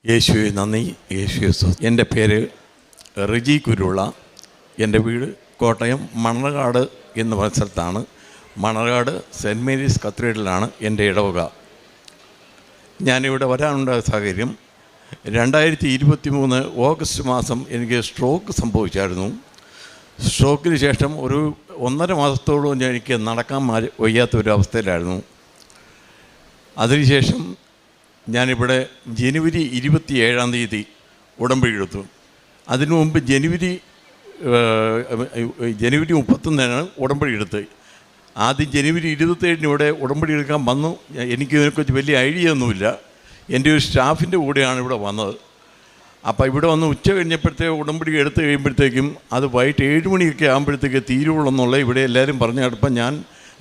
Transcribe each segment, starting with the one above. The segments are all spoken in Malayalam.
യേശുവെ നന്ദി, യേശുവെ സ്തുതി. എൻ്റെ പേര് റിജി കുരുള. എൻ്റെ വീട് കോട്ടയം മണർകാട് എന്ന സ്ഥലത്താണ്. മണർകാട് സെൻറ്റ് മേരീസ് കത്തീഡ്രലിലാണ് എൻ്റെ ഇടവക. ഞാനിവിടെ വരാനുണ്ടായ സാഹചര്യം 2023 ഓഗസ്റ്റ് മാസം എനിക്ക് സ്ട്രോക്ക് സംഭവിച്ചായിരുന്നു. സ്ട്രോക്കിന് ശേഷം ഒരു 1.5 മാസത്തോളം എനിക്ക് നടക്കാൻ വയ്യാത്തൊരു അവസ്ഥയിലായിരുന്നു. അതിനുശേഷം ഞാനിവിടെ ജനുവരി 27 ഉടമ്പടി എടുത്തു. അതിനു മുമ്പ് ജനുവരി 31 ഉടമ്പടി എടുത്ത്. ആദ്യം ജനുവരി 27 ഇവിടെ ഉടമ്പടി എടുക്കാൻ വന്നു. എനിക്ക് ഇതിനെക്കുറിച്ച് വലിയ ഐഡിയ ഒന്നുമില്ല. എൻ്റെ ഒരു സ്റ്റാഫിൻ്റെ കൂടെയാണ് ഇവിടെ വന്നത്. അപ്പോൾ ഇവിടെ വന്ന് ഉച്ച കഴിഞ്ഞപ്പോഴത്തേക്ക് ഉടമ്പടി എടുത്ത് കഴിയുമ്പോഴത്തേക്കും അത് വൈകിട്ട് 7 മണിയൊക്കെ ആകുമ്പോഴത്തേക്ക് തീരുവുള്ളൂ എന്നുള്ള ഇവിടെ എല്ലാവരും പറഞ്ഞു കേട്ടപ്പോൾ ഞാൻ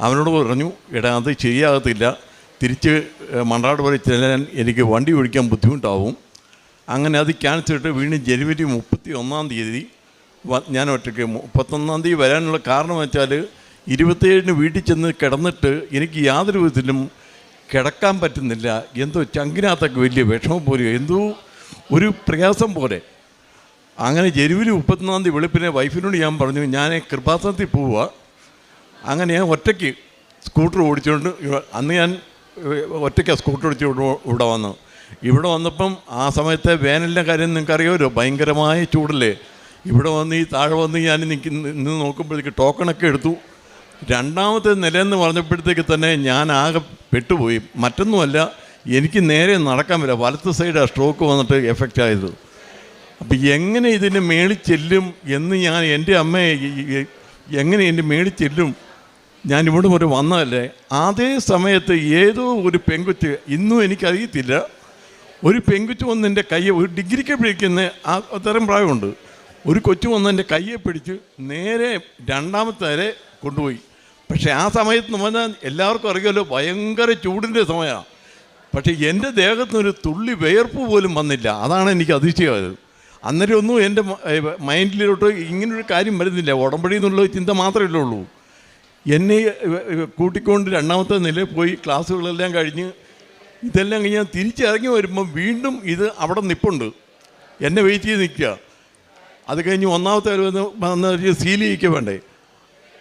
അവനോട് പറഞ്ഞു, എടാ അത് ശരിയാകത്തില്ല, തിരിച്ച് മണർകാട് വരെ ചെല്ലാൻ എനിക്ക് വണ്ടി ഓടിക്കാൻ ബുദ്ധിമുട്ടാവും. അങ്ങനെ അത് ക്യാൻസൽ ചെയ്തിട്ട് വീണ്ടും ജനുവരി 31 ഞാൻ ഒറ്റയ്ക്ക് 31 വരാനുള്ള കാരണം വെച്ചാൽ 27 വീട്ടിൽ ചെന്ന് കിടന്നിട്ട് എനിക്ക് യാതൊരു വിധത്തിലും കിടക്കാൻ പറ്റുന്നില്ല. എന്തോ ചങ്കിനകത്തൊക്കെ വലിയ വിഷമം പോലെ, എന്തോ ഒരു പ്രയാസം പോലെ. അങ്ങനെ ജനുവരി 31 വെളുപ്പിനെ വൈഫിനോട് ഞാൻ പറഞ്ഞു, ഞാൻ കൃപാസനത്തിൽ പോവുക. അങ്ങനെ ഞാൻ ഒറ്റയ്ക്ക് സ്കൂട്ടർ ഓടിച്ചുകൊണ്ട്, അന്ന് ഞാൻ ഒറ്റയ്ക്കാണ് സ്കൂട്ടർ ഓടിച്ച് ഇവിടെ വന്നു. ഇവിടെ വന്നപ്പം ആ സമയത്തെ വേനലിൻ്റെ കാര്യം നിങ്ങൾക്കറിയാമല്ലോ, ഭയങ്കരമായ ചൂടല്ലേ. ഇവിടെ വന്ന് ഈ താഴെ വന്ന് ഞാൻ നിന്ന് നോക്കുമ്പോഴത്തേക്ക് ടോക്കണൊക്കെ എടുത്തു. 2ാമത്തെ നിലയെന്ന് പറഞ്ഞപ്പോഴത്തേക്ക് തന്നെ ഞാൻ ആകെ പെട്ടുപോയി. മറ്റൊന്നുമല്ല, എനിക്ക് നേരെ നടക്കാൻ പറ്റില്ല. വലത്ത് സൈഡാണ് സ്ട്രോക്ക് വന്നിട്ട് എഫക്റ്റ് ആയത്. അപ്പം എങ്ങനെ ഇതിന് മേളിൽ ചെല്ലും എന്ന് ഞാൻ എൻ്റെ അമ്മയെ എങ്ങനെ എൻ്റെ മേളിൽ ചെല്ലും, ഞാൻ ഇവിടെ വരെ വന്നതല്ലേ. അതേ സമയത്ത് ഏതോ ഒരു പെൺകൊച്ച്, ഇന്നും എനിക്കറിയത്തില്ല, ഒരു പെൺകൊച്ച് വന്ന് എൻ്റെ കയ്യെ, ഒരു ഡിഗ്രിക്ക് പിടിക്കുന്ന ആ അത്തരം പ്രായമുണ്ട്, ഒരു കൊച്ചു വന്ന് എൻ്റെ കയ്യെ പിടിച്ച് നേരെ 2ാമത്തെ വരെ കൊണ്ടുപോയി. പക്ഷേ ആ സമയത്ത് എന്ന് പറഞ്ഞാൽ എല്ലാവർക്കും അറിയാമല്ലോ, ഭയങ്കര ചൂടിൻ്റെ സമയമാണ്. പക്ഷേ എൻ്റെ ദേഹത്തിനൊരു തുള്ളി വിയർപ്പ് പോലും വന്നില്ല. അതാണ് എനിക്ക് അതിശയമായത്. അന്നേരം ഒന്നും എൻ്റെ മൈൻഡിലോട്ട് ഇങ്ങനൊരു കാര്യം വരുന്നില്ല. ഉടമ്പടി എന്നുള്ള ചിന്ത മാത്രമേ ഉള്ളൂ. എന്നെ കൂട്ടിക്കൊണ്ട് 2ാമത്തെ നിലയിൽ പോയി ക്ലാസ്സുകളെല്ലാം കഴിഞ്ഞ് ഇതെല്ലാം കഴിഞ്ഞ് ഞാൻ തിരിച്ചിറങ്ങി വരുമ്പോൾ വീണ്ടും ഇത് അവിടെ നിൽപ്പുണ്ട്, എന്നെ വെയിറ്റ് ചെയ്ത് നിൽക്കുക. അത് കഴിഞ്ഞ് 1ാമത്തെ വന്ന് സീൽ ചെയ്യിക്കുക വേണ്ടേ.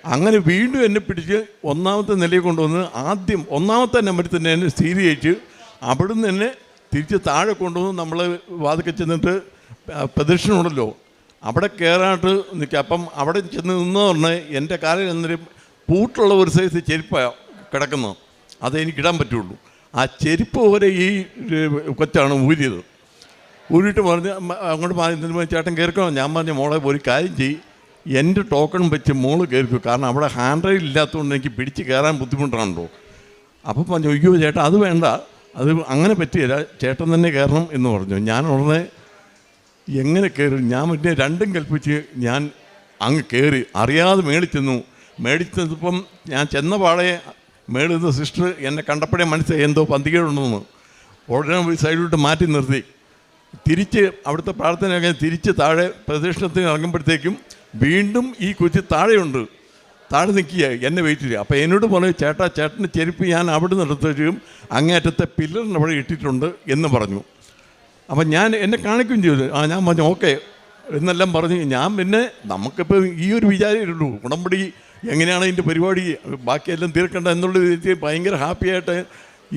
അങ്ങനെ വീണ്ടും എന്നെ പിടിച്ച് 1ാമത്തെ നിലയിൽ കൊണ്ടുവന്ന് ആദ്യം 1ാമത്തെ നമ്പറിൽ തന്നെ എന്നെ സീൽ ചെയ്യിച്ച് അവിടുന്ന് തന്നെ തിരിച്ച് താഴെ കൊണ്ടുവന്ന് നമ്മൾ വാതിക്കെ ചെന്നിട്ട് പ്രദക്ഷിണമുണ്ടല്ലോ, അവിടെ കയറാനായിട്ട് നിൽക്കുക. അപ്പം അവിടെ ചെന്ന് നിന്ന് പറഞ്ഞാൽ എൻ്റെ കാലിൽ എന്നൊരു പൂട്ടുള്ള ഒരു സൈസ് ചെരുപ്പാണ് കിടക്കുന്നത്, അതെനിക്കിടാൻ പറ്റുള്ളൂ. ആ ചെരുപ്പ് വരെ ഈ കൊച്ചാണ് ഊരിയത്. ഊരിയിട്ട് പറഞ്ഞ് അങ്ങോട്ട് പറഞ്ഞ ചേട്ടൻ കയറിക്കോ. ഞാൻ പറഞ്ഞ മോളെ ഒരു കാര്യം ചെയ്യും, എൻ്റെ ടോക്കൺ വെച്ച് മോള് കയറിക്കോ, കാരണം അവിടെ ഹാൻഡ് റൈൽ ഇല്ലാത്തതുകൊണ്ട് എനിക്ക് പിടിച്ച് കയറാൻ ബുദ്ധിമുട്ടാണല്ലോ. അപ്പം പറഞ്ഞു, അയ്യോ ചേട്ടാ അത് വേണ്ട, അത് അങ്ങനെ പറ്റിയില്ല, ചേട്ടൻ തന്നെ കയറണം എന്ന് പറഞ്ഞു. ഞാൻ ഉടനെ എങ്ങനെ കയറി, ഞാൻ പിന്നെ രണ്ടും കൽപ്പിച്ച് ഞാൻ അങ്ങ് കയറി. അറിയാതെ മേടിച്ചപ്പം ഞാൻ ചെന്ന പാടെ മേളിൽ സിസ്റ്റർ എന്നെ കണ്ടപ്പോഴേ മനസ്സിലായി എന്തോ പന്തികേടുണ്ടെന്ന്. ഉടനെ ഒരു സൈഡിലോട്ട് മാറ്റി നിർത്തി. തിരിച്ച് അവിടുത്തെ പ്രാർത്ഥനയൊക്കെ തിരിച്ച് താഴെ പ്രദക്ഷിണത്തിന് ഇറങ്ങുമ്പോഴത്തേക്കും വീണ്ടും ഈ കൊച്ചി താഴെയുണ്ട്, താഴെ നിൽക്കുക, എന്നെ വെയിറ്റ് ചെയ്യുക. അപ്പോൾ എന്നോട് പറഞ്ഞു, ചേട്ടൻ്റെ ചെരുപ്പ് ഞാൻ അവിടെ നിന്ന് എടുത്തും അങ്ങേറ്റത്തെ പില്ലറിന് അവിടെ ഇട്ടിട്ടുണ്ട് എന്ന് പറഞ്ഞു. അപ്പം ഞാൻ എന്നെ കാണിക്കുകയും ചെയ്തു. ഞാൻ പറഞ്ഞു ഓക്കെ എന്നെല്ലാം പറഞ്ഞ് ഞാൻ പിന്നെ നമുക്കിപ്പോൾ ഈ ഒരു വിചാരമേ ഉടമ്പടി എങ്ങനെയാണ് ഇതിൻ്റെ പരിപാടി ബാക്കിയെല്ലാം തീർക്കേണ്ട എന്നുള്ള വിധത്തിൽ ഭയങ്കര ഹാപ്പിയായിട്ട്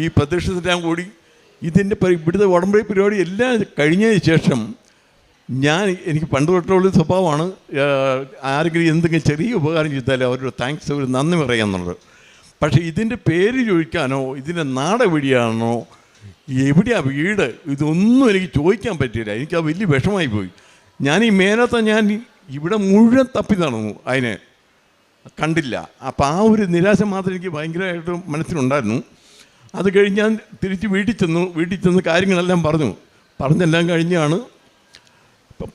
ഈ പ്രദക്ഷിണത്തിലാൻ കൂടി. ഇതിൻ്റെ ഇവിടുത്തെ ഉടമ്പടി പരിപാടി എല്ലാം കഴിഞ്ഞതിന് ശേഷം എനിക്ക് പണ്ട് തൊട്ടുള്ള സ്വഭാവമാണ്, ആരെങ്കിലും എന്തെങ്കിലും ചെറിയ ഉപകാരം ചെയ്താലും അവരുടെ താങ്ക്സ്, ഒരു നന്ദി പറയാമെന്നുള്ളത്. പക്ഷേ ഇതിൻ്റെ പേര് ചോദിക്കാനോ ഇതിൻ്റെ നാട് എവിടെയാണോ എവിടെയാണ് വീട് ഇതൊന്നും എനിക്ക് ചോദിക്കാൻ പറ്റിയില്ല. എനിക്ക് അത് വലിയ വിഷമായി പോയി. ഞാൻ ഈ മേലത്തെ ഞാൻ ഇവിടെ മുഴുവൻ തപ്പി നടന്നു, അതിനെ കണ്ടില്ല. അപ്പോൾ ആ ഒരു നിരാശ മാത്രം എനിക്ക് ഭയങ്കരമായിട്ട് മനസ്സിലുണ്ടായിരുന്നു. അത് കഴിഞ്ഞ് ഞാൻ തിരിച്ച് വീട്ടിൽ ചെന്ന് കാര്യങ്ങളെല്ലാം പറഞ്ഞെല്ലാം കഴിഞ്ഞാണ്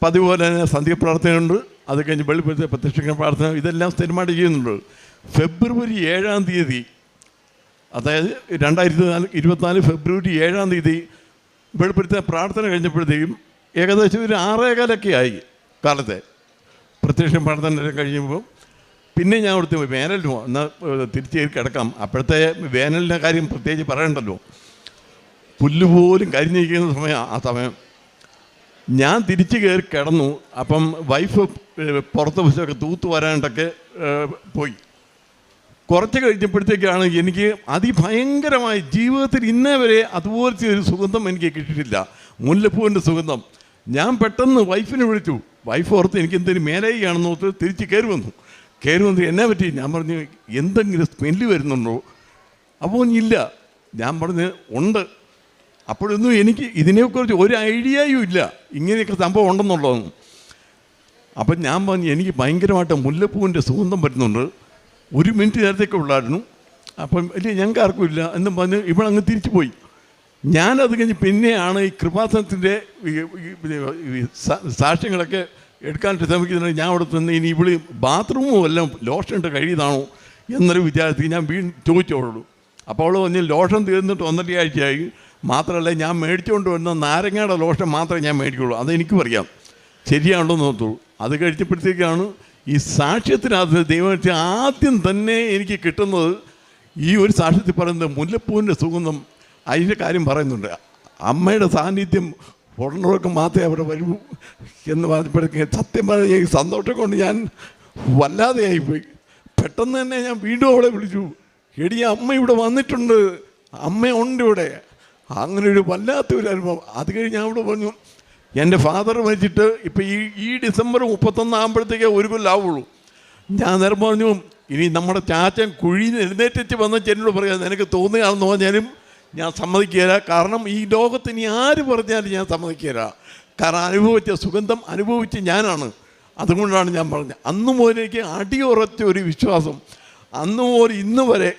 പതിവ് പോലെ തന്നെ സന്ധ്യ പ്രാർത്ഥനയുണ്ട്. അത് കഴിഞ്ഞ് വെളിപ്പെടുത്തിയ പ്രത്യക്ഷ പ്രാർത്ഥന ഇതെല്ലാം സ്ഥിരമായിട്ട് ചെയ്യുന്നുണ്ട്. ഫെബ്രുവരി 7 അതായത് 2024 ഫെബ്രുവരി 7 വെളിപ്പെടുത്തിയ പ്രാർത്ഥന കഴിഞ്ഞപ്പോഴത്തേക്കും ഏകദേശം ഒരു 6:15 ആയി കാലത്തെ പ്രത്യക്ഷ പ്രാർത്ഥന കഴിയുമ്പോൾ. പിന്നെ ഞാൻ അവിടുത്തെ വേനലിന് എന്നാൽ തിരിച്ച് കിടക്കാം. അപ്പോഴത്തെ വേനലിൻ്റെ കാര്യം പ്രത്യേകിച്ച് പറയണ്ടല്ലോ, പുല്ലുപോലും കരിഞ്ഞിരിക്കുന്ന സമയം. ആ സമയം ഞാൻ തിരിച്ച് കയറി കിടന്നു. അപ്പം വൈഫ് പുറത്ത് വശമൊക്കെ തൂത്ത് വരാനായിട്ടൊക്കെ പോയി. കുറച്ച് കഴിഞ്ഞപ്പോഴത്തേക്കാണ് എനിക്ക് അതിഭയങ്കരമായി ജീവിതത്തിൽ ഇന്നേ വരെ അതുപോലത്തെ ഒരു സുഗന്ധം എനിക്ക് കിട്ടിയിട്ടില്ല, മുല്ലപ്പൂവിൻ്റെ സുഗന്ധം. ഞാൻ പെട്ടെന്ന് വൈഫിനെ വിളിച്ചു. വൈഫ് ഓർത്ത് എനിക്ക് എന്തെങ്കിലും മേലായിയാണെന്ന് ഓർത്ത് തിരിച്ച് കയറി വന്നു. എന്നെ പറ്റി? ഞാൻ പറഞ്ഞു, എന്തെങ്കിലും സ്മെല്ല് വരുന്നുണ്ടോ? അപ്പോൾ ഇല്ല. ഞാൻ പറഞ്ഞ് ഉണ്ട്. അപ്പോഴൊന്നും എനിക്ക് ഇതിനെക്കുറിച്ച് ഒരു ഐഡിയയും ഇല്ല, ഇങ്ങനെയൊക്കെ സംഭവം ഉണ്ടെന്നുള്ളതൊന്നും. അപ്പം ഞാൻ പറഞ്ഞു, എനിക്ക് ഭയങ്കരമായിട്ട് മുല്ലപ്പൂവിൻ്റെ സുഗന്ധം വരുന്നുണ്ട്. 1 മിനിറ്റ് നേരത്തേക്ക് ഉള്ളായിരുന്നു. അപ്പം ഇല്ല, ഞങ്ങൾക്ക് ആർക്കും ഇല്ല എന്നും പറഞ്ഞ് ഇവളങ്ങ് തിരിച്ചു പോയി. ഞാനത് കഴിഞ്ഞ് പിന്നെയാണ് ഈ കൃപാസനത്തിൻ്റെ സാക്ഷ്യങ്ങളൊക്കെ എടുക്കാനായിട്ട് ശ്രമിക്കുന്നുണ്ട്. ഞാൻ അവിടെ നിന്ന് ഇനി ഇവിളി ബാത്റൂമും എല്ലാം ലോഷൻ ഇട്ട് കഴിയുന്നതാണോ എന്നൊരു വിചാരത്തിൽ ഞാൻ ചോദിച്ചോളൂ. അപ്പോൾ അവൾ പറഞ്ഞ് ലോഷൻ തീർന്നിട്ട് 1.5 ആഴ്ചയായി. മാത്രമല്ല, ഞാൻ മേടിച്ചുകൊണ്ട് വരുന്ന നാരങ്ങയുടെ ലോഷൻ മാത്രമേ ഞാൻ മേടിക്കുള്ളൂ, അതെനിക്കും അറിയാം ശരിയാണല്ലോ എന്ന് നോക്കുള്ളൂ. അത് കഴിച്ചപ്പോഴത്തേക്കാണ് ഈ സാക്ഷ്യത്തിനകത്ത് ദൈവത്തെ ആദ്യം തന്നെ എനിക്ക് കിട്ടുന്നത് ഈ ഒരു സാക്ഷ്യത്തിൽ പറയുന്നത് മുല്ലപ്പൂവിൻ്റെ സുഗന്ധം. അതിൻ്റെ കാര്യം പറയുന്നുണ്ട്. അമ്മയുടെ സാന്നിധ്യം ഉടനൊക്കെ മാത്രമേ അവിടെ വരൂ എന്ന് പറഞ്ഞപ്പോഴേക്ക് സത്യം പറഞ്ഞ ഈ സന്തോഷം കൊണ്ട് ഞാൻ വല്ലാതെയായിപ്പോയി. പെട്ടെന്ന് തന്നെ ഞാൻ വീണ്ടും അവളെ വിളിച്ചു, എടി അമ്മ ഇവിടെ വന്നിട്ടുണ്ട്, അമ്മ ഉണ്ട് ഇവിടെ. അങ്ങനെ ഒരു വല്ലാത്തൊരു അനുഭവം. അത് കഴിഞ്ഞ് ഞാൻ അവിടെ പറഞ്ഞു, എൻ്റെ ഫാദർ മരിച്ചിട്ട് ഇപ്പം ഈ ഡിസംബർ 31 ആകുമ്പോഴത്തേക്കേ 1 കൊല്ലമാവുള്ളൂ. ഞാൻ നേരം പറഞ്ഞു, ഇനി നമ്മുടെ ചാച്ചൻ കുഴിയിൽ എഴുന്നേറ്റിച്ച് വന്ന ചെന്നോട് പറയാം, നിനക്ക് തോന്നുകയാണെന്ന് പറഞ്ഞാലും ഞാൻ സമ്മതിക്കുകയില്ല. കാരണം ഈ ലോകത്ത് ഇനി ആര് പറഞ്ഞാലും ഞാൻ സമ്മതിക്കുകയില്ല. കാരണം അനുഭവിച്ച സുഗന്ധം അനുഭവിച്ച് ഞാനാണ്. അതുകൊണ്ടാണ് ഞാൻ പറഞ്ഞത്. അന്ന് മുതലേക്ക് അടിയുറച്ച ഒരു വിശ്വാസം, അന്ന് മുതൽ ഇന്ന് വരെ,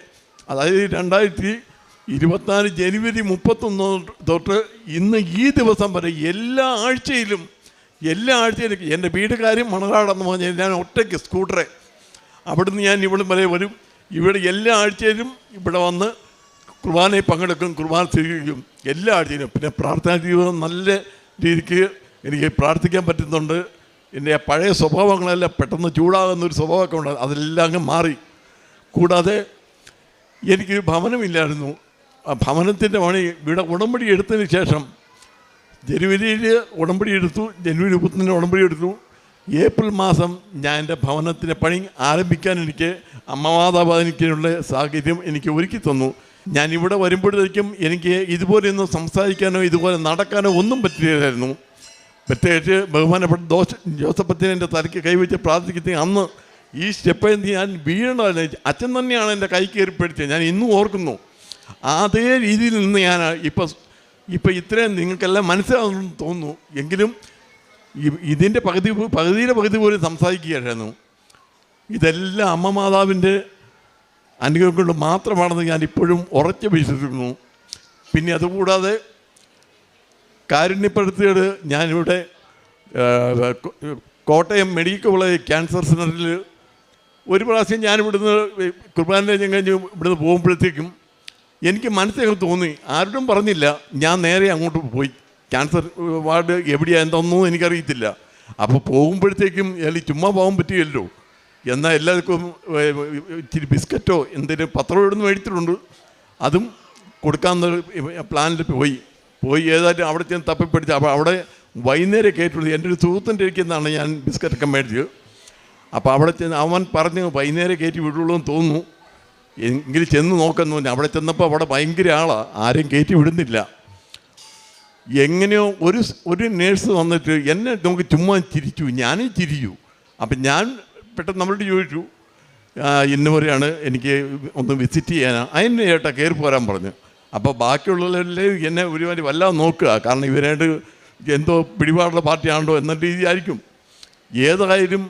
അതായത് 2024 ജനുവരി 31 തൊട്ട് ഇന്ന് ഈ ദിവസം വരെ എല്ലാ ആഴ്ചയിലും എൻ്റെ വീടുകാരും മണലാടെന്ന് പറഞ്ഞാൽ ഞാൻ ഒറ്റയ്ക്ക് സ്കൂട്ടറെ അവിടുന്ന് ഞാൻ ഇവിടെ വരെ വരും. ഇവിടെ എല്ലാ ആഴ്ചയിലും ഇവിടെ വന്ന് കുർബാനയിൽ പങ്കെടുക്കും, കുർബാന സ്വീകരിക്കും എല്ലാ ആഴ്ചയിലും. പിന്നെ പ്രാർത്ഥനാ ജീവിതം നല്ല രീതിക്ക് എനിക്ക് പ്രാർത്ഥിക്കാൻ പറ്റുന്നുണ്ട്. എൻ്റെ പഴയ സ്വഭാവങ്ങളെല്ലാം പെട്ടെന്ന് ചൂടാകുന്നൊരു സ്വഭാവമൊക്കെ ഉണ്ട്, അതെല്ലാം അങ്ങ് മാറി. കൂടാതെ എനിക്ക് ഭവനമില്ലായിരുന്നു. ആ ഭവനത്തിൻ്റെ പണി ഇവിടെ ഉടമ്പടി എടുത്തതിന് ശേഷം ജനുവരിയിൽ ഉടമ്പടി എടുത്തു, ജനുവരി 30 ഉടമ്പടി എടുത്തു. ഏപ്രിൽ മാസം ഞാൻ എൻ്റെ ഭവനത്തിൻ്റെ പണി ആരംഭിക്കാൻ എനിക്ക് അമ്മമാതാവാദിനുള്ള സാഹചര്യം എനിക്ക് ഒരുക്കി തന്നു. ഞാൻ ഇവിടെ വരുമ്പോഴത്തേക്കും എനിക്ക് ഇതുപോലെയൊന്നും സംസാരിക്കാനോ ഇതുപോലെ നടക്കാനോ ഒന്നും പറ്റില്ലായിരുന്നു. പ്രത്യേകിച്ച് ബഹുമാനപ്പെട്ട ജോസഫത്തിന് എൻ്റെ തലയ്ക്ക് കൈവച്ച് പ്രാർത്ഥിക്കുന്ന അന്ന് ഈ സ്റ്റെപ്പിൽ ഞാൻ വീണത് അച്ഛൻ തന്നെയാണ് എൻ്റെ കൈ കയറിപ്പെടുത്തിയത്. ഞാൻ ഇന്നും ഓർക്കുന്നു. അതേ രീതിയിൽ നിന്ന് ഞാൻ ഇപ്പം ഇത്രയും നിങ്ങൾക്കെല്ലാം മനസ്സിലാവുമെന്ന് തോന്നുന്നു. എങ്കിലും ഇതിൻ്റെ പകുതിയുടെ പകുതി പോലും സംസാരിക്കുകയായിരുന്നു. ഇതെല്ലാം അമ്മ മാതാവിൻ്റെ അനുഗ്രഹം കൊണ്ട് മാത്രമാണെന്ന് ഞാൻ ഇപ്പോഴും ഉറച്ചു വിശ്വസിക്കുന്നു. പിന്നെ അതുകൂടാതെ കാരുണ്യപ്പെടുത്തിയത് ഞാനിവിടെ കോട്ടയം മെഡിക്കൽ കോളേജ് ക്യാൻസർ സെൻ്ററിൽ ഒരു പ്രാവശ്യം ഞാനിവിടുന്ന് കുർബാന കഴിഞ്ഞ് ഇവിടുന്ന് പോകുമ്പോഴത്തേക്കും എനിക്ക് മനസ്സിലൊക്കെ തോന്നി, ആരോടും പറഞ്ഞില്ല, ഞാൻ നേരെ അങ്ങോട്ട് പോയി. ക്യാൻസർ വാർഡ് എവിടെയാണ് എന്തൊന്നും എനിക്കറിയത്തില്ല. അപ്പോൾ പോകുമ്പോഴത്തേക്കും ചുമ്മാ പോകാൻ പറ്റുകയല്ലോ. എന്നാൽ എല്ലാവർക്കും ഇച്ചിരി ബിസ്ക്കറ്റോ എന്തെങ്കിലും പത്രം ഇവിടുന്ന് മേടിച്ചിട്ടുണ്ട്, അതും കൊടുക്കാമെന്നൊരു പ്ലാനിൽ പോയി ഏതായാലും അവിടെ ചെന്ന് തപ്പിപ്പിടിച്ച്. അപ്പോൾ അവിടെ വൈകുന്നേരം കയറ്റുള്ളൂ. എൻ്റെ ഒരു സുഹൃത്തിൻ്റെ ഇരിക്കുന്നതാണ് ഞാൻ ബിസ്ക്കറ്റൊക്കെ മേടിച്ചത്. അപ്പോൾ അവിടെ ചെന്ന് അവൻ പറഞ്ഞ് വൈകുന്നേരം കയറ്റി വിടുള്ളൂ എന്ന് തോന്നുന്നു, എങ്കിലും ചെന്ന് നോക്കുന്നു. അവിടെ ചെന്നപ്പോൾ അവിടെ ഭയങ്കര ആളാണ്, ആരെയും കയറ്റി വിടുന്നില്ല. എങ്ങനെയോ ഒരു നേഴ്സ് വന്നിട്ട് എന്നെ നോക്കി ചുമ്മാ ചിരിച്ചു, ഞാനും ചിരിച്ചു. അപ്പം ഞാൻ പെട്ടെന്ന് നമ്മളോട് ചോദിച്ചു, ഇന്ന പോലെയാണ്, എനിക്ക് ഒന്ന് വിസിറ്റ് ചെയ്യാനാണ്. അതിന് ചേട്ടാ കയറി പോരാൻ പറഞ്ഞു. അപ്പോൾ ബാക്കിയുള്ളവരെല്ലാം എന്നെ ഒരുമാതിരി വല്ലാതെ നോക്കുക, കാരണം ഇവരായിട്ട് എന്തോ പിടിപാടുള്ള പാർട്ടിയാണല്ലോ എന്ന രീതിയായിരിക്കും. ഏതായാലും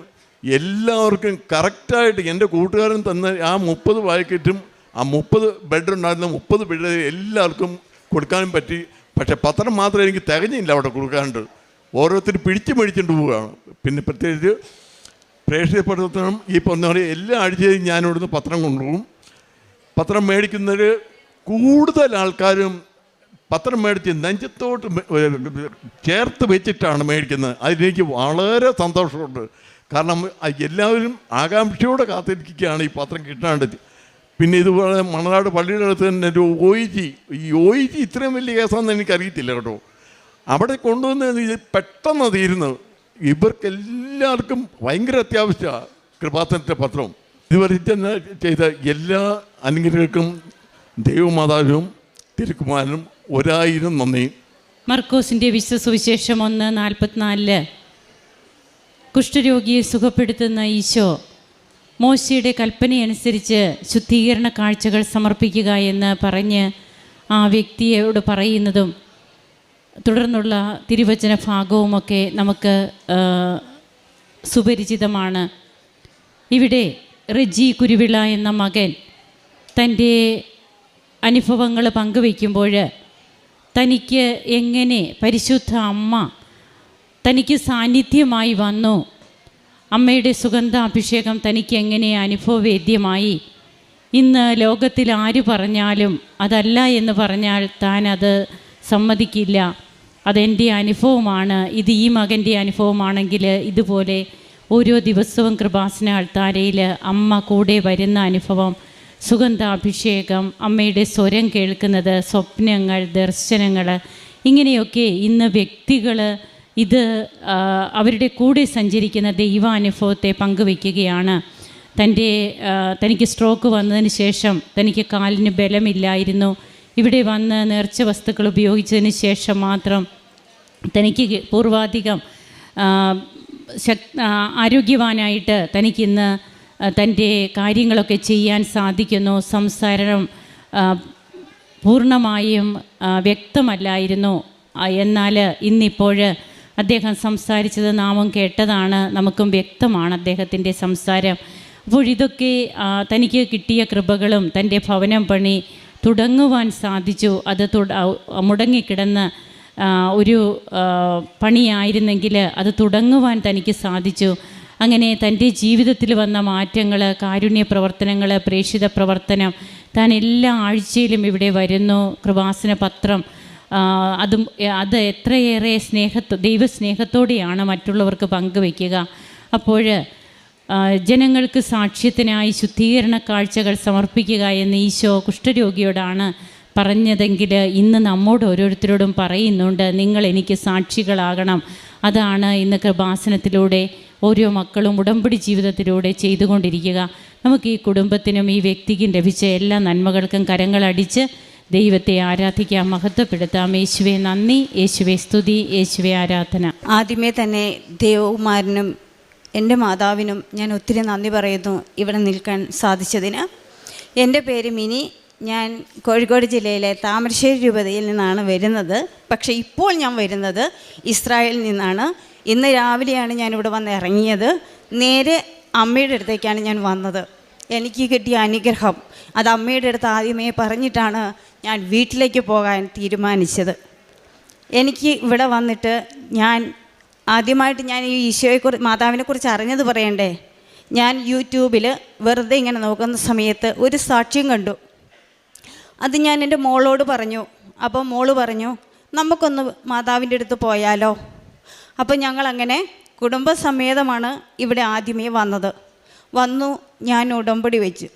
എല്ലാവർക്കും കറക്റ്റായിട്ട് എൻ്റെ കൂട്ടുകാരൻ തന്ന ആ 30 പാക്കറ്റും ആ 30 ബെഡുണ്ടായിരുന്ന 30 ബെഡ് എല്ലാവർക്കും കൊടുക്കാനും പറ്റി. പക്ഷേ പത്രം മാത്രം എനിക്ക് തികഞ്ഞില്ല അവിടെ കൊടുക്കാണ്ട്. ഓരോരുത്തർ പിടിച്ച് മേടിച്ചുകൊണ്ട് പോവുകയാണ്. പിന്നെ പ്രത്യേകിച്ച് പ്രേക്ഷകപ്പെടുത്തണം ഈ പറഞ്ഞ പോലെ എല്ലാ ആഴ്ചയും ഞാനിവിടുന്ന് പത്രം കൊണ്ടുപോകും. പത്രം മേടിക്കുന്നവർ കൂടുതൽ ആൾക്കാരും പത്രം മേടിച്ച് നെഞ്ചത്തോട്ട് ചേർത്ത് വെച്ചിട്ടാണ് മേടിക്കുന്നത്. അതിലെനിക്ക് വളരെ സന്തോഷമുണ്ട്. കാരണം എല്ലാവരും ആകാംക്ഷയോടെ കാത്തിരിക്കുകയാണ് ഈ പത്രം കിട്ടാണ്ട്. പിന്നെ ഇതുപോലെ മണനാട് പള്ളിയുടെ അടുത്ത് തന്നെ ഒരു OIG, ഈ OIG ഇത്രയും വലിയ കേസാണെന്ന് എനിക്കറിയത്തില്ല കേട്ടോ. അവിടെ കൊണ്ടുവന്ന് ഇത് പെട്ടെന്ന് തീരുന്നു. ഇവർക്കെല്ലാവർക്കും ഭയങ്കര അത്യാവശ്യമാണ് കൃപാസനത്തിൻ്റെ പത്രം. ഇതുവരെ ചെയ്ത എല്ലാ അനുഗ്രഹങ്ങൾക്കും ദൈവമാതാവിനും തിരുക്കുമാരനും 1000 നന്ദി. മർക്കോസിൻ്റെ വിശുദ്ധ സുവിശേഷം 1:44 കുഷ്ഠരോഗിയെ സുഖപ്പെടുത്തുന്ന ഈശോ മോശയുടെ കൽപ്പനയനുസരിച്ച് ശുദ്ധീകരണ കാഴ്ചകൾ സമർപ്പിക്കുക എന്ന് പറഞ്ഞ് ആ വ്യക്തിയോട് പറയുന്നതും തുടർന്നുള്ള തിരുവചന ഭാഗവുമൊക്കെ നമുക്ക് സുപരിചിതമാണ്. ഇവിടെ റെജി കുരുവിള എന്ന മകൻ തൻ്റെ അനുഭവങ്ങൾ പങ്കുവയ്ക്കുമ്പോൾ തനിക്ക് എങ്ങനെ പരിശുദ്ധ അമ്മ തനിക്ക് സാന്നിധ്യമായി വന്നു, അമ്മയുടെ സുഗന്ധാഭിഷേകം തനിക്ക് എങ്ങനെ അനുഭവവേദ്യമായി, ഇന്ന് ലോകത്തിൽ ആര് പറഞ്ഞാലും അതല്ല എന്ന് പറഞ്ഞാൽ താൻ അത് സമ്മതിക്കില്ല, അതെൻ്റെ അനുഭവമാണ്, ഇത് ഈ മകൻ്റെ അനുഭവമാണെങ്കിൽ ഇതുപോലെ ഓരോ ദിവസവും കൃപാസന അൾത്താരയിൽ അമ്മ കൂടെ വരുന്ന അനുഭവം, സുഗന്ധാഭിഷേകം, അമ്മയുടെ സ്വരം കേൾക്കുന്നത്, സ്വപ്നങ്ങൾ, ദർശനങ്ങൾ, ഇങ്ങനെയൊക്കെ ഇന്ന് വ്യക്തികൾ ഇത് അവരുടെ കൂടെ സഞ്ചരിക്കുന്ന ദൈവാനുഭവത്തെ പങ്കുവയ്ക്കുകയാണ്. തനിക്ക് സ്ട്രോക്ക് വന്നതിന് ശേഷം തനിക്ക് കാലിന് ബലമില്ലായിരുന്നു. ഇവിടെ വന്ന് നേർച്ച വസ്തുക്കൾ ഉപയോഗിച്ചതിന് ശേഷം മാത്രം തനിക്ക് പൂർവാധികം ആരോഗ്യവാനായിട്ട് തനിക്കിന്ന് തൻ്റെ കാര്യങ്ങളൊക്കെ ചെയ്യാൻ സാധിക്കുന്നു. സംസാരം പൂർണ്ണമായും വ്യക്തമല്ലായിരുന്നു, എന്നാൽ ഇന്നിപ്പോൾ അദ്ദേഹം സംസാരിച്ചത് നാമും കേട്ടതാണ്, നമുക്കും വ്യക്തമാണ് അദ്ദേഹത്തിൻ്റെ സംസാരം. അപ്പോൾ ഇതൊക്കെ തനിക്ക് കിട്ടിയ കൃപകളും തൻ്റെ ഭവനം പണി തുടങ്ങുവാൻ സാധിച്ചു. അത് മുടങ്ങിക്കിടന്ന് ഒരു പണിയായിരുന്നെങ്കിൽ അത് തുടങ്ങുവാൻ തനിക്ക് സാധിച്ചു. അങ്ങനെ തൻ്റെ ജീവിതത്തിൽ വന്ന മാറ്റങ്ങൾ, കാരുണ്യ പ്രവർത്തനങ്ങൾ, പ്രേക്ഷിത പ്രവർത്തനം, താൻ എല്ലാ ആഴ്ചയിലും ഇവിടെ വരുന്നു. കൃപാസന പത്രം അത് എത്രയേറെ ദൈവസ്നേഹത്തോടെയാണ് മറ്റുള്ളവർക്ക് പങ്കുവയ്ക്കുക. അപ്പോൾ ജനങ്ങൾക്ക് സാക്ഷ്യത്തിനായി ശുദ്ധീകരണ കാഴ്ചകൾ സമർപ്പിക്കുക എന്ന് ഈശോ കുഷ്ഠരോഗിയോടാണ് പറഞ്ഞതെങ്കിൽ ഇന്ന് നമ്മോട് ഓരോരുത്തരോടും പറയുന്നുണ്ട്, നിങ്ങൾ എനിക്ക് സാക്ഷികളാകണം. അതാണ് ഇന്ന് കൃപാസനത്തിലൂടെ ഓരോ മക്കളും ഉടമ്പടി ജീവിതത്തിലൂടെ ചെയ്തുകൊണ്ടിരിക്കുക. നമുക്ക് ഈ കുടുംബത്തിനും ഈ വ്യക്തിക്കും ലഭിച്ച എല്ലാ നന്മകൾക്കും കരങ്ങളടിച്ച് ദൈവത്തെ ആരാധിക്കാം, മഹത്വപ്പെടുത്താം. യേശുവേ നന്ദി, യേശുവേ സ്തുതി, യേശുവേ ആരാധന. ആദ്യമേ തന്നെ ദേവകുമാരനും എൻ്റെ മാതാവിനും ഞാൻ ഒത്തിരി നന്ദി പറയുന്നു ഇവിടെ നിൽക്കാൻ സാധിച്ചതിന്. എൻ്റെ പേര് മിനി. ഞാൻ കോഴിക്കോട് ജില്ലയിലെ താമരശ്ശേരി രൂപതയിൽ നിന്നാണ് വരുന്നത്. പക്ഷേ ഇപ്പോൾ ഞാൻ വരുന്നത് ഇസ്രായേലിൽ നിന്നാണ്. ഇന്ന് രാവിലെയാണ് ഞാനിവിടെ വന്ന് ഇറങ്ങിയത്. നേരെ അമ്മയുടെ അടുത്തേക്കാണ് ഞാൻ വന്നത്. എനിക്ക് കിട്ടിയ അനുഗ്രഹം അത് അമ്മയുടെ അടുത്ത് ആദ്യമേ പറഞ്ഞിട്ടാണ് ഞാൻ വീട്ടിലേക്ക് പോകാൻ തീരുമാനിച്ചത്. എനിക്ക് ഇവിടെ വന്നിട്ട് ആദ്യമായിട്ട് ഞാൻ ഈ ഈശോയെക്കുറിച്ച് മാതാവിനെക്കുറിച്ച് അറിഞ്ഞത് പറയണ്ടേ. ഞാൻ യൂട്യൂബിൽ വെറുതെ ഇങ്ങനെ നോക്കുന്ന സമയത്ത് ഒരു സാക്ഷ്യം കണ്ടു. അത് ഞാൻ എൻ്റെ മോളോട് പറഞ്ഞു. അപ്പോൾ മോള് പറഞ്ഞു, നമുക്കൊന്ന് മാതാവിൻ്റെ അടുത്ത് പോയാലോ. അപ്പോൾ ഞങ്ങളങ്ങനെ കുടുംബസമേതമാണ് ഇവിടെ ആദ്യമേ വന്നു. ഞാൻ ഉടമ്പടി വെച്ചു,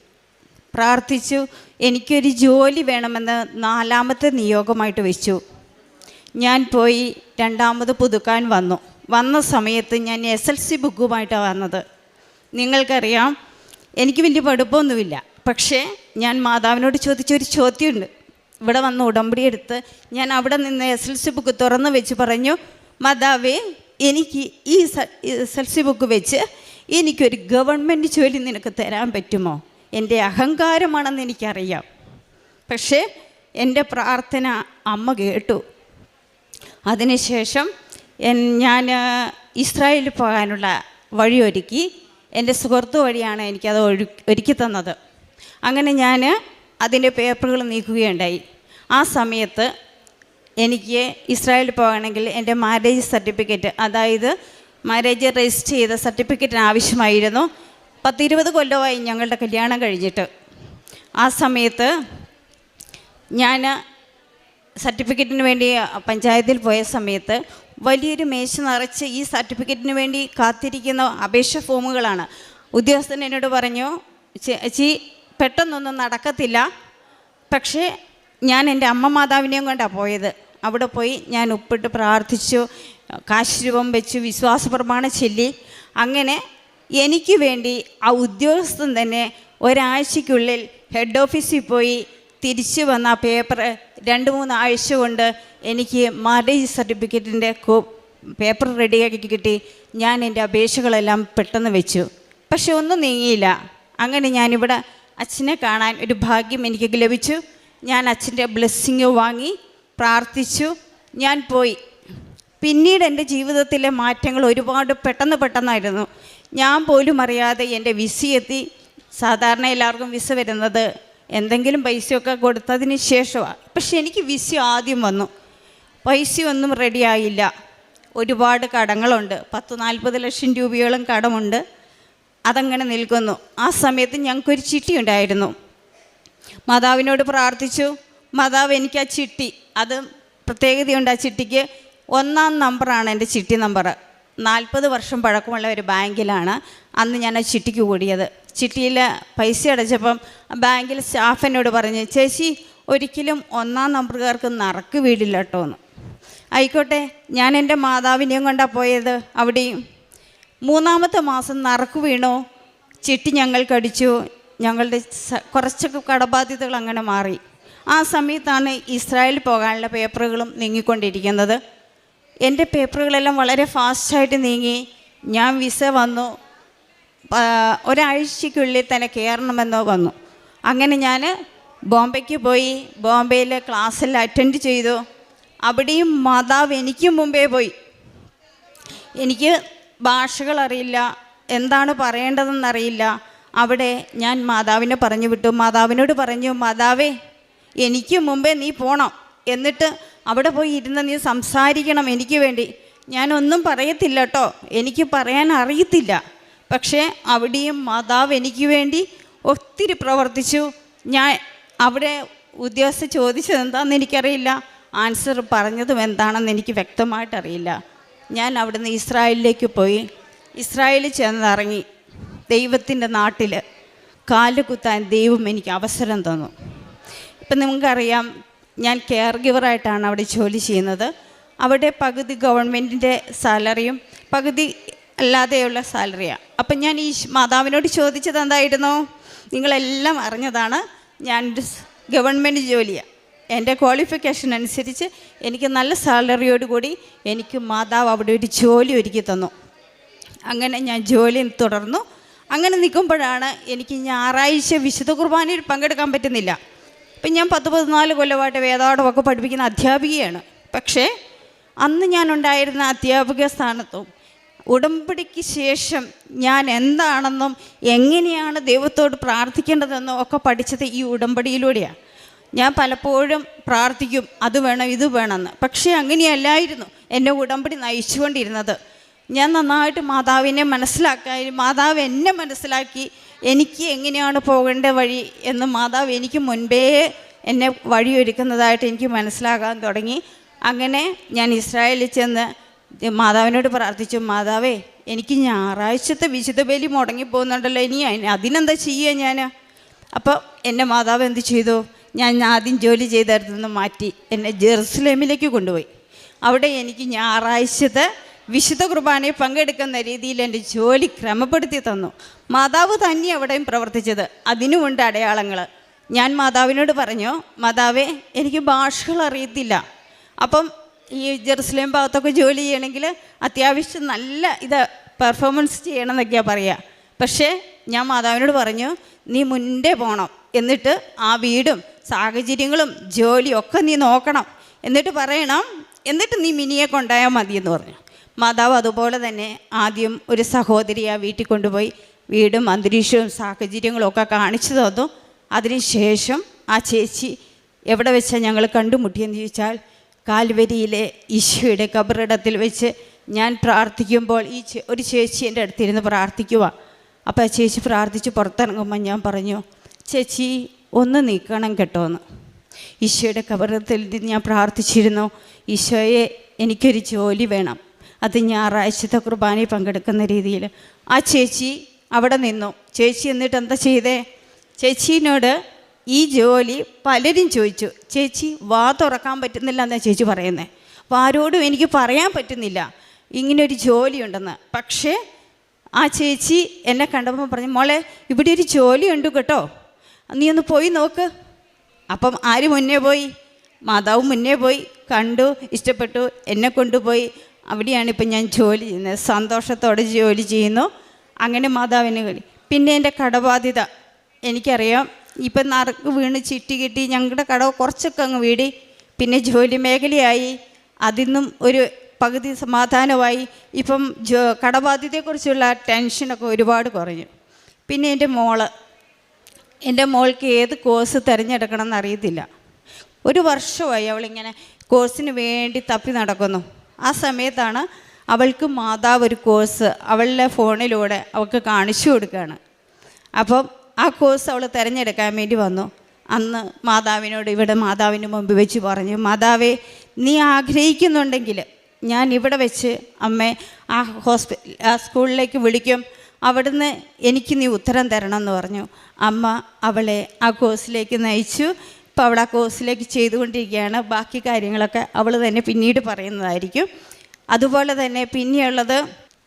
പ്രാർത്ഥിച്ചു. എനിക്കൊരു ജോലി വേണമെന്ന് 4ാമത്തെ നിയോഗമായിട്ട് വെച്ചു. ഞാൻ പോയി 2ാമത് പുതുക്കാൻ വന്ന സമയത്ത് ഞാൻ SLC ബുക്കുമായിട്ടാണ് വന്നത്. നിങ്ങൾക്കറിയാം, എനിക്ക് വലിയ പഠിപ്പമൊന്നുമില്ല. പക്ഷേ ഞാൻ മാതാവിനോട് ചോദിച്ചൊരു ചോദ്യമുണ്ട്. ഇവിടെ വന്ന് ഉടമ്പടി എടുത്ത് ഞാൻ അവിടെ നിന്ന് SLC ബുക്ക് തുറന്ന് വെച്ച് പറഞ്ഞു, മാതാവേ, എനിക്ക് ഈ SLC ബുക്ക് വെച്ച് എനിക്കൊരു ഗവൺമെൻറ് ജോലി നിനക്ക് തരാൻ പറ്റുമോ? എൻ്റെ അഹങ്കാരമാണെന്ന് എനിക്കറിയാം, പക്ഷേ എൻ്റെ പ്രാർത്ഥന അമ്മ കേട്ടു. അതിനുശേഷം ഞാൻ ഇസ്രായേലിൽ പോകാനുള്ള വഴിയൊരുക്കി. എൻ്റെ സുഹൃത്ത് വഴിയാണ് എനിക്കത് ഒരുക്കി തന്നത്. അങ്ങനെ ഞാൻ അതിൻ്റെ പേപ്പറുകൾ നീക്കുകയുണ്ടായി. ആ സമയത്ത് എനിക്ക് ഇസ്രായേലിൽ പോകണമെങ്കിൽ എൻ്റെ മാരേജ് സർട്ടിഫിക്കറ്റ്, അതായത് മാരേജ് രജിസ്റ്റർ ചെയ്ത സർട്ടിഫിക്കറ്റിന് ആവശ്യമായിരുന്നു. 10-20 കൊല്ലമായി ഞങ്ങളുടെ കല്യാണം കഴിഞ്ഞിട്ട്. ആ സമയത്ത് ഞാൻ സർട്ടിഫിക്കറ്റിന് വേണ്ടി പഞ്ചായത്തിൽ പോയ സമയത്ത് വലിയൊരു മേശ നിറച്ച് ഈ സർട്ടിഫിക്കറ്റിന് വേണ്ടി കാത്തിരിക്കുന്ന അപേക്ഷ ഫോമുകളാണ്. ഉദ്യോഗസ്ഥൻ എന്നോട് പറഞ്ഞു, ചേച്ചി പെട്ടെന്നൊന്നും നടക്കത്തില്ല. പക്ഷേ ഞാൻ എൻ്റെ അമ്മ മാതാവിനെയും കൊണ്ടാണ് പോയത്. അവിടെ പോയി ഞാൻ ഉപ്പിട്ട് പ്രാർത്ഥിച്ചു, കാശുരൂപം വെച്ച് വിശ്വാസ പ്രമാണം ചൊല്ലി. അങ്ങനെ എനിക്ക് വേണ്ടി ആ ഉദ്യോഗസ്ഥൻ തന്നെ ഒരാഴ്ചയ്ക്കുള്ളിൽ ഹെഡ് ഓഫീസിൽ പോയി തിരിച്ചു വന്ന ആ പേപ്പർ 2-3 ആഴ്ച കൊണ്ട് എനിക്ക് മാരേജ് സർട്ടിഫിക്കറ്റിൻ്റെ പേപ്പർ റെഡിയാക്കി കിട്ടി. ഞാൻ എൻ്റെ അപേക്ഷകളെല്ലാം പെട്ടെന്ന് വെച്ചു, പക്ഷെ ഒന്നും നീങ്ങിയില്ല. അങ്ങനെ ഞാനിവിടെ അച്ഛനെ കാണാൻ ഒരു ഭാഗ്യം എനിക്ക് ലഭിച്ചു. ഞാൻ അച്ഛൻ്റെ ബ്ലെസ്സിങ് വാങ്ങി പ്രാർത്ഥിച്ചു, ഞാൻ പോയി. പിന്നീട് എൻ്റെ ജീവിതത്തിലെ മാറ്റങ്ങൾ ഒരുപാട് പെട്ടെന്നായിരുന്നു. ഞാൻ പോലും അറിയാതെ എൻ്റെ വിസ എത്തി. സാധാരണ എല്ലാവർക്കും വിസ വരുന്നത് എന്തെങ്കിലും പൈസയൊക്കെ കൊടുത്തതിന് ശേഷമാണ്. പക്ഷെ എനിക്ക് വിസ ആദ്യം വന്നു. പൈസയൊന്നും റെഡിയായില്ല. ഒരുപാട് കടങ്ങളുണ്ട്, 10-40 ലക്ഷം രൂപയോളം കടമുണ്ട്. അതങ്ങനെ നിൽക്കുന്നു. ആ സമയത്ത് ഞങ്ങൾക്കൊരു ചിട്ടി ഉണ്ടായിരുന്നു. മാതാവിനോട് പ്രാർത്ഥിച്ചു. മാതാവ് എനിക്ക് ആ ചിട്ടി, അത് പ്രത്യേകതയുണ്ട്. ആ ചിട്ടിക്ക് 1-ാം നമ്പറാണ് എൻ്റെ ചിട്ടി നമ്പർ. 40 വർഷം പഴക്കമുള്ള ഒരു ബാങ്കിലാണ് അന്ന് ഞാൻ ആ ചിട്ടിക്ക് കൂടിയത്. ചിട്ടിയിൽ പൈസ അടച്ചപ്പം ബാങ്കിൽ സ്റ്റാഫ് എന്നോട് പറഞ്ഞു, ചേച്ചി ഒരിക്കലും 1-ാം നമ്പറുകാർക്ക് നറുക്ക് വീടില്ല കേട്ടോ എന്ന്. ആയിക്കോട്ടെ, ഞാൻ എൻ്റെ മാതാവിനെയും കൊണ്ടാണ് പോയത്. അവിടെയും 3-ാമത്തെ മാസം നറുക്ക് വീണു. ചിട്ടി ഞങ്ങൾക്കടിച്ചു. ഞങ്ങളുടെ കുറച്ചൊക്കെ കടബാധ്യതകൾ അങ്ങനെ മാറി. ആ സമയത്താണ് ഇസ്രായേൽ പോകാനുള്ള പേപ്പറുകളും നീങ്ങിക്കൊണ്ടിരിക്കുന്നത്. എൻ്റെ പേപ്പറുകളെല്ലാം വളരെ ഫാസ്റ്റായിട്ട് നീങ്ങി. ഞാൻ വിസ വന്നു, ഒരാഴ്ചയ്ക്കുള്ളിൽ തന്നെ കയറണമെന്നോ വന്നു. അങ്ങനെ ഞാൻ ബോംബെക്ക് പോയി. ബോംബെയിൽ ക്ലാസ്സിൽ അറ്റൻഡ് ചെയ്തു. അവിടെയും മാതാവ് എനിക്ക് മുമ്പേ പോയി. എനിക്ക് ഭാഷകൾ അറിയില്ല, എന്താണ് പറയേണ്ടതെന്നറിയില്ല. അവിടെ ഞാൻ മാതാവിനെ പറഞ്ഞു വിട്ടു. മാതാവിനോട് പറഞ്ഞു, മാതാവേ എനിക്ക് മുമ്പേ നീ പോണം, എന്നിട്ട് അവിടെ പോയി ഇരുന്ന് നീ സംസാരിക്കണം എനിക്ക് വേണ്ടി. ഞാനൊന്നും പറയത്തില്ല കേട്ടോ, എനിക്ക് പറയാൻ അറിയത്തില്ല. പക്ഷേ അവിടെയും മാതാവ് എനിക്ക് വേണ്ടി ഒത്തിരി പ്രവർത്തിച്ചു. ഞാൻ അവിടെ ഉദ്യോഗസ്ഥ ചോദിച്ചത് എന്താണെന്ന് എനിക്കറിയില്ല, ആൻസർ പറഞ്ഞതും എന്താണെന്ന് എനിക്ക് വ്യക്തമായിട്ടറിയില്ല. ഞാൻ അവിടുന്ന് ഇസ്രായേലിലേക്ക് പോയി. ഇസ്രായേലിൽ ചെന്നിറങ്ങി ദൈവത്തിൻ്റെ നാട്ടിൽ കാലുകുത്താൻ ദൈവം എനിക്ക് അവസരം തന്നു. ഇപ്പം നിങ്ങൾക്കറിയാം, ഞാൻ കെയർ ഗിവറായിട്ടാണ് അവിടെ ജോലി ചെയ്യുന്നത്. അവിടെ പകുതി ഗവൺമെൻറ്റിൻ്റെ സാലറിയും പകുതി അല്ലാതെയുള്ള സാലറിയാണ്. അപ്പം ഞാൻ ഈ മാതാവിനോട് ചോദിച്ചത് എന്തായിരുന്നു, നിങ്ങളെല്ലാം അറിഞ്ഞതാണ്, ഞാനൊരു ഗവൺമെൻറ് ജോലിയാണ്. എൻ്റെ ക്വാളിഫിക്കേഷൻ അനുസരിച്ച് എനിക്ക് നല്ല സാലറിയോടുകൂടി എനിക്ക് മാതാവ് അവിടെ ഒരു ജോലി ഒരുക്കി തന്നു. അങ്ങനെ ഞാൻ ജോലി തുടർന്നു. അങ്ങനെ നിൽക്കുമ്പോഴാണ് എനിക്ക് ഞായറാഴ്ച വിശുദ്ധ കുർബാനയിൽ പങ്കെടുക്കാൻ പറ്റുന്നില്ല. ഇപ്പം ഞാൻ 10-14 കൊല്ലമായിട്ട് വേദപാഠമൊക്കെ പഠിപ്പിക്കുന്ന അധ്യാപികയാണ്. പക്ഷേ അന്ന് ഞാനുണ്ടായിരുന്ന അധ്യാപിക സ്ഥാനത്തും ഉടമ്പടിക്ക് ശേഷം ഞാൻ എന്താണെന്നും എങ്ങനെയാണ് ദൈവത്തോട് പ്രാർത്ഥിക്കേണ്ടതെന്നും ഒക്കെ പഠിച്ചത് ഈ ഉടമ്പടിയിലൂടെയാണ്. ഞാൻ പലപ്പോഴും പ്രാർത്ഥിക്കും, അത് വേണം ഇത് വേണമെന്ന്. പക്ഷേ അങ്ങനെയല്ലായിരുന്നു എന്നെ ഉടമ്പടി നയിച്ചുകൊണ്ടിരുന്നത്. ഞാൻ നന്നായിട്ട് മാതാവിനെ മനസ്സിലാക്കാനും മാതാവ് എന്നെ മനസ്സിലാക്കി എനിക്ക് എങ്ങനെയാണ് പോകേണ്ട വഴി എന്ന് മാതാവ് എനിക്ക് മുൻപേ എന്നെ വഴിയൊരുക്കുന്നതായിട്ട് എനിക്ക് മനസ്സിലാകാൻ തുടങ്ങി. അങ്ങനെ ഞാൻ ഇസ്രായേലിൽ ചെന്ന് മാതാവിനോട് പ്രാർത്ഥിച്ചു, മാതാവേ എനിക്ക് ഞായറാഴ്ചത്തെ വിശുദ്ധ ബലി മുടങ്ങിപ്പോകുന്നുണ്ടല്ലോ, ഇനി അതിനെന്താ ചെയ്യുക ഞാൻ? അപ്പോൾ എൻ്റെ മാതാവ് എന്ത് ചെയ്തു, ഞാൻ ആദ്യം ജോലി ചെയ്തിടത്തുനിന്ന് മാറ്റി എന്നെ ജെറുസലേമിലേക്ക് കൊണ്ടുപോയി. അവിടെ എനിക്ക് ഞായറാഴ്ചത്തെ വിശുദ്ധ കുർബാനയിൽ പങ്കെടുക്കുന്ന രീതിയിൽ എൻ്റെ ജോലി ക്രമപ്പെടുത്തി തന്നു. മാതാവ് തന്നെ അവിടെയും പ്രവർത്തിച്ചത്. അതിനുമുണ്ട് അടയാളങ്ങൾ. ഞാൻ മാതാവിനോട് പറഞ്ഞു, മാതാവേ എനിക്ക് ഭാഷകൾ അറിയത്തില്ല. അപ്പം ഈ ജെറുസലേം ഭാഗത്തൊക്കെ ജോലി ചെയ്യണമെങ്കിൽ അത്യാവശ്യം നല്ല പെർഫോമൻസ് ചെയ്യണം എന്നൊക്കെയാണ് പറയുക. പക്ഷേ ഞാൻ മാതാവിനോട് പറഞ്ഞു, നീ മുന്നേ പോകണം, എന്നിട്ട് ആ വീടും സാഹചര്യങ്ങളും ജോലിയും ഒക്കെ നീ നോക്കണം, എന്നിട്ട് പറയണം, എന്നിട്ട് നീ മിനിയെ കൊണ്ടുപോയാൽ മതിയെന്ന് പറഞ്ഞു. മാതാവ് അതുപോലെ തന്നെ ആദ്യം ഒരു സഹോദരിയെ വീട്ടിൽ കൊണ്ടുപോയി വീടും അന്തരീക്ഷവും സാഹചര്യങ്ങളും ഒക്കെ കാണിച്ചു തന്നു. അതിനുശേഷം ആ ചേച്ചി എവിടെ വെച്ചാൽ ഞങ്ങൾ കണ്ടുമുട്ടിയെന്ന് ചോദിച്ചാൽ, കാൽവരിയിലെ ഈശോയുടെ കബറിടത്തിൽ വെച്ച് ഞാൻ പ്രാർത്ഥിക്കുമ്പോൾ ഒരു ചേച്ചി എൻ്റെ അടുത്തിരുന്ന് പ്രാർത്ഥിക്കുക. അപ്പോൾ ആ ചേച്ചി പ്രാർത്ഥിച്ച് പുറത്തിറങ്ങുമ്പോൾ ഞാൻ പറഞ്ഞു, ചേച്ചി ഒന്ന് നീക്കണം കേട്ടോ എന്ന്. ഈശോയുടെ കബറിടത്തിൽ ഞാൻ പ്രാർത്ഥിച്ചിരുന്നു, ഈശോയെ എനിക്കൊരു ജോലി വേണം, അത് ഞായറാഴ്ചത്തെ കുർബാനയിൽ പങ്കെടുക്കുന്ന രീതിയിൽ. ആ ചേച്ചി അവിടെ നിന്നു. ചേച്ചി എന്നിട്ട് എന്താ ചെയ്തേ, ചേച്ചീനോട് ഈ ജോലി പലരും ചോദിച്ചു, ചേച്ചി വാ തുറക്കാൻ പറ്റുന്നില്ല എന്നാണ് ചേച്ചി പറയുന്നത്. അപ്പോൾ ആരോടും എനിക്ക് പറയാൻ പറ്റുന്നില്ല ഇങ്ങനൊരു ജോലിയുണ്ടെന്ന്. പക്ഷേ ആ ചേച്ചി എന്നെ കണ്ടപ്പോൾ പറഞ്ഞു, മോളെ ഇവിടെ ഒരു ജോലിയുണ്ട് കേട്ടോ, നീ ഒന്ന് പോയി നോക്ക്. അപ്പം ആര് മുന്നേ പോയി? മാതാവ് മുന്നേ പോയി, കണ്ടു, ഇഷ്ടപ്പെട്ടു, എന്നെ കൊണ്ടുപോയി. അവിടെയാണ് ഇപ്പം ഞാൻ ജോലി ചെയ്യുന്നത്, സന്തോഷത്തോടെ ജോലി ചെയ്യുന്നു. അങ്ങനെ മാതാവിന് കളി. പിന്നെ എൻ്റെ കടബാധ്യത എനിക്കറിയാം, ഇപ്പം നറുക്ക് വീണ് ചിട്ടി കിട്ടി, ഞങ്ങളുടെ കടവ് കുറച്ചൊക്കെ അങ്ങ് വീടി. പിന്നെ ജോലി മേഖലയായി, അതിന്നും ഒരു പകുതി സമാധാനമായി. ഇപ്പം കടബാധ്യതയെക്കുറിച്ചുള്ള ടെൻഷനൊക്കെ ഒരുപാട് കുറഞ്ഞു. പിന്നെ എൻ്റെ മോൾക്ക് ഏത് കോഴ്സ് തിരഞ്ഞെടുക്കണം എന്നറിയത്തില്ല. ഒരു വർഷമായി അവളിങ്ങനെ കോഴ്സിന് വേണ്ടി തപ്പി നടക്കുന്നു. ആ സമയത്താണ് അവൾക്ക് മാതാവ് ഒരു കോഴ്സ് അവളുടെ ഫോണിലൂടെ അവൾക്ക് കാണിച്ചു കൊടുക്കുകയാണ്. അപ്പം ആ കോഴ്സ് അവൾ തിരഞ്ഞെടുക്കാൻ വേണ്ടി വന്നു. അന്ന് മാതാവിനോട് ഇവിടെ മാതാവിന് മുമ്പ് വെച്ച് പറഞ്ഞു, മാതാവേ നീ ആഗ്രഹിക്കുന്നുണ്ടെങ്കിൽ ഞാൻ ഇവിടെ വെച്ച് അമ്മേ ആ സ്കൂളിലേക്ക് വിളിക്കും, അവിടുന്ന് എനിക്ക് നീ ഉത്തരം തരണം എന്ന് പറഞ്ഞു. അമ്മ അവളെ ആ കോഴ്സിലേക്ക് നയിച്ചു. ഇപ്പോൾ അവൾ ആ കോഴ്സിലേക്ക് ചെയ്തുകൊണ്ടിരിക്കുകയാണ്. ബാക്കി കാര്യങ്ങളൊക്കെ അവൾ തന്നെ പിന്നീട് പറയുന്നതായിരിക്കും. അതുപോലെ തന്നെ പിന്നെയുള്ളത്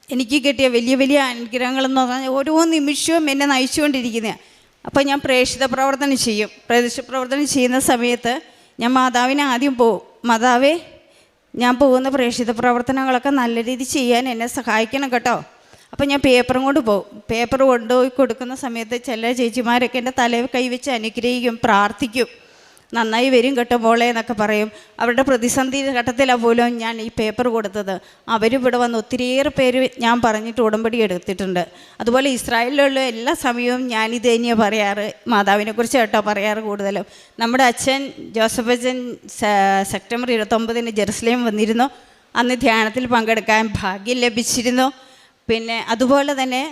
എനിക്ക് കിട്ടിയ വലിയ വലിയ അനുഗ്രഹങ്ങളെന്ന് പറഞ്ഞാൽ ഓരോ നിമിഷവും എന്നെ നയിച്ചുകൊണ്ടിരിക്കുന്നതാണ്. അപ്പോൾ ഞാൻ പ്രേക്ഷിത പ്രവർത്തനം ചെയ്യും. പ്രേക്ഷിത പ്രവർത്തനം ചെയ്യുന്ന സമയത്ത് ഞാൻ മാതാവിനെ ആദ്യം പോവും, മാതാവേ ഞാൻ പോകുന്ന പ്രേക്ഷിത പ്രവർത്തനങ്ങളൊക്കെ നല്ല രീതിയിൽ ചെയ്യാൻ എന്നെ സഹായിക്കണം കേട്ടോ. അപ്പോൾ ഞാൻ പേപ്പറും കൊണ്ട് പോകും. പേപ്പർ കൊണ്ടുപോയി കൊടുക്കുന്ന സമയത്ത് ചില ചേച്ചിമാരൊക്കെ എൻ്റെ തലയിൽ കൈവച്ച് അനുഗ്രഹിക്കും, പ്രാർത്ഥിക്കും, നന്നായി വരും കേട്ടോ മോളെ എന്നൊക്കെ പറയും. അവരുടെ പ്രതിസന്ധി ഘട്ടത്തിലാണ് പോലും ഞാൻ ഈ പേപ്പർ കൊടുത്തത്. അവരിവിടെ വന്ന് ഒത്തിരിയേറെ പേര് ഞാൻ പറഞ്ഞിട്ട് ഉടമ്പടി എടുത്തിട്ടുണ്ട്. അതുപോലെ ഇസ്രായേലിലുള്ള എല്ലാ സമയവും ഞാനിത് തന്നെയാണ് പറയാറ്, മാതാവിനെക്കുറിച്ച് കേട്ടോ പറയാറ് കൂടുതലും. നമ്മുടെ അച്ഛൻ ജോസഫ് അച്ഛൻ സെപ്റ്റംബർ 29 ജെറുസലേം വന്നിരുന്നു. അന്ന് ധ്യാനത്തിൽ പങ്കെടുക്കാൻ ഭാഗ്യം ലഭിച്ചിരുന്നു. പിന്നെ അതുപോലെ തന്നെ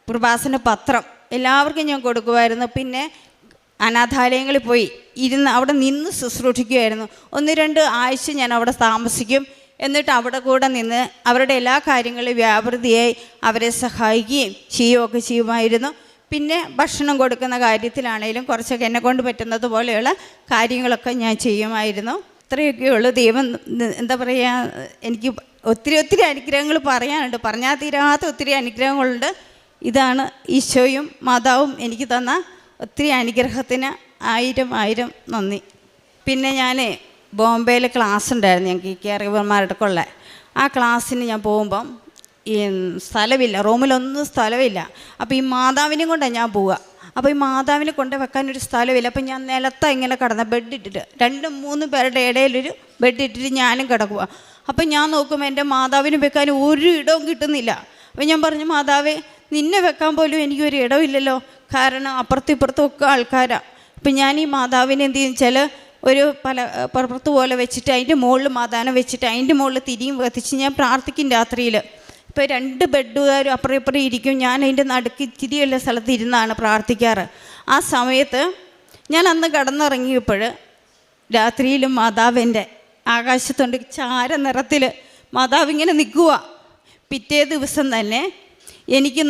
പ്രഭാഷണ പത്രം എല്ലാവർക്കും ഞാൻ കൊടുക്കുമായിരുന്നു. പിന്നെ അനാഥാലയങ്ങളിൽ പോയി അവിടെ നിന്ന് ശുശ്രൂഷിക്കുമായിരുന്നു. 1-2 ആഴ്ച ഞാൻ അവിടെ താമസിക്കും. എന്നിട്ട് അവിടെ കൂടെ നിന്ന് അവരുടെ എല്ലാ കാര്യങ്ങളും വ്യാപൃതിയായി അവരെ സഹായിക്കുകയും ചെയ്യുകയൊക്കെ ചെയ്യുമായിരുന്നു. പിന്നെ ഭക്ഷണം കൊടുക്കുന്ന കാര്യത്തിലാണെങ്കിലും കുറച്ചൊക്കെ എന്നെ കൊണ്ട് പറ്റുന്നത് പോലെയുള്ള കാര്യങ്ങളൊക്കെ ഞാൻ ചെയ്യുമായിരുന്നു. ഇത്രയൊക്കെയുള്ളൂ. ദൈവം എന്താ പറയുക, എനിക്ക് ഒത്തിരി അനുഗ്രഹങ്ങൾ പറയാനുണ്ട്, പറഞ്ഞാൽ തീരാത്ത ഒത്തിരി അനുഗ്രഹങ്ങളുണ്ട്. ഇതാണ് ഈശോയും മാതാവും എനിക്ക് തന്ന ഒത്തിരി അനുഗ്രഹത്തിന് 1000 നന്ദി. പിന്നെ ഞാൻ ബോംബെയിൽ ക്ലാസ് ഉണ്ടായിരുന്നു ഞങ്ങൾക്ക് ഈ കെയർഗിവർമാർക്കുള്ള. ആ ക്ലാസ്സിന് ഞാൻ പോകുമ്പം ഈ സ്ഥലമില്ല, റൂമിലൊന്നും സ്ഥലമില്ല. അപ്പോൾ ഈ മാതാവിനെയും കൊണ്ടാണ് ഞാൻ പോവുക. അപ്പോൾ ഈ മാതാവിനെ കൊണ്ട് വെക്കാനൊരു സ്ഥലമില്ല. അപ്പോൾ ഞാൻ നിലത്താണ് ഇങ്ങനെ കിടന്ന ബെഡിട്ടിട്ട് 2-3 പേരുടെ ഇടയിലൊരു ബെഡിട്ടിട്ട് ഞാനും കിടക്കുക. അപ്പം ഞാൻ നോക്കുമ്പോൾ എൻ്റെ മാതാവിനെ വെക്കാൻ ഒരു ഇടവും കിട്ടുന്നില്ല. അപ്പോൾ ഞാൻ പറഞ്ഞു, മാതാവേ നിന്നെ വെക്കാൻ പോലും എനിക്കൊരു ഇടമില്ലല്ലോ, കാരണം അപ്പുറത്തും ഇപ്പുറത്തും ഒക്കെ ആൾക്കാരാണ്. അപ്പം ഞാൻ ഈ മാതാവിനെ എന്ത് ചെയ്യുന്ന ഒരു പുറത്ത് പോലെ വെച്ചിട്ട് അതിൻ്റെ മുകളിൽ മാതാവിനെ വെച്ചിട്ട് അതിൻ്റെ മുകളിൽ തിരിയും കത്തിച്ച് ഞാൻ പ്രാർത്ഥിക്കും രാത്രിയിൽ. ഇപ്പോൾ 2 ബെഡുകാരും അപ്പുറം ഇപ്പുറം ഇരിക്കും, ഞാൻ അതിൻ്റെ നടുക്ക് തിരിയുള്ള സ്ഥലത്ത് ഇരുന്നാണ് പ്രാർത്ഥിക്കാറ്. ആ സമയത്ത് ഞാൻ അന്ന് കിടന്നിറങ്ങിയപ്പോൾ രാത്രിയിലും മാതാവിൻ്റെ ആകാശത്തുണ്ട് ചാര നിറത്തിൽ മാതാവ് ഇങ്ങനെ നിൽക്കുക. പിറ്റേ ദിവസം തന്നെ എനിക്ക്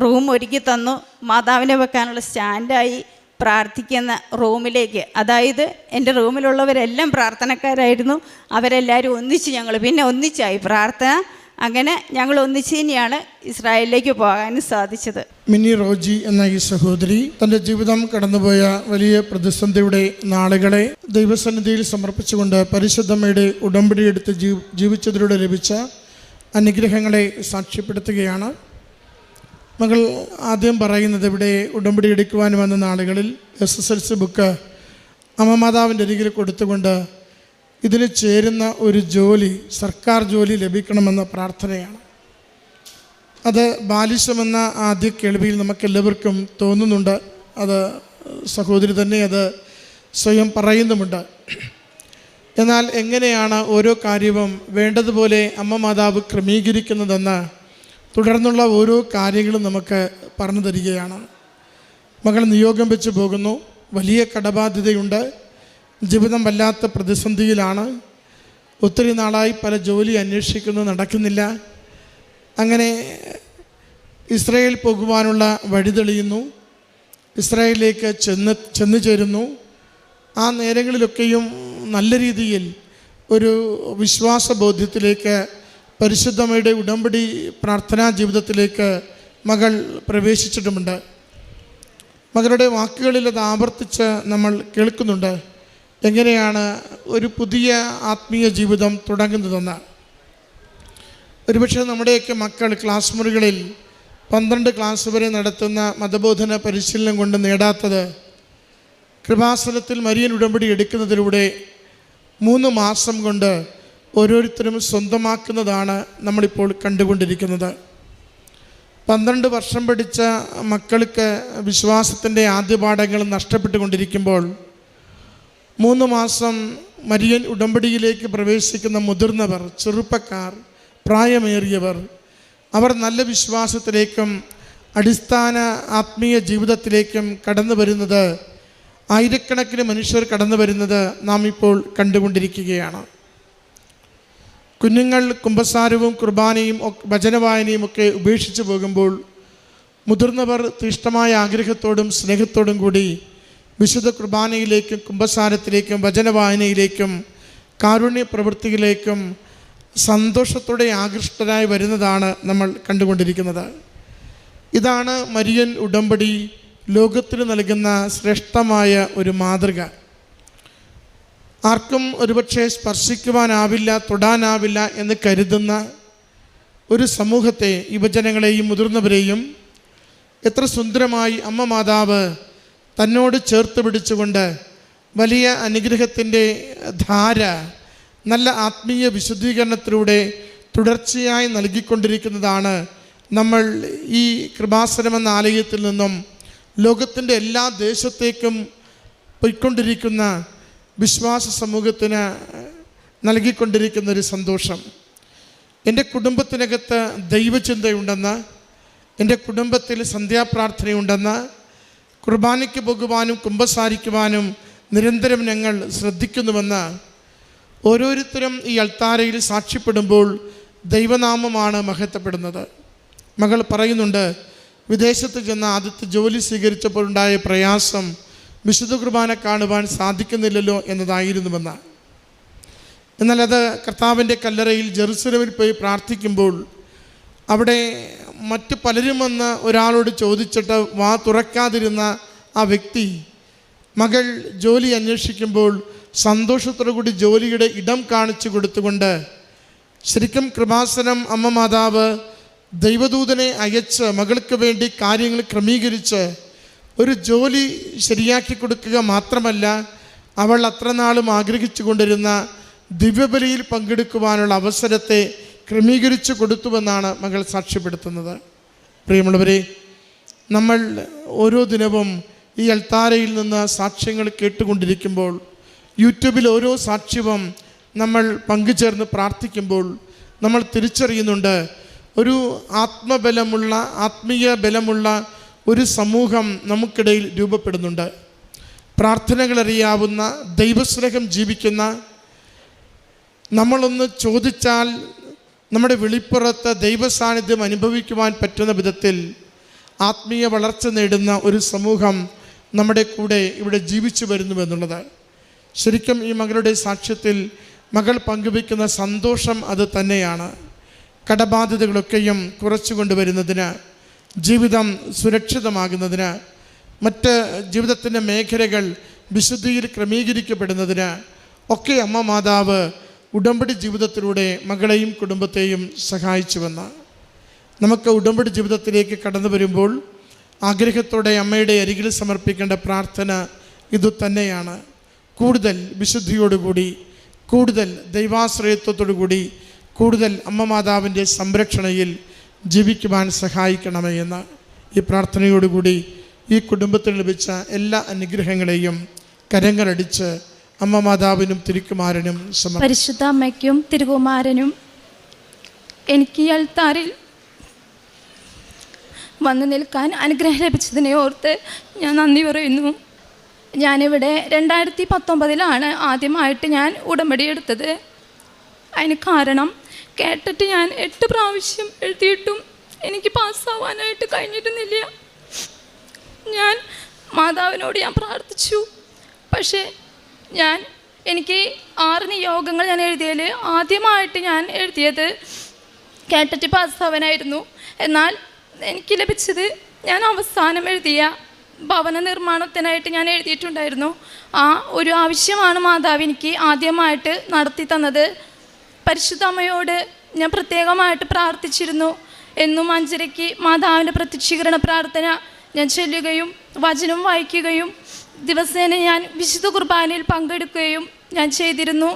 റൂം ഒരുക്കി തന്നു. മാതാവിനെ വെക്കാനുള്ള സ്റ്റാൻഡായി പ്രാർത്ഥിക്കുന്ന റൂമിലേക്ക്, അതായത് എൻ്റെ റൂമിലുള്ളവരെല്ലാം പ്രാർത്ഥനക്കാരായിരുന്നു. അവരെല്ലാവരും ഒന്നിച്ച് ഞങ്ങൾ പിന്നെ ഒന്നിച്ചായി പ്രാർത്ഥന. അങ്ങനെ ഞങ്ങൾ ഒന്നിച്ച് തന്നെയാണ് ഇസ്രായേലിലേക്ക് പോകാനും സാധിച്ചത്. മിനി റോജി എന്ന ഈ സഹോദരി തൻ്റെ ജീവിതം കടന്നുപോയ വലിയ പ്രതിസന്ധിയുടെ നാളുകളെ ദൈവസന്നിധിയിൽ സമർപ്പിച്ചുകൊണ്ട് പരിശുദ്ധമ്മയുടെ ഉടമ്പടി എടുത്ത് ജീവിച്ചതിലൂടെ ലഭിച്ച അനുഗ്രഹങ്ങളെ സാക്ഷ്യപ്പെടുത്തുകയാണ്. മകൾ ആദ്യം പറയുന്നത്, ഇവിടെ ഉടമ്പടി എടുക്കുവാൻ വന്ന നാളുകളിൽ SSLC ബുക്ക് അമ്മ മാതാവിൻ്റെ അരികിൽ കൊടുത്തുകൊണ്ട് ഇതിന് ചേരുന്ന ഒരു ജോലി, സർക്കാർ ജോലി ലഭിക്കണമെന്ന പ്രാർത്ഥനയാണ്. അത് ബാലിശമെന്ന ആദ്യ കേൾവിയിൽ നമുക്കെല്ലാവർക്കും തോന്നുന്നുണ്ട്. അത് സഹോദരി തന്നെ അത് സ്വയം പറയുന്നുമുണ്ട്. എന്നാൽ എങ്ങനെയാണ് ഓരോ കാര്യവും വേണ്ടതുപോലെ അമ്മ മാതാവ് ക്രമീകരിക്കുന്നതെന്ന് തുടർന്നുള്ള ഓരോ കാര്യങ്ങളും നമുക്ക് പറഞ്ഞു തരികയാണ്. മകൾ നിയോഗം വെച്ച് പോകുന്നു, വലിയ കടബാധ്യതയുണ്ട്, ജീവിതം വല്ലാത്ത പ്രതിസന്ധിയിലാണ്, ഒത്തിരി നാളായി പല ജോലി അന്വേഷിക്കുന്നു, നടക്കുന്നില്ല. അങ്ങനെ ഇസ്രായേൽ പോകുവാനുള്ള വഴി തെളിയുന്നു. ഇസ്രായേലിലേക്ക് ചെന്നു ചേരുന്നു. ആ നേരങ്ങളിലൊക്കെയും നല്ല രീതിയിൽ ഒരു വിശ്വാസബോധ്യത്തിലേക്ക്, പരിശുദ്ധമ്മയുടെ ഉടമ്പടി പ്രാർത്ഥനാ ജീവിതത്തിലേക്ക് മകൾ പ്രവേശിച്ചിട്ടുമുണ്ട്. മകളുടെ വാക്കുകളിൽ അത് ആവർത്തിച്ച് നമ്മൾ കേൾക്കുന്നുണ്ട്. എങ്ങനെയാണ് ഒരു പുതിയ ആത്മീയ ജീവിതം തുടങ്ങുന്നതെന്ന്. ഒരുപക്ഷെ നമ്മുടെയൊക്കെ മക്കൾ ക്ലാസ് മുറികളിൽ 12 ക്ലാസ് വരെ നടത്തുന്ന മതബോധന പരിശീലനം കൊണ്ട് നേടാത്തത് കൃപാസനത്തിൽ മരിയൻ ഉടമ്പടി എടുക്കുന്നതിലൂടെ 3 മാസം കൊണ്ട് ഓരോരുത്തരും സ്വന്തമാക്കുന്നതാണ് നമ്മളിപ്പോൾ കണ്ടുകൊണ്ടിരിക്കുന്നത്. 12 വർഷം പഠിച്ച മക്കൾക്ക് വിശ്വാസത്തിൻ്റെ ആദ്യ പാഠങ്ങൾ നഷ്ടപ്പെട്ടുകൊണ്ടിരിക്കുമ്പോൾ 3 മാസം മരിയൻ ഉടമ്പടിയിലേക്ക് പ്രവേശിക്കുന്ന മുതിർന്നവർ, ചെറുപ്പക്കാർ, പ്രായമേറിയവർ, അവർ നല്ല വിശ്വാസത്തിലേക്കും അടിസ്ഥാന ആത്മീയ ജീവിതത്തിലേക്കും കടന്നു വരുന്നത്, ആയിരക്കണക്കിന് മനുഷ്യർ കടന്നു വരുന്നത് നാം ഇപ്പോൾ കണ്ടുകൊണ്ടിരിക്കുകയാണ്. കുഞ്ഞുങ്ങൾ കുമ്പസാരവും കുർബാനയും വചനവായനയും ഒക്കെ ഉപേക്ഷിച്ച് പോകുമ്പോൾ മുതിർന്നവർ തീഷ്ണമായ ആഗ്രഹത്തോടും സ്നേഹത്തോടും കൂടി വിശുദ്ധ കുർബാനയിലേക്കും കുമ്പസാരത്തിലേക്കും വചനവായനയിലേക്കും കാരുണ്യ പ്രവൃത്തിയിലേക്കും സന്തോഷത്തോടെ ആകൃഷ്ടരായി വരുന്നതാണ് നമ്മൾ കണ്ടുകൊണ്ടിരിക്കുന്നത്. ഇതാണ് മരിയൻ ഉടമ്പടി ലോകത്തിന് നൽകുന്ന ശ്രേഷ്ഠമായ ഒരു മാതൃക. ആർക്കും ഒരുപക്ഷെ സ്പർശിക്കുവാനാവില്ല, തൊടാനാവില്ല എന്ന് കരുതുന്ന ഒരു സമൂഹത്തെ, യുവജനങ്ങളെയും മുതിർന്നവരെയും എത്ര സുന്ദരമായി അമ്മ മാതാവ് തന്നോട് ചേർത്ത് പിടിച്ചുകൊണ്ട് വലിയ അനുഗ്രഹത്തിൻ്റെ ധാര നല്ല ആത്മീയ വിശുദ്ധീകരണത്തിലൂടെ തുടർച്ചയായി നൽകിക്കൊണ്ടിരിക്കുന്നതാണ് നമ്മൾ ഈ കൃപാസനം എന്ന ആലയത്തിൽ നിന്നും ലോകത്തിൻ്റെ എല്ലാ ദേശത്തേക്കും പോയിക്കൊണ്ടിരിക്കുന്ന വിശ്വാസ സമൂഹത്തിന് നൽകിക്കൊണ്ടിരിക്കുന്ന ഒരു സന്തോഷം. എൻ്റെ കുടുംബത്തിനകത്ത് ദൈവചിന്തയുണ്ടെന്ന്, എൻ്റെ കുടുംബത്തിൽ സന്ധ്യാപ്രാർത്ഥനയുണ്ടെന്ന്, കുർബാനയ്ക്ക് പോകുവാനും കുമ്പസാരിക്കുവാനും നിരന്തരം ഞങ്ങൾ ശ്രദ്ധിക്കുന്നുവെന്ന് ഓരോരുത്തരും ഈ അൾത്താരയിൽ സാക്ഷ്യപ്പെടുമ്പോൾ ദൈവനാമമാണ് മഹത്വപ്പെടുന്നത്. മകൾ പറയുന്നുണ്ട്, വിദേശത്ത് ചെന്ന് ആദ്യത്തെ ജോലി സ്വീകരിച്ചപ്പോഴുണ്ടായ പ്രയാസം വിശുദ്ധ കുർബാന കാണുവാൻ സാധിക്കുന്നില്ലല്ലോ എന്നതായിരുന്നുവെന്ന്. എന്നാൽ അത് കർത്താവിൻ്റെ കല്ലറയിൽ ജെറുസലേമിൽ പോയി പ്രാർത്ഥിക്കുമ്പോൾ അവിടെ മറ്റ് പലരും വന്ന് ഒരാളോട് ചോദിച്ചിട്ട് വാ തുറക്കാതിരുന്ന ആ വ്യക്തി മകൾ ജോലി അന്വേഷിക്കുമ്പോൾ സന്തോഷത്തോടു കൂടി ജോലിയുടെ ഇടം കാണിച്ചു കൊടുത്തുകൊണ്ട് ശരിക്കും കൃപാസനം അമ്മ മാതാവ് ദൈവദൂതനെ അയച്ച് മകൾക്ക് വേണ്ടി കാര്യങ്ങൾ ക്രമീകരിച്ച് ഒരു ജോലി ശരിയാക്കി കൊടുക്കുക മാത്രമല്ല, അവൾ അത്ര നാളും ആഗ്രഹിച്ചു കൊണ്ടിരുന്ന ദിവ്യബലിയിൽ പങ്കെടുക്കുവാനുള്ള അവസരത്തെ ക്രമീകരിച്ചു കൊടുത്തുവെന്നാണ് മകൾ സാക്ഷ്യപ്പെടുത്തുന്നത്. പ്രിയമുള്ളവരെ, നമ്മൾ ഓരോ ദിനവും ഈ അൾത്താരയിൽ നിന്ന് സാക്ഷ്യങ്ങൾ കേട്ടുകൊണ്ടിരിക്കുമ്പോൾ, യൂട്യൂബിൽ ഓരോ സാക്ഷ്യവും നമ്മൾ പങ്കുചേർന്ന് പ്രാർത്ഥിക്കുമ്പോൾ നമ്മൾ തിരിച്ചറിയുന്നുണ്ട്, ഒരു ആത്മബലമുള്ള, ആത്മീയ ബലമുള്ള ഒരു സമൂഹം നമുക്കിടയിൽ രൂപപ്പെടുന്നുണ്ട്. പ്രാർത്ഥനകളറിയാവുന്ന, ദൈവസ്നേഹം ജീവിക്കുന്ന, നമ്മളൊന്ന് ചോദിച്ചാൽ നമ്മുടെ വെളിപ്പുറത്ത് ദൈവസാന്നിധ്യം അനുഭവിക്കുവാൻ പറ്റുന്ന വിധത്തിൽ ആത്മീയ വളർച്ച നേടുന്ന ഒരു സമൂഹം നമ്മുടെ കൂടെ ഇവിടെ ജീവിച്ചു വരുന്നുവെന്നുള്ളത് ശരിക്കും ഈ മകളുടെ സാക്ഷ്യത്തിൽ മകൾ പങ്കുവയ്ക്കുന്ന സന്തോഷം അത് തന്നെയാണ്. കടബാധ്യതകളൊക്കെയും കുറച്ചു കൊണ്ടുവരുന്നതിന്, ജീവിതം സുരക്ഷിതമാകുന്നതിന്, മറ്റ് ജീവിതത്തിൻ്റെ മേഖലകൾ വിശുദ്ധിയിൽ ക്രമീകരിക്കപ്പെടുന്നതിന് ഒക്കെ അമ്മ മാതാവ് ഉടമ്പടി ജീവിതത്തിലൂടെ മകളെയും കുടുംബത്തെയും സഹായിച്ചുവെന്ന്. നമുക്ക് ഉടമ്പടി ജീവിതത്തിലേക്ക് കടന്നു വരുമ്പോൾ ആഗ്രഹത്തോടെ അമ്മയുടെ അരികിൽ സമർപ്പിക്കേണ്ട പ്രാർത്ഥന ഇതുതന്നെയാണ്. കൂടുതൽ വിശുദ്ധിയോടുകൂടി, കൂടുതൽ ദൈവാശ്രയത്വത്തോടുകൂടി, കൂടുതൽ അമ്മ മാതാവിൻ്റെ സംരക്ഷണയിൽ ജീവിക്കുവാൻ സഹായിക്കണമേ എന്ന് ഈ പ്രാർത്ഥനയോടുകൂടി ഈ കുടുംബത്തിന് ലഭിച്ച എല്ലാ അനുഗ്രഹങ്ങളെയും കരങ്ങളടിച്ച് അമ്മ മാതാവിനും തിരുക്കുമാരനും പരിശുദ്ധ അമ്മയ്ക്കും തിരുകുമാരനും എനിക്ക് ഈ അൾത്താരിൽ വന്നു നിൽക്കാൻ അനുഗ്രഹം ലഭിച്ചതിനെ ഓർത്ത് ഞാൻ നന്ദി പറയുന്നു. ഞാനിവിടെ 2019 ആദ്യമായിട്ട് ഞാൻ ഉടമ്പടി എടുത്തത്. അതിന് കാരണം കേട്ടിട്ട് ഞാൻ 8 പ്രാവശ്യം എഴുതിയിട്ടും എനിക്ക് പാസ്സാവാനായിട്ട് കഴിഞ്ഞിരുന്നില്ല. ഞാൻ മാതാവിനോട് ഞാൻ പ്രാർത്ഥിച്ചു. പക്ഷേ എനിക്ക് 6 നിയോഗങ്ങൾ ഞാൻ എഴുതിയതിൽ ആദ്യമായിട്ട് ഞാൻ എഴുതിയത് കേട്ടറ്റ് പാസ്സാവാനായിരുന്നു. എന്നാൽ എനിക്ക് ലഭിച്ചത് ഞാൻ അവസാനം എഴുതിയ ഭവന നിർമ്മാണത്തിനായിട്ട് ഞാൻ എഴുതിയിട്ടുണ്ടായിരുന്നു. ആ ഒരു ആവശ്യമാണ് മാതാവ് എനിക്ക് ആദ്യമായിട്ട് നടത്തി തന്നത്. പരിശുദ്ധ അമ്മയോട് ഞാൻ പ്രത്യേകമായിട്ട് പ്രാർത്ഥിച്ചിരുന്നു. എന്നും 5:30 മാതാവിൻ്റെ പ്രത്യക്ഷീകരണ പ്രാർത്ഥന ഞാൻ ചൊല്ലുകയും വചനം വായിക്കുകയും ദിവസേന ഞാൻ വിശുദ്ധ കുർബാനയിൽ പങ്കെടുക്കുകയും ഞാൻ ചെയ്തിരുന്നു.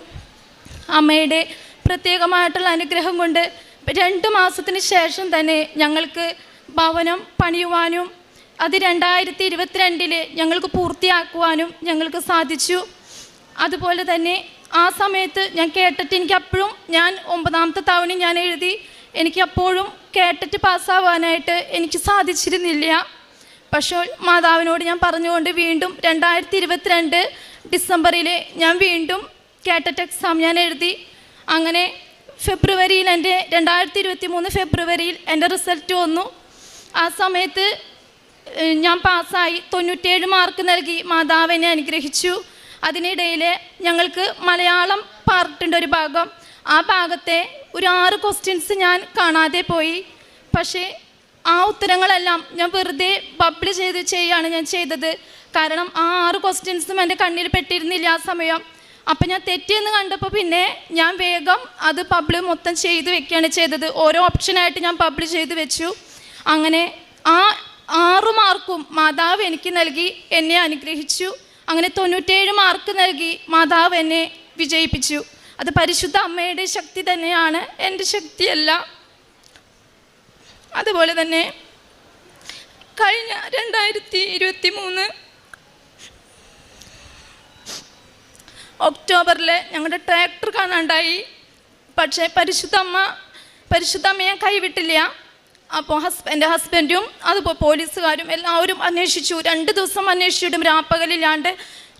അമ്മയുടെ പ്രത്യേകമായിട്ടുള്ള അനുഗ്രഹം കൊണ്ട് 2 മാസത്തിന് ശേഷം തന്നെ ഞങ്ങൾക്ക് ഭവനം പണിയുവാനും അത് 2022 ഞങ്ങൾക്ക് പൂർത്തിയാക്കുവാനും ഞങ്ങൾക്ക് സാധിച്ചു. അതുപോലെ തന്നെ ആ സമയത്ത് ഞാൻ കേട്ടിട്ട് എനിക്കപ്പോഴും ഞാൻ 9ാമത്തെ തവണ ഞാൻ എഴുതി. എനിക്കപ്പോഴും കേട്ടിട്ട് പാസ്സാവാനായിട്ട് എനിക്ക് സാധിച്ചിരുന്നില്ല. പക്ഷേ മാതാവിനോട് ഞാൻ പറഞ്ഞുകൊണ്ട് വീണ്ടും 2022 ഡിസംബറിൽ ഞാൻ വീണ്ടും കേട്ടറ്റ് എക്സാം ഞാൻ എഴുതി. അങ്ങനെ ഫെബ്രുവരിയിൽ 2023 ഫെബ്രുവരിയിൽ എൻ്റെ റിസൾട്ട് വന്നു. ആ സമയത്ത് ഞാൻ പാസ്സായി. 97 മാർക്ക് നൽകി മാതാവ് എന്നെ അനുഗ്രഹിച്ചു. അതിനിടയിൽ ഞങ്ങൾക്ക് മലയാളം പാർട്ടിൻ്റെ ഒരു ഭാഗം, ആ ഭാഗത്തെ ഒരു 6 ക്വസ്റ്റ്യൻസ് ഞാൻ കാണാതെ പോയി. പക്ഷേ ആ ഉത്തരങ്ങളെല്ലാം ഞാൻ വെറുതെ ബബിൾ ചെയ്യാണ് ഞാൻ ചെയ്തത്. കാരണം ആ 6 ക്വസ്റ്റ്യൻസും എൻ്റെ കണ്ണിൽ പെട്ടിരുന്നില്ല ആ സമയം. അപ്പം ഞാൻ തെറ്റിയെന്ന് കണ്ടപ്പോൾ പിന്നെ ഞാൻ വേഗം അത് പബ്ലിക് മൊത്തം ചെയ്ത് വെക്കുകയാണ് ചെയ്തത്. ഓരോ ഓപ്ഷനായിട്ട് ഞാൻ പബ്ലിഷ് ചെയ്ത് വെച്ചു. അങ്ങനെ ആ 6 മാർക്കും മാതാവ് എനിക്ക് നൽകി എന്നെ അനുഗ്രഹിച്ചു. അങ്ങനെ 97 മാർക്ക് നൽകി മാതാവ് എന്നെ വിജയിപ്പിച്ചു. അത് പരിശുദ്ധ അമ്മയുടെ ശക്തി തന്നെയാണ്, എൻ്റെ ശക്തിയല്ല. അതുപോലെ തന്നെ കഴിഞ്ഞ 2023 ഒക്ടോബറിൽ ഞങ്ങളുടെ ട്രാക്ടർ കാണാണ്ടായി. പക്ഷേ പരിശുദ്ധ അമ്മയെ കൈവിട്ടില്ല. അപ്പോൾ എൻ്റെ ഹസ്ബൻഡും അതുപോലെ പോലീസുകാരും എല്ലാവരും അന്വേഷിച്ചു. 2 ദിവസം അന്വേഷിച്ചിട്ടും രാപ്പകലില്ലാണ്ട്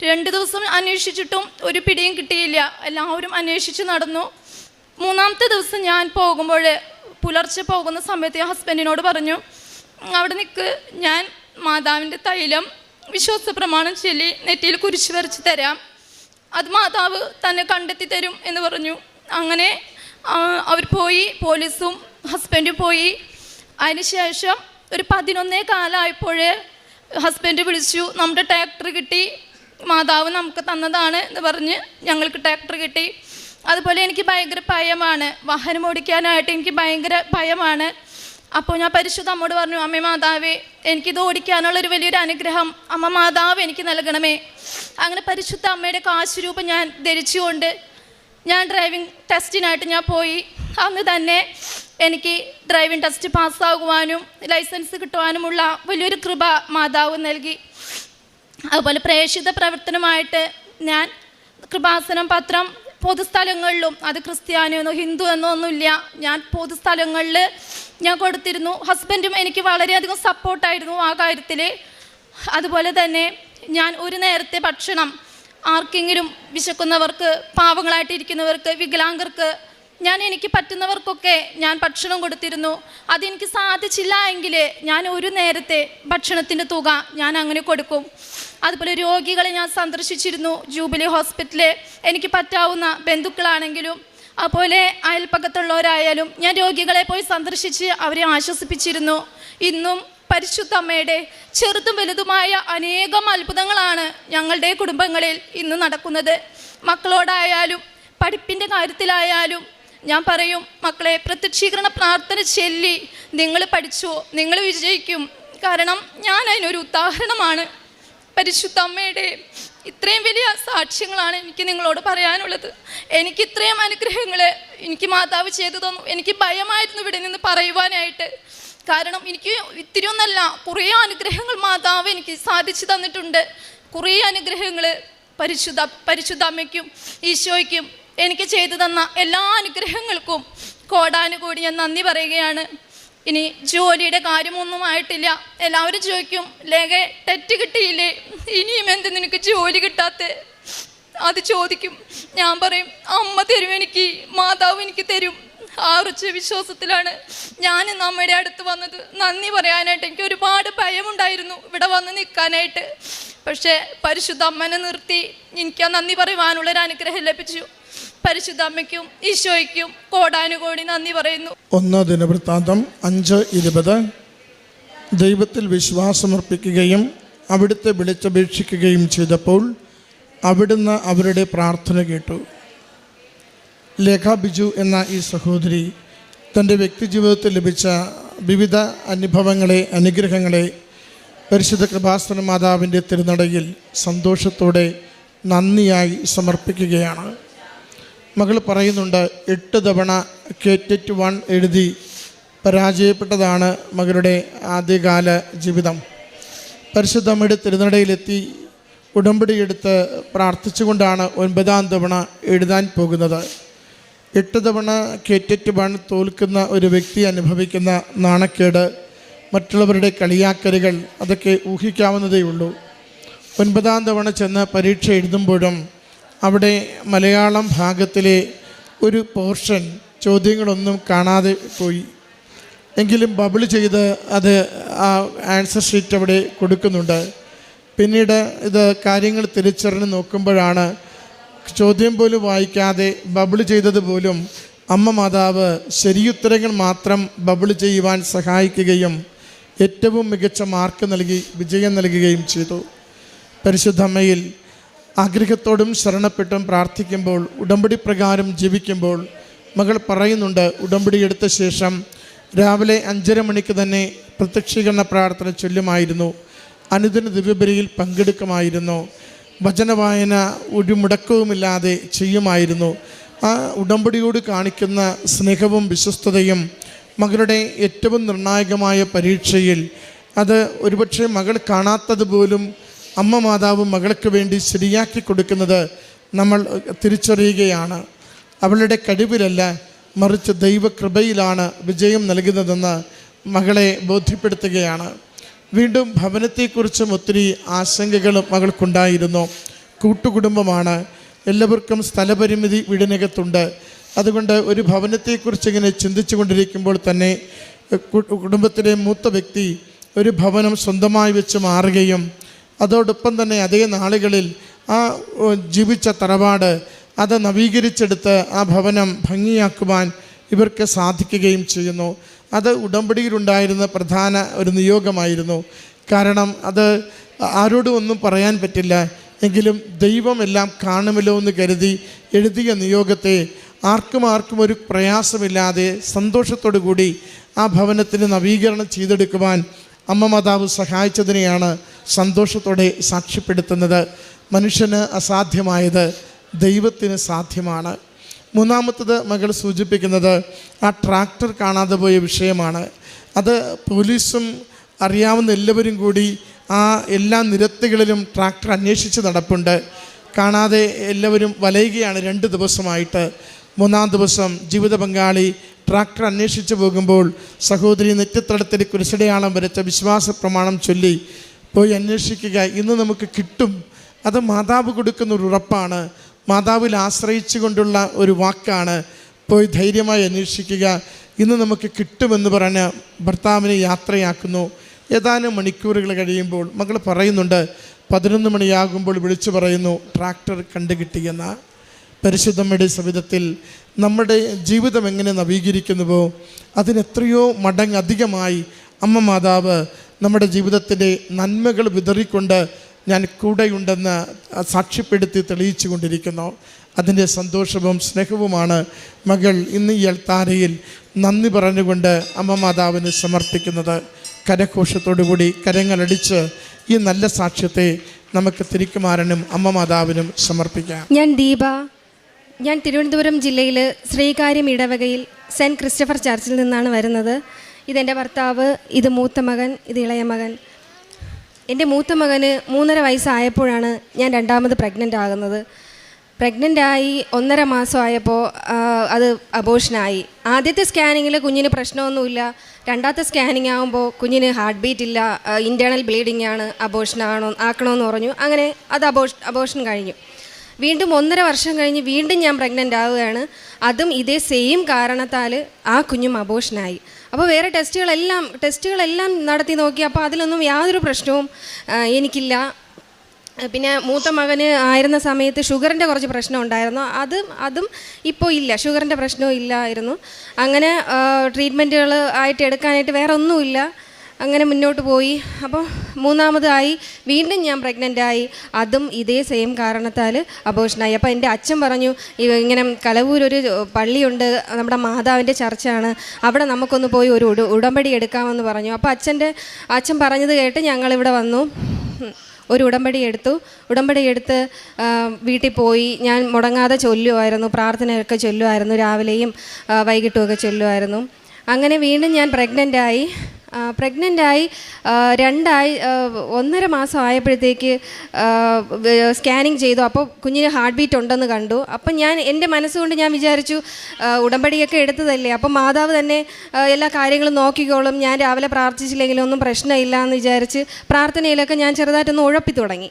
2 ദിവസം അന്വേഷിച്ചിട്ടും ഒരു പിടിയും കിട്ടിയില്ല. എല്ലാവരും അന്വേഷിച്ച് നടന്നു. 3ാമത്തെ ദിവസം ഞാൻ പോകുമ്പോൾ പുലർച്ചെ പോകുന്ന സമയത്ത് ഞാൻ ഹസ്ബൻഡിനോട് പറഞ്ഞു, അവിടെ നിൽക്ക്, ഞാൻ മാതാവിൻ്റെ തൈലം വിശ്വാസ പ്രമാണം ചൊല്ലി നെറ്റിയിൽ കുരിശ് വരച്ച് തരാം, അത് മാതാവ് തന്നെ കണ്ടെത്തി തരും എന്ന് പറഞ്ഞു. അങ്ങനെ അവർ പോയി, പോലീസും ഹസ്ബൻഡും പോയി. അതിനുശേഷം ഒരു 11:15 ഹസ്ബൻഡ് വിളിച്ചു, നമ്മുടെ ട്രാക്ടർ കിട്ടി, മാതാവ് നമുക്ക് തന്നതാണ് എന്ന് പറഞ്ഞ് ഞങ്ങൾക്ക് ട്രാക്ടർ കിട്ടി. അതുപോലെ എനിക്ക് ഭയങ്കര ഭയമാണ്, വാഹനം ഓടിക്കാനായിട്ട് എനിക്ക് ഭയങ്കര ഭയമാണ്. അപ്പോൾ ഞാൻ പരിശുദ്ധ അമ്മയോട് പറഞ്ഞു, അമ്മേ മാതാവേ, എനിക്കിത് ഓടിക്കാനുള്ളൊരു വലിയൊരു അനുഗ്രഹം അമ്മ മാതാവ് എനിക്ക് നൽകണമേ. അങ്ങനെ പരിശുദ്ധ അമ്മയുടെ കാശുരൂപം ഞാൻ ധരിച്ചുകൊണ്ട് ഞാൻ ഡ്രൈവിംഗ് ടെസ്റ്റിനായിട്ട് ഞാൻ പോയി. അന്ന് തന്നെ എനിക്ക് ഡ്രൈവിംഗ് ടെസ്റ്റ് പാസ്സാകുവാനും ലൈസൻസ് കിട്ടുവാനുമുള്ള വലിയൊരു കൃപ മാതാവ് നൽകി. അതുപോലെ പ്രേക്ഷിത പ്രവർത്തനമായിട്ട് ഞാൻ കൃപാസനം പത്രം പൊതുസ്ഥലങ്ങളിലും, അത് ക്രിസ്ത്യാനിയെന്നോ ഹിന്ദു എന്നോ ഒന്നുമില്ല, ഞാൻ പൊതുസ്ഥലങ്ങളിൽ ഞാൻ കൊടുത്തിരുന്നു. ഹസ്ബൻഡും എനിക്ക് വളരെയധികം സപ്പോർട്ടായിരുന്നു ആ കാര്യത്തിൽ. അതുപോലെ തന്നെ ഞാൻ ഒരു നേരത്തെ ഭക്ഷണം ആർക്കെങ്കിലും വിശക്കുന്നവർക്ക്, പാവങ്ങളായിട്ടിരിക്കുന്നവർക്ക്, വികലാംഗർക്ക്, എനിക്ക് പറ്റുന്നവർക്കൊക്കെ ഞാൻ ഭക്ഷണം കൊടുത്തിരുന്നു. അതെനിക്ക് സാധിച്ചില്ല എങ്കിൽ ഞാൻ ഒരു നേരത്തെ ഭക്ഷണത്തിൻ്റെ തുക ഞാൻ അങ്ങനെ കൊടുക്കും. അതുപോലെ രോഗികളെ ഞാൻ സന്ദർശിച്ചിരുന്നു. ജൂബിലി ഹോസ്പിറ്റലിൽ എനിക്ക് പറ്റാവുന്ന ബന്ധുക്കളാണെങ്കിലും അതുപോലെ അയൽപ്പക്കത്തുള്ളവരായാലും ഞാൻ രോഗികളെ പോയി സന്ദർശിച്ച് അവരെ ആശ്വസിപ്പിച്ചിരുന്നു. ഇന്നും പരിശുദ്ധ അമ്മയുടെ ചെറുതും വലുതുമായ അനേകം അത്ഭുതങ്ങളാണ് ഞങ്ങളുടെ കുടുംബങ്ങളിൽ ഇന്ന് നടക്കുന്നത്. മക്കളോടായാലും പഠിപ്പിൻ്റെ കാര്യത്തിലായാലും ഞാൻ പറയും, മക്കളെ പ്രത്യക്ഷീകരണ പ്രാർത്ഥന ചൊല്ലി നിങ്ങൾ പഠിച്ചോ, നിങ്ങൾ വിജയിക്കും. കാരണം ഞാൻ അതിനൊരു ഉദാഹരണമാണ്. പരിശുദ്ധ അമ്മയുടെ ഇത്രയും വലിയ സാക്ഷ്യങ്ങളാണ് എനിക്ക് നിങ്ങളോട് പറയാനുള്ളത്. എനിക്ക് ഇത്രയും അനുഗ്രഹങ്ങൾ എനിക്ക് മാതാവ് ചെയ്തു തന്നു. എനിക്ക് ഭയമായിരുന്നു ഇവിടെ നിന്ന് പറയുവാനായിട്ട്. കാരണം എനിക്ക് ഇത്തിരി ഒന്നല്ല, കുറേ അനുഗ്രഹങ്ങൾ മാതാവ് എനിക്ക് സാധിച്ചു തന്നിട്ടുണ്ട്. കുറേ അനുഗ്രഹങ്ങൾ പരിശുദ്ധ അമ്മയ്ക്കും ഈശോയ്ക്കും എനിക്ക് ചെയ്തു തന്ന എല്ലാ അനുഗ്രഹങ്ങൾക്കും കോടാനുകൂടി ഞാൻ നന്ദി പറയുകയാണ്. ഇനി ജോലിയുടെ കാര്യമൊന്നും ആയിട്ടില്ല. എല്ലാവരും ചോദിക്കും, ലേഖ ടെറ്റ് കിട്ടിയില്ലേ, ഇനിയും എന്ത് നിനക്ക് ജോലി കിട്ടാത്ത, അത് ചോദിക്കും. ഞാൻ പറയും, അമ്മ തരും, എനിക്ക് മാതാവ് എനിക്ക് തരും. ആ ഉറച്ച വിശ്വാസത്തിലാണ് ഞാൻ നമ്മുടെ അടുത്ത് വന്നത്. നന്ദി പറയാനായിട്ട് എനിക്ക് ഒരുപാട് ഭയമുണ്ടായിരുന്നു ഇവിടെ വന്ന് നിൽക്കാനായിട്ട്. പക്ഷേ പരിശുദ്ധ അമ്മനെ നിർത്തി എനിക്ക് ആ നന്ദി പറയുവാനുള്ളൊരു അനുഗ്രഹം ലഭിച്ചു. പരിശുദ്ധ അമ്മയ്ക്കും ഈശോയ്ക്കും കോടാനുകോടി നന്ദി പറയുന്നു. 1 ദിനവൃത്താന്തം 5:20. ദൈവത്തിൽ വിശ്വാസമർപ്പിക്കുകയും അവിടുത്തെ വിളിച്ചപേക്ഷിക്കുകയും ചെയ്തപ്പോൾ അവിടുന്ന് അവരുടെ പ്രാർത്ഥന കേട്ടു. ലേഖ ബിജു എന്ന ഈ സഹോദരി തൻ്റെ വ്യക്തിജീവിതത്തിൽ ലഭിച്ച വിവിധ അനുഗ്രഹങ്ങളെ പരിശുദ്ധ കൃപാസന മാതാവിൻ്റെ തിരുനടയിൽ സന്തോഷത്തോടെ നന്ദിയായി സമർപ്പിക്കുകയാണ്. മകൾ പറയുന്നുണ്ട്, 8 തവണ KTET 1 എഴുതി പരാജയപ്പെട്ടതാണ് മകളുടെ ആദ്യകാല ജീവിതം. പരിശുദ്ധ അമ്മയുടെ തിരുനടയിലെത്തി ഉടമ്പടിയെടുത്ത് പ്രാർത്ഥിച്ചുകൊണ്ടാണ് 9ാം തവണ എഴുതാൻ പോകുന്നത്. 8 തവണ KTET 1 തോൽക്കുന്ന ഒരു വ്യക്തി അനുഭവിക്കുന്ന നാണക്കേട്, മറ്റുള്ളവരുടെ കളിയാക്കലുകൾ, അതൊക്കെ ഊഹിക്കാവുന്നതേ ഉള്ളൂ. 9ാം തവണ ചെന്ന് പരീക്ഷ എഴുതുമ്പോഴും അവിടെ മലയാളം ഭാഗത്തിലെ ഒരു പോർഷൻ ചോദ്യങ്ങളൊന്നും കാണാതെ പോയി. എങ്കിലും ബബിൾ ചെയ്ത് അത് ആ ആൻസർ ഷീറ്റ് അവിടെ കൊടുക്കുന്നുണ്ട്. പിന്നീട് ഇത് കാര്യങ്ങൾ തിരിച്ചറിഞ്ഞ് നോക്കുമ്പോഴാണ് ചോദ്യം പോലും വായിക്കാതെ ബബിൾ ചെയ്തതുപോലും അമ്മ മാതാവ് ശരിയുത്തരങ്ങൾ മാത്രം ബബിൾ ചെയ്യുവാൻ സഹായിക്കുകയും ഏറ്റവും മികച്ച മാർക്ക് നൽകി വിജയം നൽകുകയും ചെയ്തു. പരിശുദ്ധ അമ്മയിൽ ആഗ്രഹത്തോടും ശരണപ്പെട്ടും പ്രാർത്ഥിക്കുമ്പോൾ, ഉടമ്പടി പ്രകാരം ജീവിക്കുമ്പോൾ മകൾ പറയുന്നുണ്ട്, ഉടമ്പടി എടുത്ത ശേഷം രാവിലെ 5:30 മണിക്ക് തന്നെ പ്രത്യക്ഷീകരണ പ്രാർത്ഥന ചൊല്ലുമായിരുന്നു. അനുദിന ദിവ്യബലിയിൽ പങ്കെടുക്കുമായിരുന്നു. വചനവായന ഒരു മുടക്കവുമില്ലാതെ ചെയ്യുമായിരുന്നു. ആ ഉടമ്പടിയോട് കാണിക്കുന്ന സ്നേഹവും വിശ്വസ്തതയും മകളുടെ ഏറ്റവും നിർണായകമായ പരീക്ഷയിൽ അത് ഒരുപക്ഷെ മകൾ കാണാത്തതുപോലും അമ്മ മാതാവ് മകൾക്ക് വേണ്ടി ശരിയാക്കി കൊടുക്കുന്നത് നമ്മൾ തിരിച്ചറിയുകയാണ്. അവളുടെ കഴിവിലല്ല, മറിച്ച് ദൈവകൃപയിലാണ് വിജയം നൽകുന്നതെന്ന് മകളെ ബോധ്യപ്പെടുത്തുകയാണ്. വീണ്ടും ഭവനത്തെക്കുറിച്ചും ഒത്തിരി ആശങ്കകളും മകൾക്കുണ്ടായിരുന്നു. കൂട്ടുകുടുംബമാണ്, എല്ലാവർക്കും സ്ഥലപരിമിതി വീടിനകത്തുണ്ട്. അതുകൊണ്ട് ഒരു ഭവനത്തെക്കുറിച്ച് ഇങ്ങനെ ചിന്തിച്ചു കൊണ്ടിരിക്കുമ്പോൾ തന്നെ കുടുംബത്തിലെ മൂത്ത വ്യക്തി ഒരു ഭവനം സ്വന്തമായി വെച്ച് മാറുകയും അതോടൊപ്പം തന്നെ അതേ നാളുകളിൽ ആ ജീവിച്ച തറവാട് അത് നവീകരിച്ചെടുത്ത് ആ ഭവനം ഭംഗിയാക്കുവാൻ ഇവർക്ക് സാധിക്കുകയും ചെയ്യുന്നു. അത് ഉടമ്പടിയിലുണ്ടായിരുന്ന പ്രധാന ഒരു നിയോഗമായിരുന്നു. കാരണം അത് ആരോടും ഒന്നും പറയാൻ പറ്റില്ല, എങ്കിലും ദൈവം എല്ലാം കാണുമല്ലോ എന്ന് കരുതി എഴുതിയ നിയോഗത്തെ ആർക്കും ഒരു പ്രയാസമില്ലാതെ സന്തോഷത്തോടു കൂടി ആ ഭവനത്തിന് നവീകരണം ചെയ്തെടുക്കുവാൻ അമ്മ മാതാവ് സഹായിച്ചതിനെയാണ് സന്തോഷത്തോടെ സാക്ഷ്യപ്പെടുത്തുന്നത്. മനുഷ്യന് അസാധ്യമായത് ദൈവത്തിന് സാധ്യമാണ്. മൂന്നാമത്തത് മകൾ സൂചിപ്പിക്കുന്നത് ആ ട്രാക്ടർ കാണാതെ പോയ വിഷയമാണ്. അത് പോലീസും അറിയാവുന്ന എല്ലാവരും കൂടി ആ എല്ലാ നിരത്തുകളിലും ട്രാക്ടർ അന്വേഷിച്ച് നടപ്പുണ്ട്. കാണാതെ എല്ലാവരും വലയുകയാണ് 2 ദിവസമായിട്ട്. 3-ാം ദിവസം ജീവിത പങ്കാളി ട്രാക്ടർ അന്വേഷിച്ച് പോകുമ്പോൾ സഹോദരി നെറ്റിത്തടത്തിൽ കുരിശടയാളം വരച്ച വിശ്വാസ പ്രമാണം ചൊല്ലി പോയി അന്വേഷിക്കുക, ഇന്ന് നമുക്ക് കിട്ടും. അത് മാതാവ് കൊടുക്കുന്ന ഒരു ഉറപ്പാണ്, മാതാവിൽ ആശ്രയിച്ചു കൊണ്ടുള്ള ഒരു വാക്കാണ്. പോയി ധൈര്യമായി അന്വേഷിക്കുക, ഇന്ന് നമുക്ക് കിട്ടുമെന്ന് പറഞ്ഞ് ഭർത്താവിനെ യാത്രയാക്കുന്നു. ഏതാനും മണിക്കൂറുകൾ കഴിയുമ്പോൾ മകൾ പറയുന്നുണ്ട്, 11 മണിയാകുമ്പോൾ വിളിച്ചു പറയുന്നു, ട്രാക്ടർ കണ്ടുകിട്ടിയെന്ന. പരിശുദ്ധമ്മയുടെ സവിധത്തിൽ നമ്മുടെ ജീവിതം എങ്ങനെ നവീകരിക്കുന്നുവോ അതിനെത്രയോ മടങ്ങധികമായി അമ്മ മാതാവ് നമ്മുടെ ജീവിതത്തിൻ്റെ നന്മകൾ വിതറിക്കൊണ്ട് ഞാൻ കൂടെയുണ്ടെന്ന് സാക്ഷ്യപ്പെടുത്തി തെളിയിച്ചു കൊണ്ടിരിക്കുന്നു. അതിൻ്റെ സന്തോഷവും സ്നേഹവുമാണ് മകൾ ഇന്ന് ഈ അൾത്താരയിൽ നന്ദി പറഞ്ഞുകൊണ്ട് അമ്മ മാതാവിന് സമർപ്പിക്കുന്നത്. കരഘോഷത്തോടുകൂടി കരങ്ങളടിച്ച് ഈ നല്ല സാക്ഷ്യത്തെ നമുക്ക് തിരുക്കുമാരനും അമ്മ മാതാവിനും സമർപ്പിക്കാം. ഞാൻ ദീപ. ഞാൻ തിരുവനന്തപുരം ജില്ലയിൽ ശ്രീകാര്യം ഇടവകയിൽ സെൻറ്റ് ക്രിസ്റ്റഫർ ചർച്ചിൽ നിന്നാണ് വരുന്നത്. ഇതെൻ്റെ ഭർത്താവ്, ഇത് മൂത്ത മകൻ, ഇത് ഇളയ മകൻ. എൻ്റെ മൂത്ത മകന് 3.5 വയസ്സായപ്പോഴാണ് ഞാൻ 2ാമത് പ്രഗ്നൻ്റ് ആകുന്നത്. പ്രഗ്നൻ്റായി 1.5 മാസമായപ്പോൾ അത് അബോർഷനായി. ആദ്യത്തെ സ്കാനിങ്ങിൽ കുഞ്ഞിന് പ്രശ്നമൊന്നുമില്ല. 2ാമത്തെ സ്കാനിങ് ആകുമ്പോൾ കുഞ്ഞിന് ഹാർട്ട് ബീറ്റ് ഇല്ല, ഇൻറ്റേർണൽ ബ്ലീഡിംഗ് ആണ്, ആക്കണമെന്ന് പറഞ്ഞു. അങ്ങനെ അത് അബോർഷൻ കഴിഞ്ഞു. വീണ്ടും 1.5 വർഷം കഴിഞ്ഞ് വീണ്ടും ഞാൻ പ്രഗ്നൻ്റ് ആവുകയാണ്. അതും ഇതേ സെയിം കാരണത്താൽ ആ കുഞ്ഞും അബോഷനായി. അപ്പോൾ വേറെ ടെസ്റ്റുകളെല്ലാം നടത്തി നോക്കി. അപ്പോൾ അതിലൊന്നും യാതൊരു പ്രശ്നവും എനിക്കില്ല. പിന്നെ മൂത്ത മകന് ആയിരുന്ന സമയത്ത് ഷുഗറിൻ്റെ കുറച്ച് പ്രശ്നം ഉണ്ടായിരുന്നു. അതും ഇപ്പോൾ ഇല്ല, ഷുഗറിൻ്റെ പ്രശ്നവും ഇല്ലായിരുന്നു. അങ്ങനെ ട്രീറ്റ്മെൻറ്റുകൾ ആയിട്ട് എടുക്കാനായിട്ട് വേറെ ഒന്നുമില്ല. അങ്ങനെ മുന്നോട്ട് പോയി. അപ്പോൾ 3ാമതായി വീണ്ടും ഞാൻ പ്രഗ്നൻ്റായി. അതും ഇതേ സെയിം കാരണത്താൽ അബോഷനായി. അപ്പോൾ എൻ്റെ അച്ഛൻ പറഞ്ഞു, ഇങ്ങനെ കലവൂരൊരു പള്ളിയുണ്ട്, നമ്മുടെ മാതാവിൻ്റെ ചർച്ചാണ്, അവിടെ നമുക്കൊന്ന് പോയി ഒരു ഉടമ്പടി എടുക്കാമെന്ന് പറഞ്ഞു. അപ്പോൾ അച്ഛൻ പറഞ്ഞത് കേട്ട് ഞങ്ങളിവിടെ വന്നു, ഒരു ഉടമ്പടി എടുത്ത് വീട്ടിൽ പോയി. ഞാൻ മുടങ്ങാതെ ചൊല്ലുമായിരുന്നു, പ്രാർത്ഥനയൊക്കെ ചൊല്ലുമായിരുന്നു, രാവിലെയും വൈകിട്ടുമൊക്കെ ചൊല്ലുമായിരുന്നു. അങ്ങനെ വീണ്ടും ഞാൻ പ്രഗ്നൻ്റായി. 1.5 മാസം ആയപ്പോഴത്തേക്ക് സ്കാനിങ് ചെയ്തു. അപ്പോൾ കുഞ്ഞിന് ഹാർട്ട് ബീറ്റ് ഉണ്ടെന്ന് കണ്ടു. അപ്പം എൻ്റെ മനസ്സുകൊണ്ട് ഞാൻ വിചാരിച്ചു, ഉടമ്പടിയൊക്കെ എടുത്തതല്ലേ, അപ്പം മാതാവ് തന്നെ എല്ലാ കാര്യങ്ങളും നോക്കിക്കോളും, ഞാൻ രാവിലെ പ്രാർത്ഥിച്ചില്ലെങ്കിലും ഒന്നും പ്രശ്നമില്ല എന്ന് വിചാരിച്ച് പ്രാർത്ഥനയിലൊക്കെ ഞാൻ ചെറുതായിട്ടൊന്ന് ഉഴപ്പി തുടങ്ങി.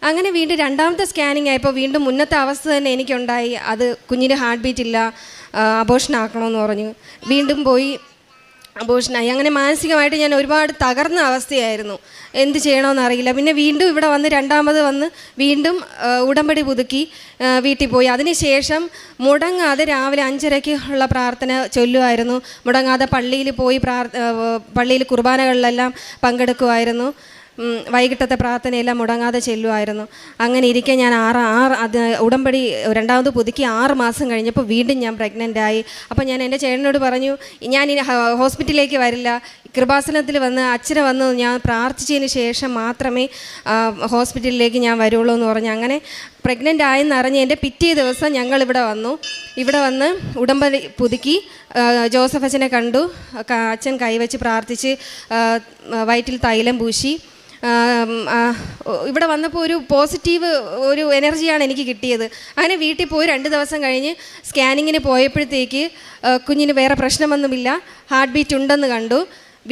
അങ്ങനെ വീണ്ടും 2ാമത്തെ സ്കാനിങ് ആയപ്പോൾ വീണ്ടും മുന്നത്തെ അവസ്ഥ തന്നെ എനിക്കുണ്ടായി. അത് കുഞ്ഞിന് ഹാർട്ട് ബീറ്റ് ഇല്ല, അബോർഷൻ ആക്കണമെന്ന് പറഞ്ഞു. വീണ്ടും പോയി അബോർഷനായി. അങ്ങനെ മാനസികമായിട്ട് ഞാൻ ഒരുപാട് തകർന്ന അവസ്ഥയായിരുന്നു, എന്ത് ചെയ്യണമെന്ന് അറിയില്ല. പിന്നെ വീണ്ടും ഇവിടെ വന്ന് 2ാമത് വന്ന് വീണ്ടും ഉടമ്പടി പുതുക്കി വീട്ടിൽ പോയി. അതിനുശേഷം മുടങ്ങാതെ രാവിലെ 5:30 ഉള്ള പ്രാർത്ഥന ചൊല്ലുമായിരുന്നു, മുടങ്ങാതെ പള്ളിയിൽ പോയി പള്ളിയിൽ കുർബാനകളിലെല്ലാം പങ്കെടുക്കുമായിരുന്നു, വൈകിട്ടത്തെ പ്രാർത്ഥനയെല്ലാം മുടങ്ങാതെ ചെല്ലുമായിരുന്നു. അങ്ങനെ ഇരിക്കെ ഞാൻ ഉടമ്പടി 2ാമത് പുതുക്കി 6 മാസം കഴിഞ്ഞപ്പോൾ വീണ്ടും ഞാൻ പ്രഗ്നൻ്റായി. അപ്പോൾ ഞാൻ എൻ്റെ ചേട്ടനോട് പറഞ്ഞു, ഞാൻ ഇനി ഹോസ്പിറ്റലിലേക്ക് വരില്ല, കൃപാസനത്തിൽ വന്ന് അച്ഛനെ വന്ന് ഞാൻ പ്രാർത്ഥിച്ചതിന് ശേഷം മാത്രമേ ഹോസ്പിറ്റലിലേക്ക് ഞാൻ വരുള്ളൂ എന്ന് പറഞ്ഞു. അങ്ങനെ പ്രഗ്നൻ്റ് ആയെന്നറിഞ്ഞ് എൻ്റെ പിറ്റേ ദിവസം ഞങ്ങളിവിടെ വന്ന് ഉടമ്പടി പുതുക്കി ജോസഫ് അച്ഛനെ കണ്ടു. അച്ഛൻ കൈവച്ച് പ്രാർത്ഥിച്ച് വയറ്റിൽ തൈലം പൂശി. ഇവിടെ വന്നപ്പോൾ ഒരു പോസിറ്റീവ് ഒരു എനർജിയാണ് എനിക്ക് കിട്ടിയത്. അങ്ങനെ വീട്ടിൽ പോയി 2 ദിവസം കഴിഞ്ഞ് സ്കാനിങ്ങിന് പോയപ്പോഴത്തേക്ക് കുഞ്ഞിന് വേറെ പ്രശ്നമൊന്നുമില്ല, ഹാർട്ട് ബീറ്റ് ഉണ്ടെന്ന് കണ്ടു.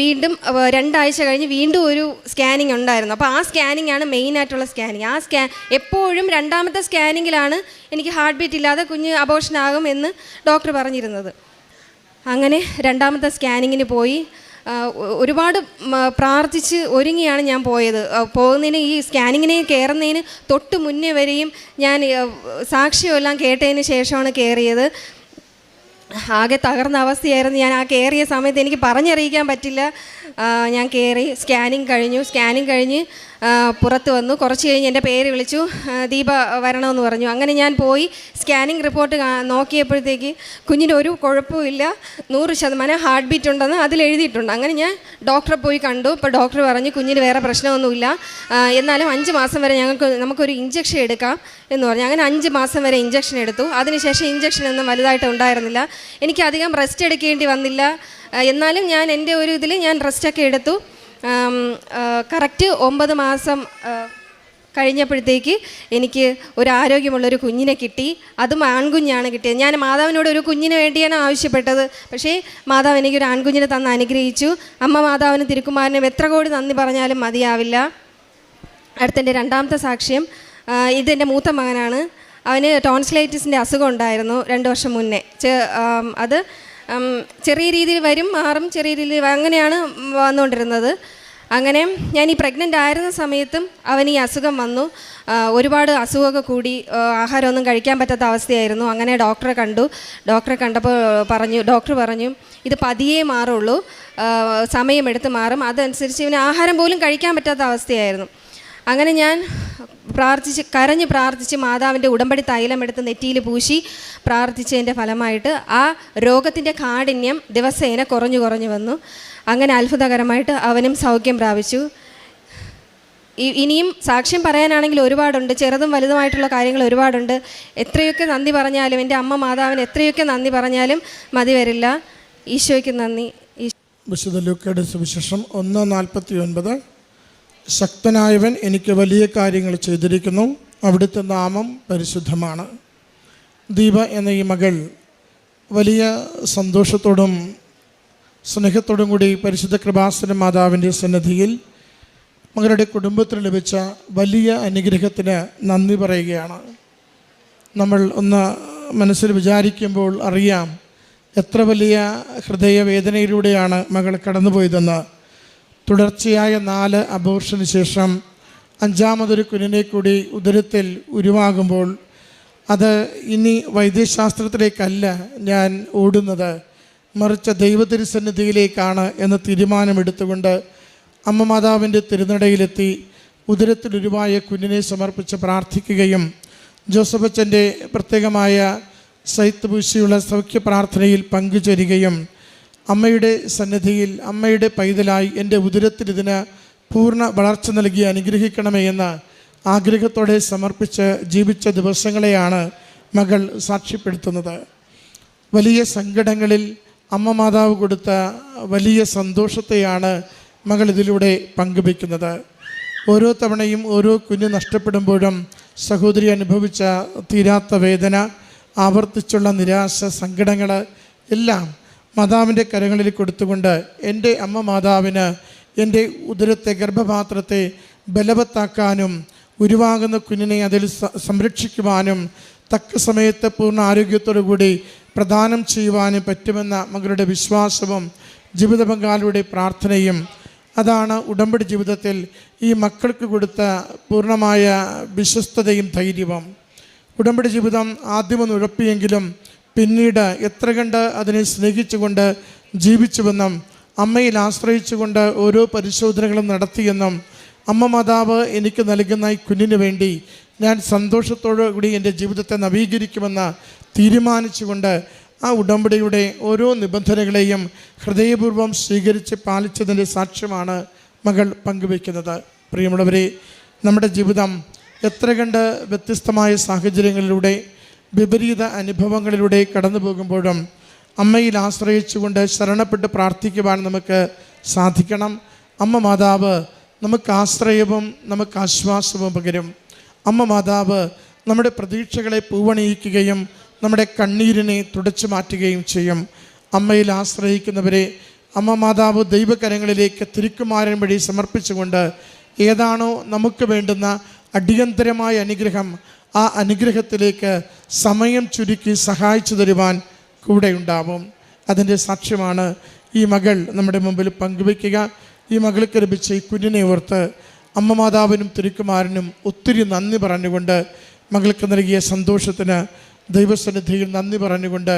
വീണ്ടും 2 ആഴ്ച കഴിഞ്ഞ് വീണ്ടും ഒരു സ്കാനിങ് ഉണ്ടായിരുന്നു. അപ്പോൾ ആ സ്കാനിങ് ആണ് മെയിനായിട്ടുള്ള സ്കാനിങ്. എപ്പോഴും 2ാമത്തെ സ്കാനിങ്ങിലാണ് എനിക്ക് ഹാർട്ട് ബീറ്റ് ഇല്ലാതെ കുഞ്ഞ് അബോർഷനാകും എന്ന് ഡോക്ടർ പറഞ്ഞിരുന്നത്. അങ്ങനെ 2ാമത്തെ സ്കാനിങ്ങിന് പോയി. ഒരുപാട് പ്രാർത്ഥിച്ച് ഒരുങ്ങിയാണ് ഞാൻ പോയത്. പോകുന്നതിന് ഈ സ്കാനിങ്ങിന് കയറുന്നതിന് തൊട്ട് മുന്നേ വരെയും ഞാൻ സാക്ഷ്യമെല്ലാം കേട്ടതിന് ശേഷമാണ് കയറിയത്. ആകെ തകർന്ന അവസ്ഥയായിരുന്നു. ഞാൻ ആ കയറിയ സമയത്ത് എനിക്ക് പറഞ്ഞറിയിക്കാൻ പറ്റില്ല. ഞാൻ കയറി, സ്കാനിങ് കഴിഞ്ഞ് പുറത്ത് വന്നു. കുറച്ച് കഴിഞ്ഞ് എൻ്റെ പേര് വിളിച്ചു, ദീപ വരണമെന്ന് പറഞ്ഞു. അങ്ങനെ ഞാൻ പോയി സ്കാനിങ് റിപ്പോർട്ട് നോക്കിയപ്പോഴത്തേക്ക് കുഞ്ഞിന് ഒരു കുഴപ്പമില്ല, 100% ഹാർട്ട് ബീറ്റ് ഉണ്ടെന്ന് അതിലെഴുതിയിട്ടുണ്ട്. അങ്ങനെ ഞാൻ ഡോക്ടറെ പോയി കണ്ടു. ഇപ്പോൾ ഡോക്ടർ പറഞ്ഞു കുഞ്ഞിന് വേറെ പ്രശ്നമൊന്നുമില്ല, എന്നാലും 5 മാസം വരെ നമുക്കൊരു ഇഞ്ചക്ഷൻ എടുക്കാം എന്ന് പറഞ്ഞു. അങ്ങനെ 5 മാസം വരെ ഇഞ്ചക്ഷൻ എടുത്തു. അതിനുശേഷം ഇഞ്ചക്ഷനൊന്നും വലുതായിട്ട് ഉണ്ടായിരുന്നില്ല. എനിക്ക് അധികം റെസ്റ്റ് എടുക്കേണ്ടി വന്നില്ല. എന്നാലും ഞാൻ എൻ്റെ ഒരു ഇതിൽ ഞാൻ റെസ്റ്റൊക്കെ എടുത്തു. കറക്റ്റ് 9 മാസം കഴിഞ്ഞപ്പോഴത്തേക്ക് എനിക്ക് ഒരു ആരോഗ്യമുള്ളൊരു കുഞ്ഞിനെ കിട്ടി. അതും ആൺകുഞ്ഞാണ് കിട്ടിയത്. ഞാൻ മാതാവിനോട് ഒരു കുഞ്ഞിന് വേണ്ടിയാണ് ആവശ്യപ്പെട്ടത്. പക്ഷേ മാതാവ് എനിക്കൊരു ആൺകുഞ്ഞിനെ തന്ന് അനുഗ്രഹിച്ചു. അമ്മ മാതാവിനും തിരുക്കുമാരനും എത്ര കോടി നന്ദി പറഞ്ഞാലും മതിയാവില്ല. അടുത്തെൻ്റെ 2ാമത്തെ സാക്ഷ്യം, ഇതെൻ്റെ മൂത്ത മകനാണ്. അവന് ടോൺസിലൈറ്റിസിൻ്റെ അസുഖം ഉണ്ടായിരുന്നു 2 വർഷം മുന്നേ. അത് ചെറിയ രീതിയിൽ വരും, മാറും, ചെറിയ രീതിയിൽ അങ്ങനെയാണ് വന്നുകൊണ്ടിരുന്നത്. അങ്ങനെ ഞാൻ ഈ പ്രഗ്നൻ്റ് ആയിരുന്ന സമയത്തും അവന് ഈ അസുഖം വന്നു. ഒരുപാട് അസുഖമൊക്കെ കൂടി, ആഹാരമൊന്നും കഴിക്കാൻ പറ്റാത്ത അവസ്ഥയായിരുന്നു. അങ്ങനെ ഡോക്ടറെ കണ്ടപ്പോൾ ഡോക്ടർ പറഞ്ഞു ഇത് പതിയെ മാറുള്ളൂ, സമയമെടുത്ത് മാറും, അതനുസരിച്ച് ഇവന് ആഹാരം പോലും കഴിക്കാൻ പറ്റാത്ത അവസ്ഥയായിരുന്നു. അങ്ങനെ ഞാൻ കരഞ്ഞ് പ്രാർത്ഥിച്ച് മാതാവിൻ്റെ ഉടമ്പടി തൈലം എടുത്ത് നെറ്റിയിൽ പൂശി പ്രാർത്ഥിച്ചതിൻ്റെ ഫലമായിട്ട് ആ രോഗത്തിൻ്റെ കാഠിന്യം ദിവസേന കുറഞ്ഞു വന്നു. അങ്ങനെ അത്ഭുതകരമായിട്ട് അവനും സൗഖ്യം പ്രാപിച്ചു. ഇനിയും സാക്ഷ്യം പറയാനാണെങ്കിൽ ഒരുപാടുണ്ട്, ചെറുതും വലുതുമായിട്ടുള്ള കാര്യങ്ങൾ ഒരുപാടുണ്ട്. എത്രയൊക്കെ നന്ദി പറഞ്ഞാലും, എൻ്റെ അമ്മ മാതാവിന് എത്രയൊക്കെ നന്ദി പറഞ്ഞാലും മതി വരില്ല. ഈശോയ്ക്ക് നന്ദി. വിശുദ്ധ ലൂക്കയുടെ സുവിശേഷം 1:49. ശക്തനായവൻ എനിക്ക് വലിയ കാര്യങ്ങൾ ചെയ്തിരിക്കുന്നു, അവിടുത്തെ നാമം പരിശുദ്ധമാണ്. ദീപ എന്ന ഈ മകൾ വലിയ സന്തോഷത്തോടും സ്നേഹത്തോടും കൂടി പരിശുദ്ധ കൃപാസന മാതാവിൻ്റെ സന്നിധിയിൽ മകളുടെ കുടുംബത്തിന് ലഭിച്ച വലിയ അനുഗ്രഹത്തിന് നന്ദി പറയുകയാണ്. നമ്മൾ ഒന്ന് മനസ്സിൽ വിചാരിക്കുമ്പോൾ അറിയാം എത്ര വലിയ ഹൃദയവേദനയിലൂടെയാണ് മകൾ കടന്നുപോയതെന്ന്. തുടർച്ചയായ 4 അബോർഷന് ശേഷം 5ാമതൊരു കുഞ്ഞിനെ കൂടി ഉദരത്തിൽ ഉരുവാകുമ്പോൾ അത് ഇനി വൈദ്യശാസ്ത്രത്തിലേക്കല്ല ഞാൻ ഓടുന്നത്, മറിച്ച് ദൈവതിരുസന്നിധിയിലേക്കാണ് എന്ന തീരുമാനമെടുത്തുകൊണ്ട് അമ്മ മാതാവിൻ്റെ തിരുനടയിലെത്തി ഉദരത്തിലുരുവായ കുഞ്ഞിനെ സമർപ്പിച്ച് പ്രാർത്ഥിക്കുകയും ജോസഫച്ചൻ്റെ പ്രത്യേകമായ സൈത്ത് പൂശിയുള്ള സൗഖ്യ പ്രാർത്ഥനയിൽ പങ്കുചേരുകയും അമ്മയുടെ സന്നിധിയിൽ അമ്മയുടെ പൈതലായി എൻ്റെ ഉദരത്തിൽ ഇതിന് പൂർണ്ണ വളർച്ച നൽകി അനുഗ്രഹിക്കണമേ എന്ന ആഗ്രഹത്തോടെ സമർപ്പിച്ച് ജീവിച്ച ദിവസങ്ങളെയാണ് മകൾ സാക്ഷ്യപ്പെടുത്തുന്നത്. വലിയ സങ്കടങ്ങളിൽ അമ്മ മാതാവ് കൊടുത്ത വലിയ സന്തോഷത്തെയാണ് മകൾ ഇതിലൂടെ പങ്കുവയ്ക്കുന്നത്. ഓരോ തവണയും ഓരോ കുഞ്ഞ് നഷ്ടപ്പെടുമ്പോഴും സഹോദരി അനുഭവിച്ച തീരാത്ത വേദന, ആവർത്തിച്ചുള്ള നിരാശ, സങ്കടങ്ങൾ എല്ലാം മാതാവിൻ്റെ കരങ്ങളിൽ കൊടുത്തുകൊണ്ട് എൻ്റെ അമ്മ മാതാവിന് എൻ്റെ ഉദരത്തെ, ഗർഭപാത്രത്തെ ബലവത്താക്കാനും ഉരുവാകുന്ന കുഞ്ഞിനെ അതിൽ സംരക്ഷിക്കുവാനും തക്ക സമയത്ത് പൂർണ്ണ ആരോഗ്യത്തോടു കൂടി പ്രദാനം ചെയ്യുവാനും പറ്റുമെന്ന മകളുടെ വിശ്വാസവും ജീവിത പങ്കാളിയുടെ പ്രാർത്ഥനയും അതാണ് ഉടമ്പടി ജീവിതത്തിൽ ഈ മക്കൾക്ക് കൊടുത്ത പൂർണ്ണമായ വിശ്വസ്തതയും ധൈര്യവും. ഉടമ്പടി ജീവിതം ആദ്യമൊന്ന് ഉഴപ്പിയെങ്കിലും പിന്നീട് എത്ര കണ്ട് അതിനെ സ്നേഹിച്ചുകൊണ്ട് ജീവിച്ചുവെന്നും അമ്മയിൽ ആശ്രയിച്ചുകൊണ്ട് ഓരോ പരിശോധനകളും നടത്തിയെന്നും അമ്മ മാതാവ് എനിക്ക് നൽകുന്ന ഈ കുഞ്ഞിന് വേണ്ടി ഞാൻ സന്തോഷത്തോടു കൂടി എൻ്റെ ജീവിതത്തെ നവീകരിക്കുമെന്ന് തീരുമാനിച്ചുകൊണ്ട് ആ ഉടമ്പടിയുടെ ഓരോ നിബന്ധനകളെയും ഹൃദയപൂർവ്വം സ്വീകരിച്ച് പാലിച്ചതിൻ്റെ സാക്ഷ്യമാണ് മകൾ പങ്കുവയ്ക്കുന്നത്. പ്രിയമുള്ളവരെ, നമ്മുടെ ജീവിതം എത്ര കണ്ട് വ്യത്യസ്തമായ സാഹചര്യങ്ങളിലൂടെ വിപരീത അനുഭവങ്ങളിലൂടെ കടന്നു പോകുമ്പോഴും അമ്മയിൽ ആശ്രയിച്ചുകൊണ്ട് ശരണപ്പെട്ട് പ്രാർത്ഥിക്കുവാൻ നമുക്ക് സാധിക്കണം. അമ്മ മാതാവ് നമുക്ക് ആശ്രയവും നമുക്ക് ആശ്വാസവും പകരും. അമ്മ മാതാവ് നമ്മുടെ പ്രതീക്ഷകളെ പൂവണിയിക്കുകയും നമ്മുടെ കണ്ണീരിനെ തുടച്ചു മാറ്റുകയും ചെയ്യും. അമ്മയിൽ ആശ്രയിക്കുന്നവരെ അമ്മ മാതാവ് ദൈവകരങ്ങളിലേക്ക് തിരുക്കുമാരൻ വഴി സമർപ്പിച്ചുകൊണ്ട് ഏതാണോ നമുക്ക് വേണ്ടുന്ന അടിയന്തരമായ അനുഗ്രഹം, ആ അനുഗ്രഹത്തിലേക്ക് സമയം ചുരുക്കി സഹായിച്ചു തരുവാൻ കൂടെ ഉണ്ടാവും. അതിൻ്റെ സാക്ഷ്യമാണ് ഈ മകൾ നമ്മുടെ മുമ്പിൽ പങ്കുവയ്ക്കുക. ഈ മകൾക്ക് ലഭിച്ച ഈ കുഞ്ഞിനെ ഓർത്ത് അമ്മ മാതാവിനും തിരുക്കുമാരനും ഒത്തിരി നന്ദി പറഞ്ഞുകൊണ്ട് മകൾക്ക് നൽകിയ സന്തോഷത്തിന് ദൈവസന്നിധിയിൽ നന്ദി പറഞ്ഞുകൊണ്ട്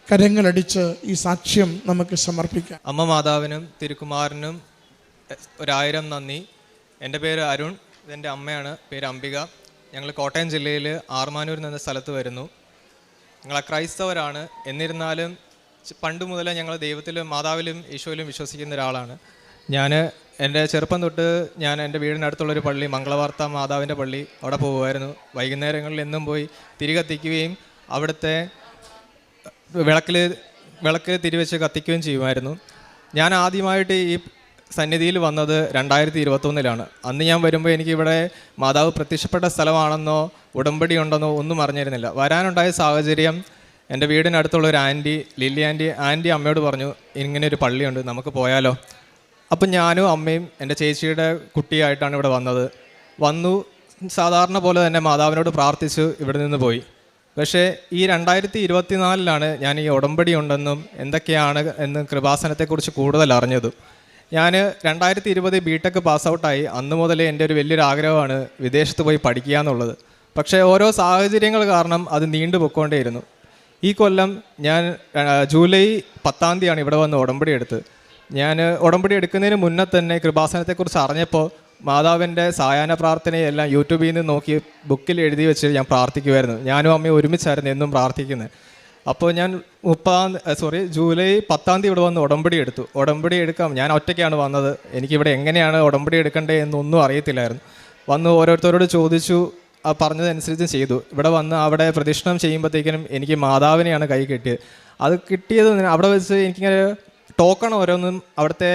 കരങ്ങളടിച്ച് ഈ സാക്ഷ്യം നമുക്ക് സമർപ്പിക്കാം. അമ്മ മാതാവിനും തിരുക്കുമാരനും 1000 നന്ദി. എൻ്റെ പേര് അരുൺ, ഇതെൻ്റെ അമ്മയാണ്, പേര് അംബിക. ഞങ്ങൾ കോട്ടയം ജില്ലയിൽ ആർമാനൂർ എന്ന സ്ഥലത്ത് വരുന്നു. ഞങ്ങൾ ക്രൈസ്തവരാണ്. എന്നിരുന്നാലും പണ്ട് മുതലേ ഞങ്ങൾ ദൈവത്തിലും മാതാവിലും ഈശോയിലും വിശ്വസിക്കുന്ന ഒരാളാണ്. ഞാൻ എൻ്റെ ചെറുപ്പം തൊട്ട് ഞാൻ എൻ്റെ വീടിനടുത്തുള്ളൊരു പള്ളി, മംഗളവാർത്ത മാതാവിൻ്റെ പള്ളി, അവിടെ പോകുമായിരുന്നു. വൈകുന്നേരങ്ങളിൽ എന്നും പോയി തിരി കത്തിക്കുകയും അവിടുത്തെ വിളക്ക് തിരിവെച്ച് കത്തിക്കുകയും ചെയ്യുമായിരുന്നു. ഞാൻ ആദ്യമായിട്ട് ഈ സന്നിധിയിൽ വന്നത് 2021 അന്ന് ഞാൻ വരുമ്പോൾ എനിക്കിവിടെ മാതാവ് പ്രത്യക്ഷപ്പെട്ട സ്ഥലമാണെന്നോ ഉടമ്പടി ഉണ്ടെന്നോ ഒന്നും അറിഞ്ഞിരുന്നില്ല. വരാനുണ്ടായ സാഹചര്യം, എൻ്റെ വീടിനടുത്തുള്ളൊരു ആൻറ്റി, ലില്ലി ആൻറ്റി അമ്മയോട് പറഞ്ഞു, ഇങ്ങനെ ഒരു പള്ളിയുണ്ട്, നമുക്ക് പോയാലോ. അപ്പം ഞാനും അമ്മയും എൻ്റെ ചേച്ചിയുടെ കുട്ടിയായിട്ടാണ് ഇവിടെ വന്നു സാധാരണ പോലെ തന്നെ മാതാവിനോട് പ്രാർത്ഥിച്ചു ഇവിടെ നിന്ന് പോയി. പക്ഷേ ഈ 2024 ഞാൻ ഈ ഉടമ്പടി ഉണ്ടെന്നും എന്തൊക്കെയാണ് എന്ന് കൃപാസനത്തെക്കുറിച്ച് കൂടുതൽ അറിഞ്ഞതും. ഞാൻ 2020 ബിടെക് പാസ് ഔട്ടായി. അന്ന് മുതലേ എൻ്റെ ഒരു വലിയൊരു ആഗ്രഹമാണ് വിദേശത്ത് പോയി പഠിക്കുക എന്നുള്ളത്. പക്ഷേ ഓരോ സാഹചര്യങ്ങൾ കാരണം അത് നീണ്ടു പൊയ്ക്കൊണ്ടേയിരുന്നു. ഈ കൊല്ലം ഞാൻ ജൂലൈ 10 ഇവിടെ വന്ന് ഉടമ്പടി എടുത്തത്. ഞാൻ ഉടമ്പടി എടുക്കുന്നതിന് മുന്നേ തന്നെ കൃപാസനത്തെക്കുറിച്ച് അറിഞ്ഞപ്പോൾ മാതാവിൻ്റെ സായാഹ്ന പ്രാർത്ഥനയെല്ലാം യൂട്യൂബിൽ നിന്ന് നോക്കി ബുക്കിൽ എഴുതി വെച്ച് ഞാൻ പ്രാർത്ഥിക്കുമായിരുന്നു. ഞാനും അമ്മയും ഒരുമിച്ചായിരുന്നു എന്നും പ്രാർത്ഥിക്കുന്നത്. അപ്പോൾ ഞാൻ ജൂലൈ 10 ഇവിടെ വന്ന് ഉടമ്പടി എടുത്തു. ഉടമ്പടി എടുക്കാം, ഞാൻ ഒറ്റയ്ക്കാണ് വന്നത്. എനിക്കിവിടെ എങ്ങനെയാണ് ഉടമ്പടി എടുക്കേണ്ടത് എന്നൊന്നും അറിയത്തില്ലായിരുന്നു. വന്ന് ഓരോരുത്തരോട് ചോദിച്ചു, പറഞ്ഞതനുസരിച്ച് ചെയ്തു. ഇവിടെ വന്ന് അവിടെ പ്രദക്ഷിണം ചെയ്യുമ്പോഴത്തേക്കിനും എനിക്ക് മാതാവിനെയാണ് കൈ കിട്ടിയത്. അത് കിട്ടിയത് അവിടെ വെച്ച് എനിക്കിങ്ങനെ ടോക്കൺ ഓരോന്നും അവിടുത്തെ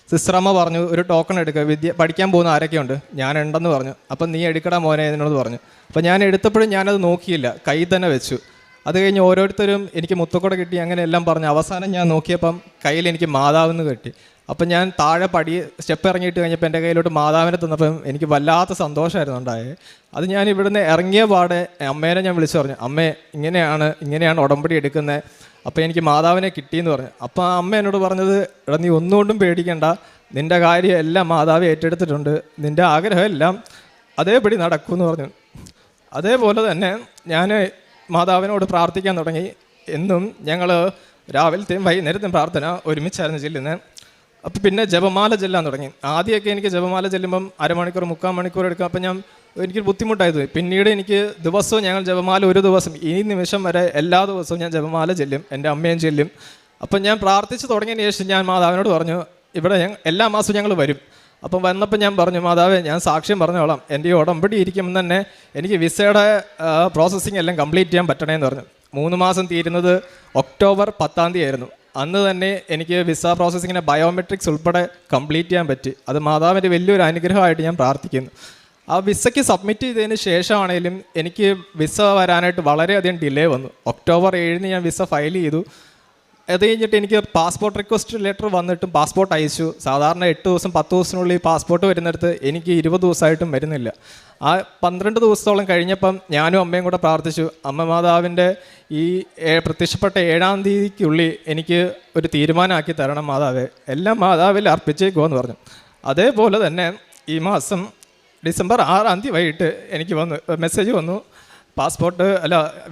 സിസ്റ്ററമ്മ പറഞ്ഞു, ഒരു ടോക്കൺ എടുക്കുക, പഠിക്കാൻ പോകുന്ന ആരൊക്കെയുണ്ട്, ഞാൻ ഉണ്ടെന്ന് പറഞ്ഞു. അപ്പം നീ എടുക്കടാ മോനെ എന്നോട് പറഞ്ഞു. അപ്പം ഞാൻ എടുത്തപ്പോഴും ഞാനത് നോക്കിയില്ല, കൈ തന്നെ വെച്ചു. അത് കഴിഞ്ഞ് ഓരോരുത്തരും എനിക്ക് മുത്തക്കൊട കിട്ടി, അങ്ങനെ എല്ലാം പറഞ്ഞു. അവസാനം ഞാൻ നോക്കിയപ്പം കയ്യിൽ എനിക്ക് മാതാവെന്ന് കിട്ടി. അപ്പം ഞാൻ താഴെ സ്റ്റെപ്പ് ഇറങ്ങിയിട്ട് കഴിഞ്ഞപ്പോൾ എൻ്റെ കയ്യിലോട്ട് മാതാവിനെ തന്നപ്പം എനിക്ക് വല്ലാത്ത സന്തോഷമായിരുന്നു ഉണ്ടായത്. അത് ഞാൻ ഇവിടുന്ന് ഇറങ്ങിയ പാടെ അമ്മേനെ ഞാൻ വിളിച്ചു പറഞ്ഞു, അമ്മേ ഇങ്ങനെയാണ് ഉടമ്പടി എടുക്കുന്നത്, അപ്പോൾ എനിക്ക് മാതാവിനെ കിട്ടിയെന്ന് പറഞ്ഞു. അപ്പോൾ ആ അമ്മ എന്നോട് പറഞ്ഞത്, എടാ നീ ഒന്നുകൊണ്ടും പേടിക്കണ്ട, നിൻ്റെ കാര്യം എല്ലാം മാതാവ് ഏറ്റെടുത്തിട്ടുണ്ട്, നിൻ്റെ ആഗ്രഹം എല്ലാം അതേപടി നടക്കുമെന്ന് പറഞ്ഞു. അതേപോലെ തന്നെ ഞാൻ മാതാവിനോട് പ്രാർത്ഥിക്കാൻ തുടങ്ങി. എന്നും ഞങ്ങൾ രാവിലത്തെയും വൈകുന്നേരത്തെയും പ്രാർത്ഥന ഒരുമിച്ചായിരുന്നു ചെല്ലുന്നത്. അപ്പോൾ പിന്നെ ജപമാല ചെല്ലാൻ തുടങ്ങി. ആദ്യമൊക്കെ എനിക്ക് ജപമാല ചെല്ലുമ്പം 1/2 മണിക്കൂർ 3/4 മണിക്കൂർ എടുക്കും. അപ്പം എനിക്കൊരു ബുദ്ധിമുട്ടായത്. പിന്നീട് എനിക്ക് ദിവസവും ഞങ്ങൾ ജപമാല ഒരു ദിവസം ഈ നിമിഷം വരെ എല്ലാ ദിവസവും ഞാൻ ജപമാല ചെല്ലും, എൻ്റെ അമ്മയും ചെല്ലും. അപ്പം ഞാൻ പ്രാർത്ഥിച്ച് തുടങ്ങിയതിന് ശേഷം ഞാൻ മാതാവിനോട് പറഞ്ഞു, ഇവിടെ എല്ലാ മാസവും ഞങ്ങൾ വരും. അപ്പം വന്നപ്പോൾ ഞാൻ പറഞ്ഞു, മാതാവേ ഞാൻ സാക്ഷ്യം പറഞ്ഞോളാം, എൻ്റെ ഈ ഉടമ്പടി ഇരിക്കുമ്പോൾ തന്നെ എനിക്ക് വിസയുടെ പ്രോസസ്സിങ് എല്ലാം കംപ്ലീറ്റ് ചെയ്യാൻ പറ്റണേന്ന് പറഞ്ഞു. 3 മാസം തീരുന്നത് ഒക്ടോബർ 10 ആയിരുന്നു. അന്ന് തന്നെ എനിക്ക് വിസ പ്രോസസ്സിങ്ങിനെ ബയോമെട്രിക്സ് ഉൾപ്പെടെ കംപ്ലീറ്റ് ചെയ്യാൻ പറ്റി. അത് മാതാവിൻ്റെ വലിയൊരു അനുഗ്രഹമായിട്ട് ഞാൻ പ്രാർത്ഥിക്കുന്നു. ആ വിസയ്ക്ക് സബ്മിറ്റ് ചെയ്തതിന് ശേഷമാണെങ്കിലും എനിക്ക് വിസ വരാനായിട്ട് വളരെയധികം ഡിലേ വന്നു. ഒക്ടോബർ 7 ഞാൻ വിസ ഫയൽ ചെയ്തു. അത് കഴിഞ്ഞിട്ട് എനിക്ക് പാസ്പോർട്ട് റിക്വസ്റ്റ് ലെറ്റർ വന്നിട്ടും പാസ്പോർട്ട് അയച്ചു. സാധാരണ 8 ദിവസം 10 ദിവസത്തിനുള്ളിൽ പാസ്പോർട്ട് വരുന്നിടത്ത് എനിക്ക് 20 ദിവസമായിട്ടും വരുന്നില്ല. ആ 12 ദിവസത്തോളം കഴിഞ്ഞപ്പം ഞാനും അമ്മയും കൂടെ പ്രാർത്ഥിച്ചു, അമ്മ മാതാവിൻ്റെ ഈ പ്രത്യക്ഷപ്പെട്ട 7-ാം തീയതിക്കുള്ളിൽ എനിക്ക് ഒരു തീരുമാനമാക്കി തരണം മാതാവേ, എല്ലാം മാതാവിൽ അർപ്പിച്ചേക്കുമെന്ന് പറഞ്ഞു. അതേപോലെ തന്നെ ഈ മാസം ഡിസംബർ 6-ാം തീയതി വൈകിട്ട് എനിക്ക് മെസ്സേജ് വന്നു,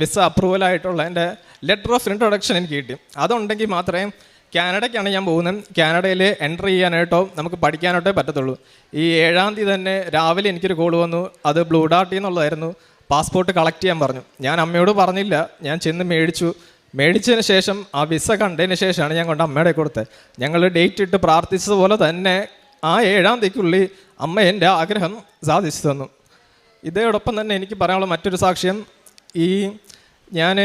വിസ അപ്രൂവലായിട്ടുള്ള എൻ്റെ ലെറ്റർ ഓഫ് ഇൻട്രൊഡക്ഷൻ എനിക്ക് കിട്ടി. അതുണ്ടെങ്കിൽ മാത്രമേ കാനഡയ്ക്കാണ് ഞാൻ പോകുന്നത്. കാനഡയിൽ എൻ്റർ ചെയ്യാനായിട്ടോ നമുക്ക് പഠിക്കാനായിട്ടോ പറ്റത്തുള്ളൂ. ഈ 7-ാം തീയതി തന്നെ രാവിലെ എനിക്കൊരു കോൾ വന്നു. അത് ബ്ലൂ ഡാർട്ടിൽ നിന്നുള്ളതായിരുന്നു. പാസ്പോർട്ട് കളക്ട് ചെയ്യാൻ പറഞ്ഞു. ഞാൻ അമ്മയോട് പറഞ്ഞില്ല, ഞാൻ ചെന്ന് മേടിച്ചതിന് ശേഷം ആ വിസ കണ്ടതിന് ശേഷമാണ് ഞാൻ കൊണ്ട് അമ്മയുടെ കൊടുത്തത്. ഞങ്ങൾ ഡേറ്റ് ഇട്ട് പ്രാർത്ഥിച്ചതുപോലെ തന്നെ ആ 7-ാം തീയതിക്കുള്ളിൽ അമ്മ എൻ്റെ ആഗ്രഹം സാധിച്ചു തന്നു. ഇതോടൊപ്പം തന്നെ എനിക്ക് പറയാനുള്ള മറ്റൊരു സാക്ഷ്യം, ഞാൻ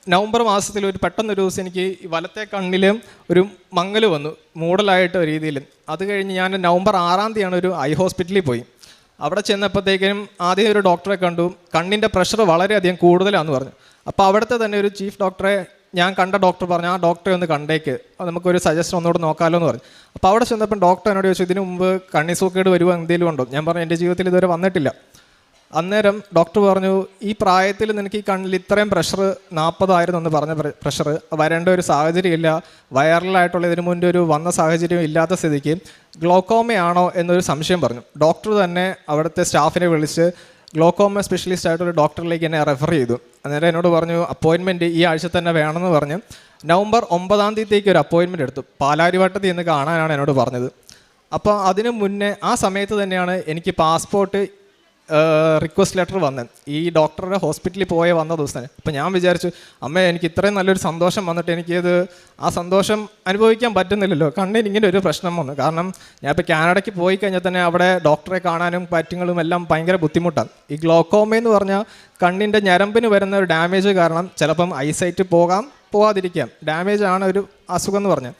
നവംബർ മാസത്തിൽ പെട്ടെന്നൊരു ദിവസം എനിക്ക് വലത്തെ കണ്ണിൽ ഒരു മങ്ങൽ വന്നു, മൂടലായിട്ട് രീതിയിൽ. അത് കഴിഞ്ഞ് ഞാൻ നവംബർ 6-ാം തീയതിയാണ് ഒരു ഐ ഹോസ്പിറ്റലിൽ പോയി. അവിടെ ചെന്നപ്പോഴത്തേക്കും ആദ്യം ഒരു ഡോക്ടറെ കണ്ടു. കണ്ണിൻ്റെ പ്രഷർ വളരെയധികം കൂടുതലാണെന്ന് പറഞ്ഞു. അപ്പോൾ അവിടുത്തെ തന്നെ ഒരു ചീഫ് ഡോക്ടറെ ഞാൻ കണ്ട ഡോക്ടർ പറഞ്ഞു, ആ ഡോക്ടറെ ഒന്ന് കണ്ടേക്ക്, നമുക്കൊരു സജഷൻ ഒന്നുകൂടെ നോക്കാമല്ലോ എന്ന് പറഞ്ഞു. അപ്പോൾ അവിടെ ചെന്നപ്പം ഡോക്ടർ എന്നോട് ചോദിച്ചു, ഇതിനു മുമ്പ് കണ്ണിസൂക്കേട് വരുമോ എന്തെങ്കിലും ഉണ്ടോ? ഞാൻ പറഞ്ഞു, എൻ്റെ ജീവിതത്തിൽ ഇതുവരെ വന്നിട്ടില്ല. അന്നേരം ഡോക്ടർ പറഞ്ഞു, ഈ പ്രായത്തിൽ നിനക്ക് ഈ കണ്ണിൽ ഇത്രയും പ്രഷർ 40 എന്ന് പറഞ്ഞ പ്രഷർ വരേണ്ട ഒരു സാഹചര്യമില്ല, വൈറലായിട്ടുള്ള ഇതിനു മുൻപ് വന്ന സാഹചര്യം ഇല്ലാത്ത സ്ഥിതിക്ക് ഗ്ലോക്കോമയാണോ എന്നൊരു സംശയം പറഞ്ഞു. ഡോക്ടർ തന്നെ അവിടുത്തെ സ്റ്റാഫിനെ വിളിച്ച് ഗ്ലോക്കോമ സ്പെഷ്യലിസ്റ്റ് ആയിട്ടൊരു ഡോക്ടറിലേക്ക് എന്നെ റെഫർ ചെയ്തു. അന്നേരം എന്നോട് പറഞ്ഞു, അപ്പോയിൻമെൻറ്റ് ഈ ആഴ്ച തന്നെ വേണമെന്ന് പറഞ്ഞ് നവംബർ 9-ാം തീയതിക്ക് ഒരു അപ്പോയിൻമെൻറ്റ് എടുത്തു. പാലാരിവട്ടത്തിൽ നിന്ന് കാണാനാണ് എന്നോട് പറഞ്ഞത്. അപ്പോൾ അതിനു മുന്നേ ആ സമയത്ത് തന്നെയാണ് എനിക്ക് പാസ്പോർട്ട് റിക്വസ്റ്റ് ലെറ്റർ വന്നത്. ഈ ഡോക്ടറുടെ ഹോസ്പിറ്റലിൽ വന്ന ദിവസം തന്നെ. അപ്പോൾ ഞാൻ വിചാരിച്ചു, അമ്മ എനിക്ക് ഇത്രയും നല്ലൊരു സന്തോഷം വന്നിട്ട് എനിക്കത് ആ സന്തോഷം അനുഭവിക്കാൻ പറ്റുന്നില്ലല്ലോ, കണ്ണിന് ഇങ്ങനെ ഒരു പ്രശ്നം വന്നു. കാരണം ഞാൻ ഇപ്പോൾ കാനഡയ്ക്ക് പോയി കഴിഞ്ഞാൽ തന്നെ അവിടെ ഡോക്ടറെ കാണാനും പറ്റുകളും എല്ലാം ഭയങ്കര ബുദ്ധിമുട്ടാണ്. ഈ ഗ്ലോക്കോമയെന്ന് പറഞ്ഞാൽ കണ്ണിൻ്റെ ഞരമ്പിന് വരുന്ന ഒരു ഡാമേജ് കാരണം ചിലപ്പം ഐസൈറ്റ് പോകാതിരിക്കാം, ഡാമേജ് ആണ് ഒരു അസുഖം എന്ന് പറഞ്ഞാൽ.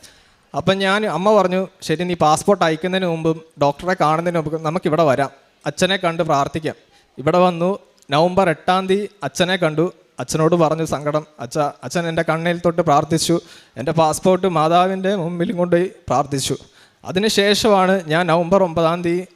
അപ്പം അമ്മ പറഞ്ഞു, ശരി നീ പാസ്പോർട്ട് അയക്കുന്നതിന് മുമ്പും ഡോക്ടറെ കാണുന്നതിന് മുമ്പ് നമുക്കിവിടെ വരാം, അച്ഛനെ കണ്ട് പ്രാർത്ഥിക്കാം. ഇവിടെ വന്നു. നവംബർ 8-ാം തീയതി അച്ഛനെ കണ്ടു. അച്ഛനോട് പറഞ്ഞു സങ്കടം. അച്ഛൻ എൻ്റെ കണ്ണിൽ തൊട്ട് പ്രാർത്ഥിച്ചു. എൻ്റെ പാസ്പോർട്ട് മാതാവിൻ്റെ മുമ്പിലും കൊണ്ടുപോയി പ്രാർത്ഥിച്ചു. അതിനുശേഷമാണ് ഞാൻ നവംബർ 9-ാം തീയതി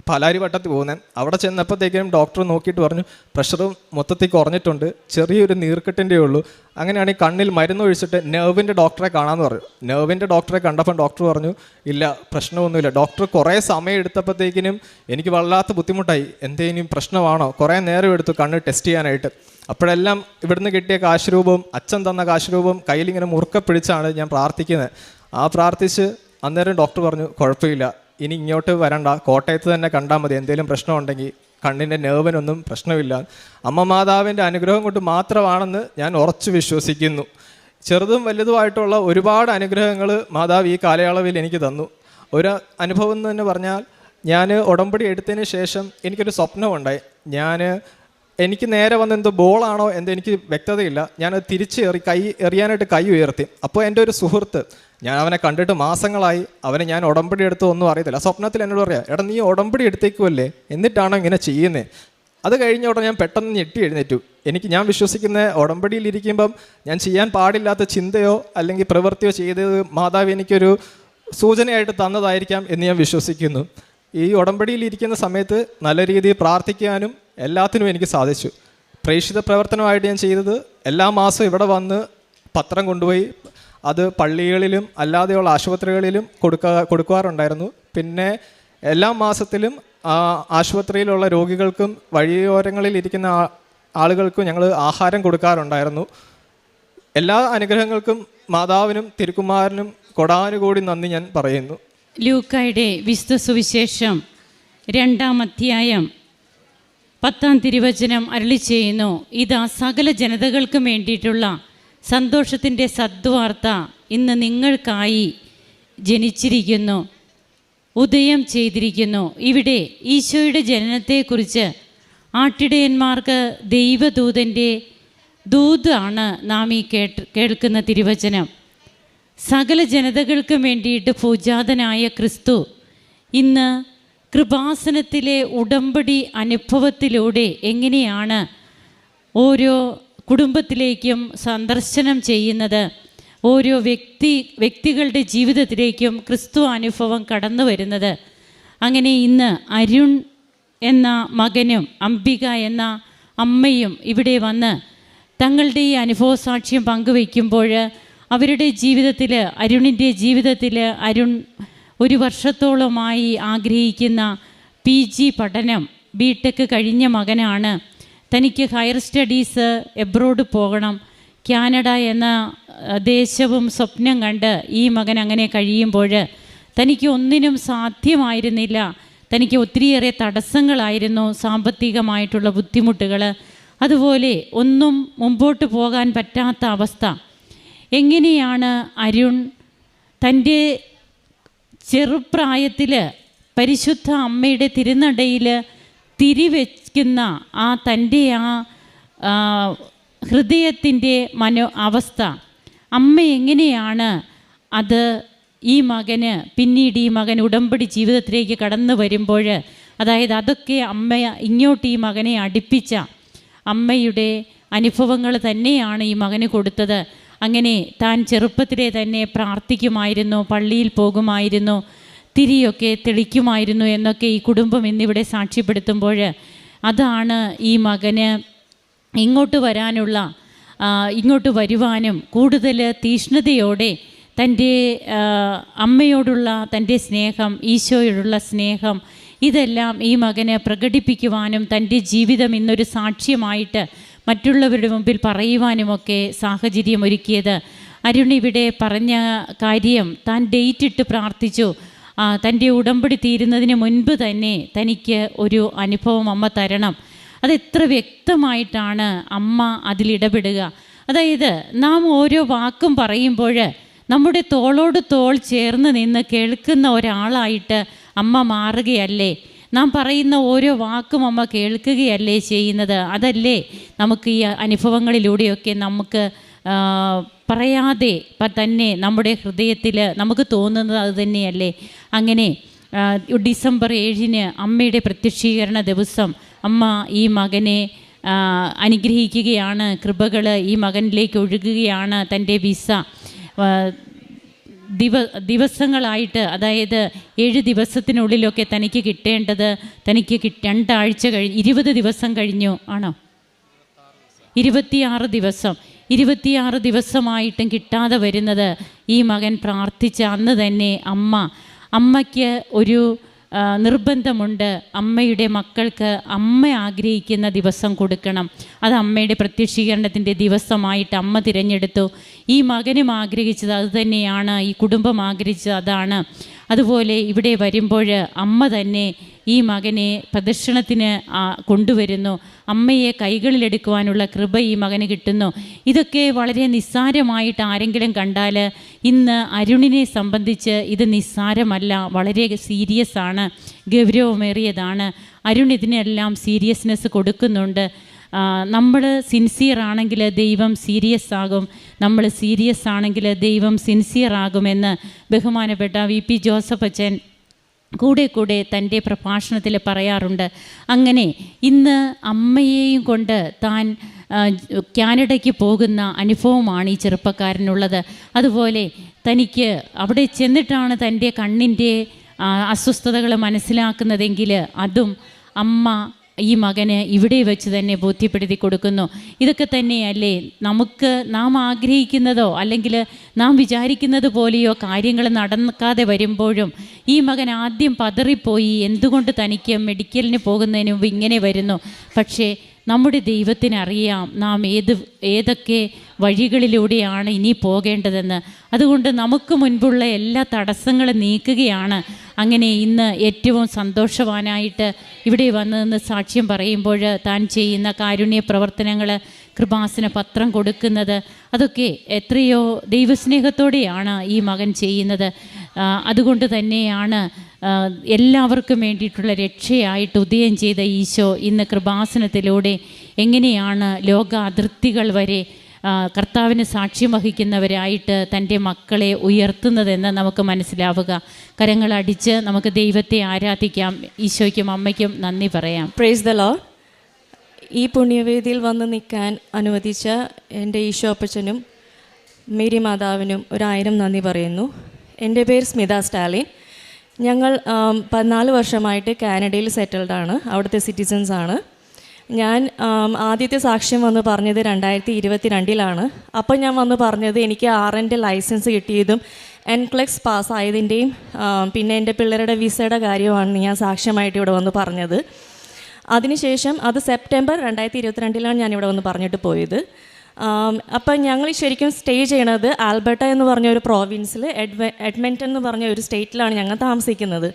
പാലാരിവട്ടത്തിൽ പോകുന്നത്. അവിടെ ചെന്നപ്പോഴത്തേക്കും ഡോക്ടർ നോക്കിയിട്ട് പറഞ്ഞു, പ്രഷർ മൊത്തത്തിൽ കുറഞ്ഞിട്ടുണ്ട്, ചെറിയൊരു നീർക്കെട്ടിൻ്റെ ഉള്ളൂ. അങ്ങനെയാണ് ഈ കണ്ണിൽ മരുന്നൊഴിച്ചിട്ട് നെർവിൻ്റെ ഡോക്ടറെ കാണാമെന്ന് പറഞ്ഞു. നെർവിൻ്റെ ഡോക്ടറെ കണ്ടപ്പോൾ ഡോക്ടർ പറഞ്ഞു, ഇല്ല പ്രശ്നമൊന്നുമില്ല. ഡോക്ടർ കുറേ സമയം എടുത്തപ്പോഴത്തേക്കിനും എനിക്ക് വല്ലാത്ത ബുദ്ധിമുട്ടായി, എന്തെങ്കിലും പ്രശ്നമാണോ, കുറേ നേരം എടുത്തു കണ്ണ് ടെസ്റ്റ് ചെയ്യാനായിട്ട്. അപ്പോഴെല്ലാം ഇവിടുന്ന് കിട്ടിയ കാശ് രൂപവും അച്ഛൻ തന്ന കാശ് രൂപവും കയ്യിലിങ്ങനെ മുറുക്കെ പിടിച്ചാണ് ഞാൻ പ്രാർത്ഥിക്കുന്നത്. പ്രാർത്ഥിച്ച് അന്നേരം ഡോക്ടർ പറഞ്ഞു, കുഴപ്പമില്ല, ഇനി ഇങ്ങോട്ട് വരണ്ട, കോട്ടയത്ത് തന്നെ കണ്ടാൽ മതി, എന്തെങ്കിലും പ്രശ്നമുണ്ടെങ്കിൽ കണ്ണിൻ്റെ നെർവിനൊന്നും പ്രശ്നമില്ല. അമ്മ മാതാവിൻ്റെ അനുഗ്രഹം കൊണ്ട് മാത്രമാണെന്ന് ഞാൻ ഉറച്ചു വിശ്വസിക്കുന്നു. ചെറുതും വലുതുമായിട്ടുള്ള ഒരുപാട് അനുഗ്രഹങ്ങൾ മാതാവ് ഈ കാലയളവിൽ എനിക്ക് തന്നു. ഒരു അനുഭവം എന്ന് തന്നെ പറഞ്ഞാൽ, ഞാൻ ഉടമ്പടി എടുത്തതിന് ശേഷം എനിക്കൊരു സ്വപ്നമുണ്ടായി. എനിക്ക് നേരെ വന്ന് എന്തോ ബോളാണോ എന്തോ എനിക്ക് വ്യക്തതയില്ല, ഞാനത് എറിയാനായിട്ട് കൈ ഉയർത്തി. അപ്പോൾ എൻ്റെ ഒരു സുഹൃത്ത്, ഞാൻ അവനെ കണ്ടിട്ട് മാസങ്ങളായി, ഞാൻ ഉടമ്പടി എടുത്തോ ഒന്നും അറിയത്തില്ല. സ്വപ്നത്തിൽ എന്നോട് പറയാം, എടാ നീ ഉടമ്പടി എടുത്തേക്കുമല്ലേ, എന്നിട്ടാണോ ഇങ്ങനെ ചെയ്യുന്നത്? അത് കഴിഞ്ഞ ഉടനെ ഞാൻ പെട്ടെന്ന് ഞെട്ടി എഴുന്നേറ്റു. ഞാൻ വിശ്വസിക്കുന്ന ഉടമ്പടിയിലിരിക്കുമ്പം ഞാൻ ചെയ്യാൻ പാടില്ലാത്ത ചിന്തയോ അല്ലെങ്കിൽ പ്രവൃത്തിയോ ചെയ്തത് മാതാവ് എനിക്കൊരു സൂചനയായിട്ട് തന്നതായിരിക്കാം എന്ന് ഞാൻ വിശ്വസിക്കുന്നു. ഈ ഉടമ്പടിയിൽ ഇരിക്കുന്ന സമയത്ത് നല്ല രീതിയിൽ പ്രാർത്ഥിക്കാനും എല്ലാത്തിനും എനിക്ക് സാധിച്ചു. പ്രേക്ഷിത പ്രവർത്തനമായിട്ട് ഞാൻ ചെയ്തത് എല്ലാ മാസവും ഇവിടെ വന്ന് പത്രം കൊണ്ടുപോയി അത് പള്ളികളിലും അല്ലാതെയുള്ള ആശുപത്രികളിലും കൊടുക്കാറുണ്ടായിരുന്നു. പിന്നെ എല്ലാ മാസത്തിലും ആശുപത്രിയിലുള്ള രോഗികൾക്കും വഴിയോരങ്ങളിൽ ഇരിക്കുന്ന ആളുകൾക്കും ഞങ്ങൾ ആഹാരം കൊടുക്കാറുണ്ടായിരുന്നു. എല്ലാ അനുഗ്രഹങ്ങൾക്കും മാതാവിനും തിരുക്കുമാരനും കൊടാനുകൂടി നന്ദി ഞാൻ പറയുന്നു. ലൂക്കായുടെ വിശുദ്ധ സുവിശേഷം 2-ാം അധ്യായം 10-ാം തിരുവചനം അരുളി ചെയ്യുന്നു, ഇതാ സകല ജനതകൾക്കും വേണ്ടിയിട്ടുള്ള സന്തോഷത്തിൻ്റെ സദ്വാർത്ത ഇന്ന് നിങ്ങൾക്കായി ജനിച്ചിരിക്കുന്നു, ഉദയം ചെയ്തിരിക്കുന്നു. ഇവിടെ ഈശോയുടെ ജനനത്തെക്കുറിച്ച് ആട്ടിടയന്മാർക്ക് ദൈവദൂതൻ്റെ ദൂതാണ് നാം ഈ കേൾക്കുന്ന തിരുവചനം. സകല ജനതകൾക്കും വേണ്ടിയിട്ട് പൂജാതനായ ക്രിസ്തു ഇന്ന് കൃപാസനത്തിലെ ഉടമ്പടി അനുഭവത്തിലൂടെ എങ്ങനെയാണ് ഓരോ കുടുംബത്തിലേക്കും സന്ദർശനം ചെയ്യുന്നത്, ഓരോ വ്യക്തികളുടെ ജീവിതത്തിലേക്കും ക്രിസ്തു അനുഭവം കടന്നു വരുന്നത്. അങ്ങനെ ഇന്ന് അരുൺ എന്ന മകനും അംബിക എന്ന അമ്മയും ഇവിടെ വന്ന് തങ്ങളുടെ ഈ അനുഭവ സാക്ഷ്യം പങ്കുവയ്ക്കുമ്പോൾ അവരുടെ ജീവിതത്തിൽ, അരുണിൻ്റെ ജീവിതത്തിൽ അരുൺ 1 വർഷത്തോളമായി ആഗ്രഹിക്കുന്ന PG പഠനം, BTech കഴിഞ്ഞ മകനാണ്. തനിക്ക് ഹയർ സ്റ്റഡീസ് എബ്രോഡ് പോകണം, കാനഡ എന്ന ദേശവും സ്വപ്നം കണ്ട് ഈ മകൻ അങ്ങനെ കഴിയുമ്പോൾ തനിക്ക് ഒന്നിനും സാധ്യമായിരുന്നില്ല. തനിക്ക് ഒത്തിരിയേറെ തടസ്സങ്ങളായിരുന്നു, സാമ്പത്തികമായിട്ടുള്ള ബുദ്ധിമുട്ടുകൾ, അതുപോലെ ഒന്നും മുമ്പോട്ട് പോകാൻ പറ്റാത്ത അവസ്ഥ. എങ്ങനെയാണ് അരുൺ തൻ്റെ ചെറുപ്രായത്തിൽ പരിശുദ്ധ അമ്മയുടെ തിരുനടയിൽ തിരിവെക്കുന്ന ആ തൻ്റെ ആ ഹൃദയത്തിൻ്റെ അവസ്ഥ, അമ്മ എങ്ങനെയാണ് അത് ഈ മകന് പിന്നീട് ഈ മകൻ ഉടമ്പടി ജീവിതത്തിലേക്ക് കടന്നു വരുമ്പോൾ, അതായത് അതൊക്കെ അമ്മ ഇങ്ങോട്ട് ഈ മകനെ അടുപ്പിച്ച അമ്മയുടെ അനുഭവങ്ങൾ തന്നെയാണ് ഈ മകന് കൊടുത്തത്. അങ്ങനെ താൻ ചെറുപ്പത്തിലെ തന്നെ പ്രാർത്ഥിക്കുമായിരുന്നു, പള്ളിയിൽ പോകുമായിരുന്നു, തിരിയൊക്കെ തെളിക്കുമായിരുന്നു എന്നൊക്കെ ഈ കുടുംബം ഇന്നിവിടെ സാക്ഷ്യപ്പെടുത്തുമ്പോൾ അതാണ് ഈ മകന് ഇങ്ങോട്ട് വരുവാനും കൂടുതൽ തീഷ്ണതയോടെ തൻ്റെ അമ്മയോടുള്ള തൻ്റെ സ്നേഹം, ഈശോയോടുള്ള സ്നേഹം, ഇതെല്ലാം ഈ മകന് പ്രകടിപ്പിക്കുവാനും തൻ്റെ ജീവിതം ഇന്നൊരു സാക്ഷ്യമായിട്ട് മറ്റുള്ളവരുടെ മുമ്പിൽ പറയുവാനുമൊക്കെ സാഹചര്യം ഒരുക്കിയത്. അരുൺ ഇവിടെ പറഞ്ഞ കാര്യം, താൻ ഡേറ്റ് ഇട്ട് പ്രാർത്ഥിച്ചു, തൻ്റെ ഉടമ്പടി തീരുന്നതിന് മുൻപ് തന്നെ തനിക്ക് ഒരു അനുഭവം അമ്മ തരണം. അതെത്ര വ്യക്തമായിട്ടാണ് അമ്മ അതിലിടപെടുക. അതായത് നാം ഓരോ വാക്കും പറയുമ്പോൾ നമ്മുടെ തോളോട് തോൾ ചേർന്ന് നിന്ന് കേൾക്കുന്ന ഒരാളായിട്ട് അമ്മ മാറുകയല്ലേ? നാം പറയുന്ന ഓരോ വാക്കും അമ്മ കേൾക്കുകയല്ലേ ചെയ്യുന്നത്? അതല്ലേ നമുക്ക് ഈ അനുഭവങ്ങളിലൂടെയൊക്കെ നമുക്ക് പറയാതെ തന്നെ നമ്മുടെ ഹൃദയത്തിൽ നമുക്ക് തോന്നുന്നത് അത് തന്നെയല്ലേ? അങ്ങനെ ഡിസംബർ 7 അമ്മയുടെ പ്രത്യക്ഷീകരണ ദിവസം അമ്മ ഈ മകനെ അനുഗ്രഹിക്കുകയാണ്. കൃപകൾ ഈ മകനിലേക്ക് ഒഴുകുകയാണ്. തൻ്റെ വിസ ദിവസങ്ങളായിട്ട്, അതായത് 7 ദിവസത്തിനുള്ളിലൊക്കെ തനിക്ക് കിട്ടേണ്ടത് തനിക്ക് 2 ആഴ്ച കഴിഞ്ഞ് 20 ദിവസം കഴിഞ്ഞു, ആണോ? 26 ദിവസമായിട്ടും കിട്ടാതെ വരുന്നത് ഈ മകൻ പ്രാർത്ഥിച്ച അന്ന് തന്നെ അമ്മയ്ക്ക് ഒരു നിർബന്ധമുണ്ട്. അമ്മയുടെ മക്കൾക്ക് അമ്മ ആഗ്രഹിക്കുന്ന ദിവസം കൊടുക്കണം. അത് അമ്മയുടെ പ്രത്യക്ഷീകരണത്തിൻ്റെ ദിവസമായിട്ട് അമ്മ തിരഞ്ഞെടുത്തു. ഈ മകനും ആഗ്രഹിച്ചത് അത് തന്നെയാണ്, ഈ കുടുംബം ആഗ്രഹിച്ചത് അതാണ്. അതുപോലെ ഇവിടെ വരുമ്പോൾ അമ്മ തന്നെ ഈ മകനെ പ്രദക്ഷിണത്തിന് കൊണ്ടുവരുന്നു. അമ്മയെ കൈകളിലെടുക്കുവാനുള്ള കൃപ ഈ മകന് കിട്ടുന്നു. ഇതൊക്കെ വളരെ നിസ്സാരമായിട്ട് ആരെങ്കിലും കണ്ടാൽ ഇന്ന് അരുണിനെ സംബന്ധിച്ച് ഇത് നിസ്സാരമല്ല, വളരെ സീരിയസ് ആണ്, ഗൗരവമേറിയതാണ്. അരുൺ ഇതിനെല്ലാം സീരിയസ്നെസ് കൊടുക്കുന്നുണ്ട്. നമ്മൾ സിൻസിയർ ആണെങ്കിൽ ദൈവം സീരിയസ് ആകും, നമ്മൾ സീരിയസ് ആണെങ്കിൽ ദൈവം സിൻസിയർ ആകുമെന്ന് ബഹുമാനപ്പെട്ട VP ജോസഫ് അച്ഛൻ കൂടെ തൻ്റെ പ്രഭാഷണത്തിൽ പറയാറുണ്ട്. അങ്ങനെ ഇന്ന് അമ്മയെയും കൊണ്ട് താൻ കാനഡയ്ക്ക് പോകുന്ന അനുഭവമാണ് ഈ ചെറുപ്പക്കാരനുള്ളത്. അതുപോലെ തനിക്ക് അവിടെ ചെന്നിട്ടാണ് തൻ്റെ കണ്ണിൻ്റെ അസ്വസ്ഥതകൾ മനസ്സിലാക്കുന്നതെങ്കിൽ അതും അമ്മ ഈ മകന് ഇവിടെ വെച്ച് തന്നെ ബോധ്യപ്പെടുത്തി കൊടുക്കുന്നു. ഇതൊക്കെ തന്നെയല്ലേ നാം ആഗ്രഹിക്കുന്നതോ അല്ലെങ്കിൽ നാം വിചാരിക്കുന്നത് പോലെയോ കാര്യങ്ങൾ നടക്കാതെ വരുമ്പോഴും ഈ മകൻ ആദ്യം പതറിപ്പോയി. എന്തുകൊണ്ട് തനിക്ക് മെഡിക്കലിന് പോകുന്നതിന് മുമ്പ് ഇങ്ങനെ വരുന്നു? പക്ഷേ നമ്മുടെ ദൈവത്തിനറിയാം നാം ഏതൊക്കെ വഴികളിലൂടെയാണ് ഇനി പോകേണ്ടതെന്ന്. അതുകൊണ്ട് നമുക്ക് മുൻപുള്ള എല്ലാ തടസ്സങ്ങളും നീക്കുകയാണ്. അങ്ങനെ ഇന്ന് ഏറ്റവും സന്തോഷവാനായിട്ട് ഇവിടെ വന്നതെന്ന് സാക്ഷ്യം പറയുമ്പോൾ താൻ ചെയ്യുന്ന കാരുണ്യ പ്രവർത്തനങ്ങൾ, കൃപാസന പത്രം കൊടുക്കുന്നത്, അതൊക്കെ എത്രയോ ദൈവസ്നേഹത്തോടെയാണ് ഈ മകൻ ചെയ്യുന്നത്. അതുകൊണ്ട് തന്നെയാണ് എല്ലാവർക്കും വേണ്ടിയിട്ടുള്ള രക്ഷയായിട്ട് ഉദയം ചെയ്ത ഈശോ ഇന്ന് കൃപാസനത്തിലൂടെ എങ്ങനെയാണ് ലോക അതിർത്തികൾ വരെ കർത്താവിന് സാക്ഷ്യം വഹിക്കുന്നവരായിട്ട് തൻ്റെ മക്കളെ ഉയർത്തുന്നതെന്ന് നമുക്ക് മനസ്സിലാവുക. കരങ്ങളടിച്ച് നമുക്ക് ദൈവത്തെ ആരാധിക്കാം. ഈശോയ്ക്കും അമ്മയ്ക്കും നന്ദി പറയാം. Praise the Lord. ഈ പുണ്യവേദിയിൽ വന്ന് നിൽക്കാൻ അനുവദിച്ച എൻ്റെ ഈശോ അപ്പച്ചനും മേരി മാതാവിനും 1000 നന്ദി പറയുന്നു. എൻ്റെ പേര് സ്മിത സ്റ്റാലിൻ. ഞങ്ങൾ 14 വർഷമായിട്ട് കാനഡയിൽ സെറ്റിൽഡാണ്, അവിടുത്തെ സിറ്റിസൺസാണ്. ഞാൻ ആദ്യത്തെ സാക്ഷ്യം വന്ന് പറഞ്ഞത് 2022 അപ്പോൾ ഞാൻ വന്ന് പറഞ്ഞത് എനിക്ക് RNൻ്റെ ലൈസൻസ് കിട്ടിയതും NCLEX പാസ്സായതിൻ്റെയും പിന്നെ എൻ്റെ പിള്ളേരുടെ വിസയുടെ കാര്യമാണ് ഞാൻ സാക്ഷ്യമായിട്ട് ഇവിടെ വന്ന് പറഞ്ഞത്. അതിനുശേഷം അത് സെപ്റ്റംബർ 2022 ഞാനിവിടെ വന്ന് പറഞ്ഞിട്ട് പോയത്. അപ്പം ഞങ്ങൾ ശരിക്കും സ്റ്റേ ചെയ്യണത് ആൽബർട്ട എന്ന് പറഞ്ഞ ഒരു പ്രോവിൻസിൽ എഡ്മൻറ്റൺ എന്ന് പറഞ്ഞ ഒരു സ്റ്റേറ്റിലാണ് ഞങ്ങൾ താമസിക്കുന്നത്.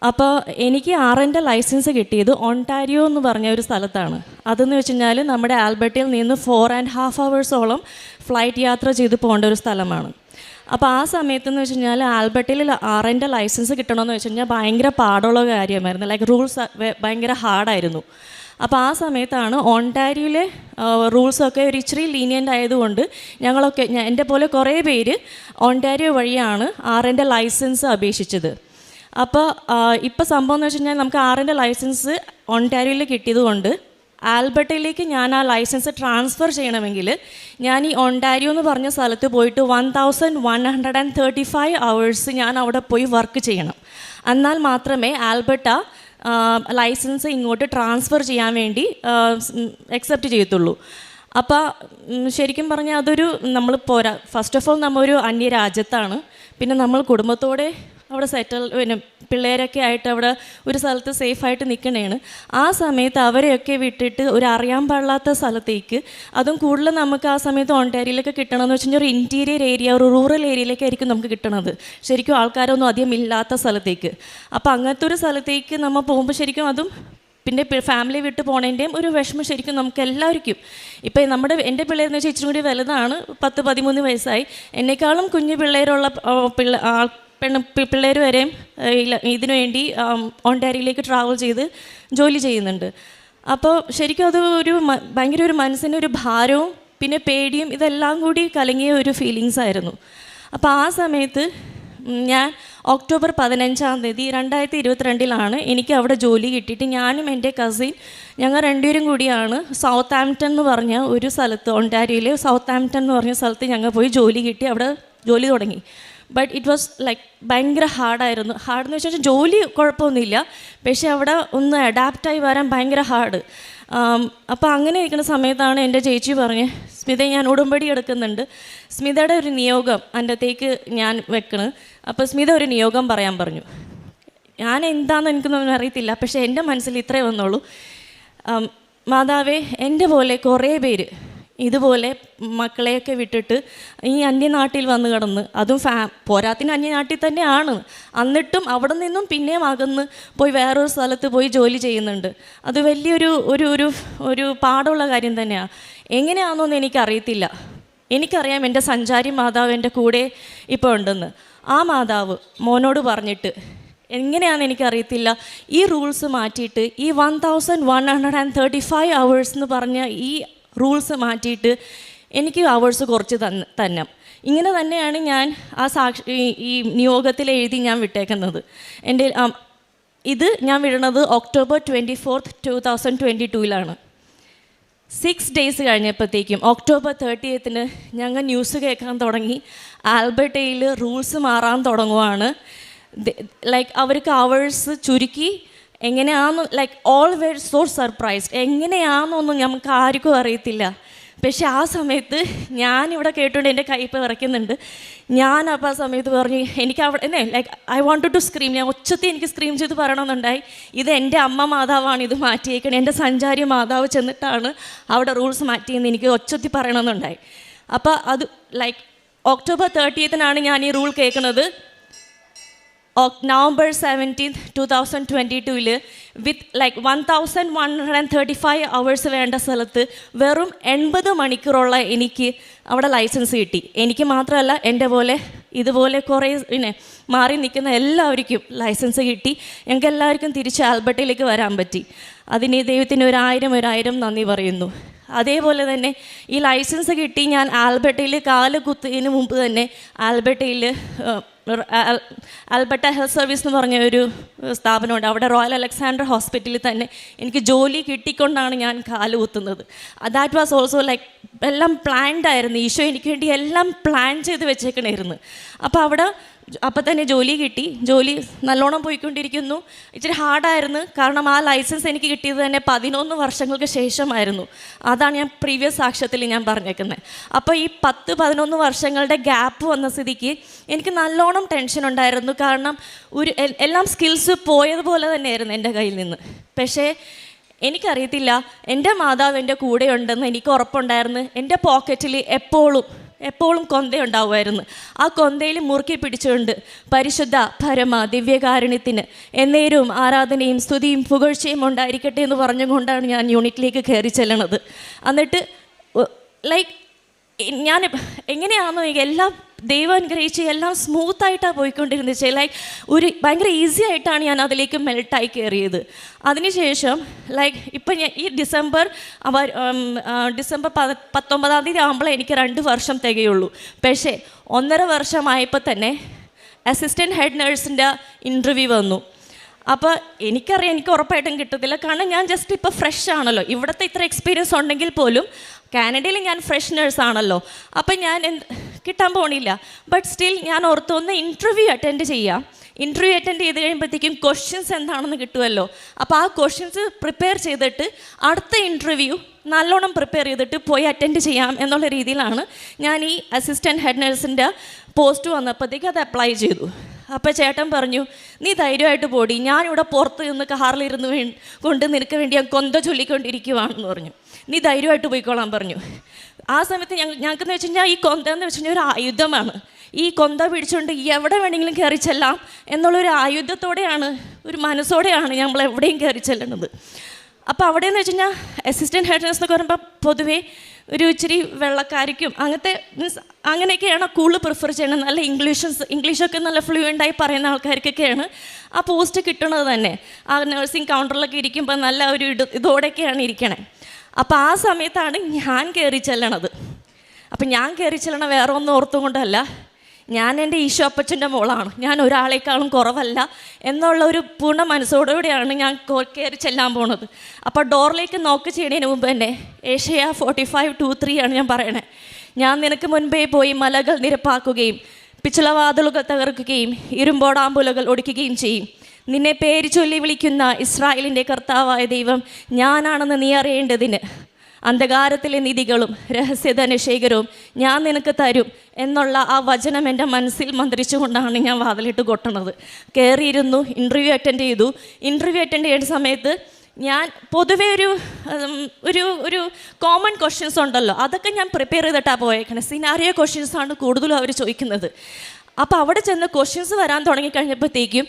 അപ്പോൾ എനിക്ക് RNൻ്റെ ലൈസൻസ് കിട്ടിയത് ഒണ്ടാരിയോ എന്ന് പറഞ്ഞ ഒരു സ്ഥലത്താണ്. അതെന്ന് വെച്ച് കഴിഞ്ഞാൽ നമ്മുടെ ആൽബർട്ടയിൽ നിന്ന് 4.5 hours ഫ്ലൈറ്റ് യാത്ര ചെയ്ത് പോകേണ്ട ഒരു സ്ഥലമാണ്. അപ്പോൾ ആ സമയത്തെന്ന് വെച്ച് കഴിഞ്ഞാൽ ആൽബർട്ടയിൽ RNൻ്റെ ലൈസൻസ് കിട്ടണമെന്ന് വെച്ച് കഴിഞ്ഞാൽ ഭയങ്കര പാടുള്ള കാര്യമായിരുന്നു. ലൈക്ക് റൂൾസ് ഭയങ്കര ഹാർഡായിരുന്നു. അപ്പോൾ ആ സമയത്താണ് ഒണ്ടാരിയോയിലെ റൂൾസൊക്കെ ഒരു ഇച്ചിരി ലീനിയൻ്റ് ആയതുകൊണ്ട് ഞങ്ങളൊക്കെ എൻ്റെ പോലെ കുറേ പേര് ഒണ്ടാരിയോ വഴിയാണ് RNൻ്റെ ലൈസൻസ് അപേക്ഷിച്ചത്. അപ്പോൾ ഇപ്പോൾ സംഭവം എന്ന് വെച്ച് കഴിഞ്ഞാൽ നമുക്ക് RNൻ്റെ ലൈസൻസ് ഒണ്ടാരിയോയിൽ കിട്ടിയതുകൊണ്ട് ആൽബർട്ടയിലേക്ക് ഞാൻ ആ ലൈസൻസ് ട്രാൻസ്ഫർ ചെയ്യണമെങ്കിൽ ഞാൻ ഈ ഒണ്ടാരിയോ എന്ന് പറഞ്ഞ സ്ഥലത്ത് പോയിട്ട് 1135 hours ഞാൻ അവിടെ പോയി വർക്ക് ചെയ്യണം. എന്നാൽ മാത്രമേ ആൽബർട്ട ലൈസൻസ് ഇങ്ങോട്ട് ട്രാൻസ്ഫർ ചെയ്യാൻ വേണ്ടി അക്സെപ്റ്റ് ചെയ്യത്തുള്ളൂ. അപ്പോൾ ശരിക്കും പറഞ്ഞാൽ അതൊരു നമ്മൾ പോരാ. ഫസ്റ്റ് ഓഫ് ഓൾ നമ്മൊരു അന്യരാജ്യത്താണ്, പിന്നെ നമ്മൾ കുടുംബത്തോടെ അവിടെ പിന്നെ പിള്ളേരൊക്കെ ആയിട്ട് അവിടെ ഒരു സ്ഥലത്ത് സേഫായിട്ട് നിൽക്കണേണ്. ആ സമയത്ത് അവരെയൊക്കെ വിട്ടിട്ട് ഒരു അറിയാൻ പാടില്ലാത്ത സ്ഥലത്തേക്ക്, അതും കൂടുതൽ നമുക്ക് ആ സമയത്ത് ഒണ്ടാരിയോയിലൊക്കെ കിട്ടണമെന്ന് വെച്ച് കഴിഞ്ഞാൽ ഒരു ഇൻറ്റീരിയർ ഏരിയ, ഒരു റൂറൽ ഏരിയയിലേക്കായിരിക്കും നമുക്ക് കിട്ടണത്, ശരിക്കും ആൾക്കാരൊന്നും അധികം ഇല്ലാത്ത സ്ഥലത്തേക്ക്. അപ്പോൾ അങ്ങനത്തെ ഒരു സ്ഥലത്തേക്ക് നമ്മൾ പോകുമ്പോൾ ശരിക്കും അതും പിന്നെ ഫാമിലി വിട്ട് പോണതിൻ്റെയും ഒരു വിഷമം ശരിക്കും നമുക്ക് എല്ലാവർക്കും. ഇപ്പോൾ എൻ്റെ പിള്ളേരെന്ന് വെച്ചാൽ ഇച്ചിരി കൂടി വലുതാണ്, 10-13 വയസ്സായി. എന്നെക്കാളും കുഞ്ഞു പിള്ളേരുള്ള പിള്ളേർ വരെയും ഇതിനു വേണ്ടി ഒണ്ടാരിയോയിലേക്ക് ട്രാവൽ ചെയ്ത് ജോലി ചെയ്യുന്നുണ്ട്. അപ്പോൾ ശരിക്കും അത് ഭയങ്കര ഒരു മനസ്സിന് ഒരു ഭാരവും പിന്നെ പേടിയും ഇതെല്ലാം കൂടി കലങ്ങിയ ഒരു ഫീലിങ്സ് ആയിരുന്നു. അപ്പോൾ ആ സമയത്ത് ഞാൻ ഒക്ടോബർ 15 2022 എനിക്ക് അവിടെ ജോലി കിട്ടിയിട്ട് ഞാനും എൻ്റെ കസിൻ ഞങ്ങൾ 2 പേരും കൂടിയാണ് സൗത്ത് ആംപ്ടൺ എന്ന് പറഞ്ഞ ഒരു സ്ഥലത്ത്, ഒണ്ടാരിയോയിലെ സൗത്ത് ആംപ്ടൺ എന്ന് പറഞ്ഞ സ്ഥലത്ത് ഞങ്ങൾ പോയി ജോലി കിട്ടി, അവിടെ ജോലി തുടങ്ങി. ബട്ട് ഇറ്റ് വാസ് ലൈക്ക് ഭയങ്കര ഹാർഡായിരുന്നു. ഹാർഡെന്ന് വെച്ചാൽ ജോലി കുഴപ്പമൊന്നുമില്ല, പക്ഷേ അവിടെ ഒന്ന് അഡാപ്റ്റായി വരാൻ ഭയങ്കര ഹാർഡ്. അപ്പോൾ അങ്ങനെ ഇരിക്കുന്ന സമയത്താണ് എൻ്റെ ചേച്ചി പറഞ്ഞ്, സ്മിത ഞാൻ ഉടമ്പടി എടുക്കുന്നുണ്ട്, സ്മിതയുടെ ഒരു നിയോഗം എൻ്റെ അകത്തേക്ക് ഞാൻ വെക്കണം. അപ്പോൾ സ്മിത ഒരു നിയോഗം പറയാൻ പറഞ്ഞു. ഞാൻ എന്താണെന്ന് എനിക്കൊന്നും അറിയത്തില്ല, പക്ഷേ എൻ്റെ മനസ്സിൽ ഇത്രേ വന്നുള്ളൂ, മാതാവേ എൻ്റെ പോലെ കുറേ പേര് ഇതുപോലെ മക്കളെയൊക്കെ വിട്ടിട്ട് ഈ അന്യനാട്ടിൽ വന്ന് കിടന്ന്, അതും പോരാത്തിന് അന്യനാട്ടിൽ തന്നെയാണ്, എന്നിട്ടും അവിടെ നിന്നും പിന്നെയും അകന്ന് പോയി വേറൊരു സ്ഥലത്ത് പോയി ജോലി ചെയ്യുന്നുണ്ട്. അത് വലിയൊരു ഒരു ഒരു ഒരു പാടുള്ള കാര്യം തന്നെയാണ്. എങ്ങനെയാണെന്നൊന്നും എനിക്കറിയത്തില്ല. എനിക്കറിയാം എൻ്റെ സഞ്ചാരി മാതാവ് എൻ്റെ കൂടെ ഇപ്പോൾ ഉണ്ടെന്ന്. ആ മാതാവ് മോനോട് പറഞ്ഞിട്ട് എങ്ങനെയാണെന്ന് എനിക്കറിയത്തില്ല, ഈ റൂൾസ് മാറ്റിയിട്ട് ഈ 1135 hours എന്ന് പറഞ്ഞ ഈ റൂൾസ് മാറ്റിയിട്ട് എനിക്ക് അവേഴ്സ് കുറച്ച് തന്നെ. ഇങ്ങനെ തന്നെയാണ് ഞാൻ ആ ഈ നിയോഗത്തിൽ എഴുതി ഞാൻ വിട്ടേക്കുന്നത്. എൻ്റെ ഇത് ഞാൻ വിടുന്നത് ഒക്ടോബർ 24, 2022 6 ഡേയ്സ് കഴിഞ്ഞപ്പോഴത്തേക്കും ഒക്ടോബർ 30th ഞങ്ങൾ ന്യൂസ് കേൾക്കാൻ തുടങ്ങി. ആൽബർട്ടയിൽ റൂൾസ് മാറാൻ തുടങ്ങുവാണ്. ലൈക്ക് അവർക്ക് അവേഴ്സ് ചുരുക്കി. എങ്ങനെയാണെന്ന് ഓൾ വെർ സോ സർപ്രൈസ്ഡ്. എങ്ങനെയാണെന്നൊന്നും നമുക്ക് ആർക്കും അറിയത്തില്ല. പക്ഷെ ആ സമയത്ത് ഞാനിവിടെ കേട്ടുകൊണ്ട് എൻ്റെ കൈ ഇപ്പോൾ വിറയ്ക്കുന്നുണ്ട്. ഞാൻ അപ്പോൾ ആ സമയത്ത് പറഞ്ഞു, എനിക്ക് അവിടെ ഐ വാണ്ടഡ് ടു സ്ക്രീം. ഞാൻ ഒച്ചത്തിൽ എനിക്ക് സ്ക്രീം ചെയ്ത് പറയണമെന്നുണ്ടായി. ഇത് എൻ്റെ അമ്മ മാതാവാണ് ഇത് മാറ്റിയേക്കണേ, എൻ്റെ സഞ്ചാരി മാതാവ് ചെന്നിട്ടാണ് അവിടെ റൂൾസ് മാറ്റിയെന്ന് എനിക്ക് ഒച്ചത്തിൽ പറയണമെന്നുണ്ടായി. അപ്പോൾ അത് ഒക്ടോബർ 30th ഞാൻ ഈ റൂൾ കേൾക്കുന്നത്. November 17th, 2022 വിത്ത് 1135 hours വേണ്ട സ്ഥലത്ത് വെറും 80 മണിക്കൂറുള്ള എനിക്ക് അവിടെ ലൈസൻസ് കിട്ടി. എനിക്ക് മാത്രമല്ല, എൻ്റെ പോലെ ഇതുപോലെ കുറേ മാറി നിൽക്കുന്ന എല്ലാവർക്കും ലൈസൻസ് കിട്ടി. ഞങ്ങൾക്ക് എല്ലാവർക്കും തിരിച്ച് ആൽബർട്ടയിലേക്ക് വരാൻ പറ്റി. അതിന് ദൈവത്തിന് 1000 നന്ദി പറയുന്നു. അതേപോലെ തന്നെ ഈ ലൈസൻസ് കിട്ടി ഞാൻ ആൽബർട്ടയിൽ കാല് കുത്തുന്നതിന് മുമ്പ് തന്നെ ആൽബർട്ടയിൽ ആൽബർട്ട ഹെൽത്ത് സർവീസ് എന്ന് പറഞ്ഞ ഒരു സ്ഥാപനമുണ്ട്. അവിടെ റോയൽ അലക്സാണ്ടർ ഹോസ്പിറ്റലിൽ തന്നെ എനിക്ക് ജോലി കിട്ടിക്കൊണ്ടാണ് ഞാൻ കാല് കുത്തുന്നത്. ദാറ്റ് വാസ് ഓൾസോ എല്ലാം പ്ലാൻഡ് ആയിരുന്നു. ഈശോ എനിക്ക് വേണ്ടി എല്ലാം പ്ലാൻ ചെയ്ത് വെച്ചേക്കണായിരുന്നു. അപ്പോൾ തന്നെ ജോലി കിട്ടി. ജോലി നല്ലോണം പോയിക്കൊണ്ടിരിക്കുന്നു. ഇച്ചിരി ഹാർഡായിരുന്നു, കാരണം ആ ലൈസൻസ് എനിക്ക് കിട്ടിയത് തന്നെ 11 വർഷങ്ങൾക്ക് ശേഷമായിരുന്നു. അതാണ് ഞാൻ പ്രീവിയസ് സാക്ഷ്യത്തിൽ ഞാൻ പറഞ്ഞേക്കുന്നത്. അപ്പോൾ ഈ 10-11 വർഷങ്ങളുടെ ഗ്യാപ്പ് വന്ന സ്ഥിതിക്ക് എനിക്ക് നല്ലോണം ടെൻഷൻ ഉണ്ടായിരുന്നു. കാരണം എല്ലാം സ്കിൽസ് പോയതുപോലെ തന്നെയായിരുന്നു എൻ്റെ കയ്യിൽ നിന്ന്. പക്ഷേ എനിക്കറിയത്തില്ല, എൻ്റെ മാതാവ് എൻ്റെ കൂടെ ഉണ്ടെന്ന് എനിക്ക് ഉറപ്പുണ്ടായിരുന്നു. എൻ്റെ പോക്കറ്റിൽ എപ്പോഴും കൊന്തയുണ്ടാവുമായിരുന്നു. ആ കൊന്തയിൽ മുറുക്കി പിടിച്ചുകൊണ്ട് പരിശുദ്ധ പരമ ദിവ്യകാരുണ്യത്തിന് എന്നേരും ആരാധനയും സ്തുതിയും പുകഴ്ചയും ഉണ്ടായിരിക്കട്ടെ എന്ന് പറഞ്ഞുകൊണ്ടാണ് ഞാൻ യൂണിറ്റിലേക്ക് കയറി ചെല്ലണത്. എന്നിട്ട് ഞാൻ എങ്ങനെയാണെന്നോ എല്ലാം ദൈവം അനുഗ്രഹിച്ച് എല്ലാം സ്മൂത്തായിട്ടാണ് പോയിക്കൊണ്ടിരുന്നത്. ഭയങ്കര ഈസി ആയിട്ടാണ് ഞാൻ അതിലേക്ക് മെൽട്ടായി കയറിയത്. അതിനുശേഷം ഇപ്പം ഞാൻ ഈ ഡിസംബർ 19 ആകുമ്പോൾ എനിക്ക് 2 വർഷം തികയുള്ളൂ. പക്ഷേ 1.5 വർഷമായപ്പോൾ തന്നെ അസിസ്റ്റൻറ്റ് ഹെഡ് നേഴ്സിൻ്റെ ഇൻ്റർവ്യൂ വന്നു. അപ്പോൾ എനിക്കറിയാം എനിക്ക് ഉറപ്പായിട്ടും കിട്ടത്തില്ല, കാരണം ഞാൻ ജസ്റ്റ് ഇപ്പോൾ ഫ്രഷ് ആണല്ലോ. ഇവിടുത്തെ ഇത്ര എക്സ്പീരിയൻസ് ഉണ്ടെങ്കിൽ പോലും കാനഡയിൽ ഞാൻ ഫ്രഷ് നേഴ്സാണല്ലോ. അപ്പം ഞാൻ കിട്ടാൻ പോണില്ല. ബട്ട് സ്റ്റിൽ ഞാൻ ഓർത്തൊന്ന് ഇൻ്റർവ്യൂ അറ്റൻഡ് ചെയ്യാം. ഇൻ്റർവ്യൂ അറ്റൻഡ് ചെയ്ത് കഴിയുമ്പോഴത്തേക്കും ക്വസ്റ്റ്യൻസ് എന്താണെന്ന് കിട്ടുമല്ലോ. അപ്പോൾ ആ ക്വസ്റ്റ്യൻസ് പ്രിപ്പയർ ചെയ്തിട്ട് അടുത്ത ഇൻ്റർവ്യൂ നല്ലോണം പ്രിപ്പയർ ചെയ്തിട്ട് പോയി അറ്റൻഡ് ചെയ്യാം എന്നുള്ള രീതിയിലാണ് ഞാൻ ഈ അസിസ്റ്റൻറ്റ് ഹെഡ് നേഴ്സിൻ്റെ പോസ്റ്റ് വന്നപ്പോഴത്തേക്ക് അത് അപ്ലൈ ചെയ്തു. അപ്പോൾ ചേട്ടൻ പറഞ്ഞു, നീ ധൈര്യമായിട്ട് പോടി, ഞാനിവിടെ പുറത്ത് നിന്ന് കാറിലിരുന്ന് കൊണ്ട് നിനക്ക് വേണ്ടി ഞാൻ കൊന്ത ചൊല്ലിക്കൊണ്ടിരിക്കുവാണെന്ന് പറഞ്ഞു. നീ ധൈര്യമായിട്ട് പോയിക്കോളാൻ പറഞ്ഞു. ആ സമയത്ത് ഞങ്ങൾക്കെന്ന് വെച്ച് കഴിഞ്ഞാൽ ഈ കൊന്ത എന്ന് വെച്ച് കഴിഞ്ഞാൽ ഒരു ആയുധമാണ്. ഈ കൊന്ത പിടിച്ചുകൊണ്ട് എവിടെ വേണമെങ്കിലും കയറി ചെല്ലാം എന്നുള്ളൊരു ആയുധത്തോടെയാണ്, ഒരു മനസ്സോടെയാണ് നമ്മൾ എവിടെയും കയറി ചെല്ലുന്നത്. അപ്പോൾ അവിടെയെന്ന് വെച്ച് കഴിഞ്ഞാൽ അസിസ്റ്റൻറ്റ് ഹെഡ് നേഴ്സ് എന്നൊക്കെ പറയുമ്പോൾ പൊതുവേ ഒരു ഇച്ചിരി വെള്ളക്കാരിക്കും അങ്ങനത്തെ അങ്ങനെയൊക്കെയാണ് കൂടുതൽ പ്രിഫർ ചെയ്യുന്നത്. നല്ല ഇംഗ്ലീഷൊക്കെ നല്ല ഫ്ലുവൻ്റായി പറയുന്ന ആൾക്കാർക്കൊക്കെയാണ് ആ പോസ്റ്റ് കിട്ടുന്നത് തന്നെ. ആ നഴ്സിംഗ് കൗണ്ടറിലൊക്കെ ഇരിക്കുമ്പോൾ നല്ല ഒരു ഇതോടെയൊക്കെയാണ് ഇരിക്കണേ. അപ്പോൾ ആ സമയത്താണ് ഞാൻ കയറി ചെല്ലണത്. അപ്പം ഞാൻ കയറി ചെല്ലണ വേറെ ഒന്നും ഓർത്തുകൊണ്ടല്ല, ഞാൻ എൻ്റെ ഈശോ അപ്പച്ചൻ്റെ മോളാണ്, ഞാൻ ഒരാളെക്കാളും കുറവല്ല എന്നുള്ള ഒരു പൂർണ്ണ മനസ്സോടുകൂടിയാണ് ഞാൻ കയറി ചെല്ലാൻ പോണത്. അപ്പോൾ ഡോറിലേക്ക് നോക്ക് ചെയ്യുന്നതിന് മുമ്പ് തന്നെ ഏഷ്യ 45:2-3 ഞാൻ പറയണേ. ഞാൻ നിനക്ക് മുൻപേ പോയി മലകൾ നിരപ്പാക്കുകയും പിച്ചളവാതിലുകൾ തകർക്കുകയും ഇരുമ്പോടാമ്പുലകൾ ഒടിക്കുകയും ചെയ്യും. നിന്നെ പേര് ചൊല്ലി വിളിക്കുന്ന ഇസ്രായേലിൻ്റെ കർത്താവായ ദൈവം ഞാനാണെന്ന് നീ അറിയേണ്ടതിന് അന്ധകാരത്തിലെ നിധികളും രഹസ്യധനശേഖരവും ഞാൻ നിനക്ക് തരും എന്നുള്ള ആ വചനം എൻ്റെ മനസ്സിൽ മന്ത്രിച്ചുകൊണ്ടാണ് ഞാൻ വാതിലിട്ട് കൊട്ടണത്. കയറിയിരുന്നു, ഇൻ്റർവ്യൂ അറ്റൻഡ് ചെയ്തു. ഇൻ്റർവ്യൂ അറ്റൻഡ് ചെയ്യുന്ന സമയത്ത് ഞാൻ പൊതുവേ ഒരു കോമൺ ക്വസ്റ്റ്യൻസ് ഉണ്ടല്ലോ, അതൊക്കെ ഞാൻ പ്രിപ്പയർ ചെയ്തിട്ടാണ് പോയേക്കണേ. സിനാരിയോ ക്വസ്റ്റ്യൻസാണ് കൂടുതലും അവർ ചോദിക്കുന്നത്. അപ്പോൾ അവിടെ ചെന്ന് ക്വസ്റ്റ്യൻസ് വരാൻ തുടങ്ങിക്കഴിഞ്ഞപ്പോഴത്തേക്കും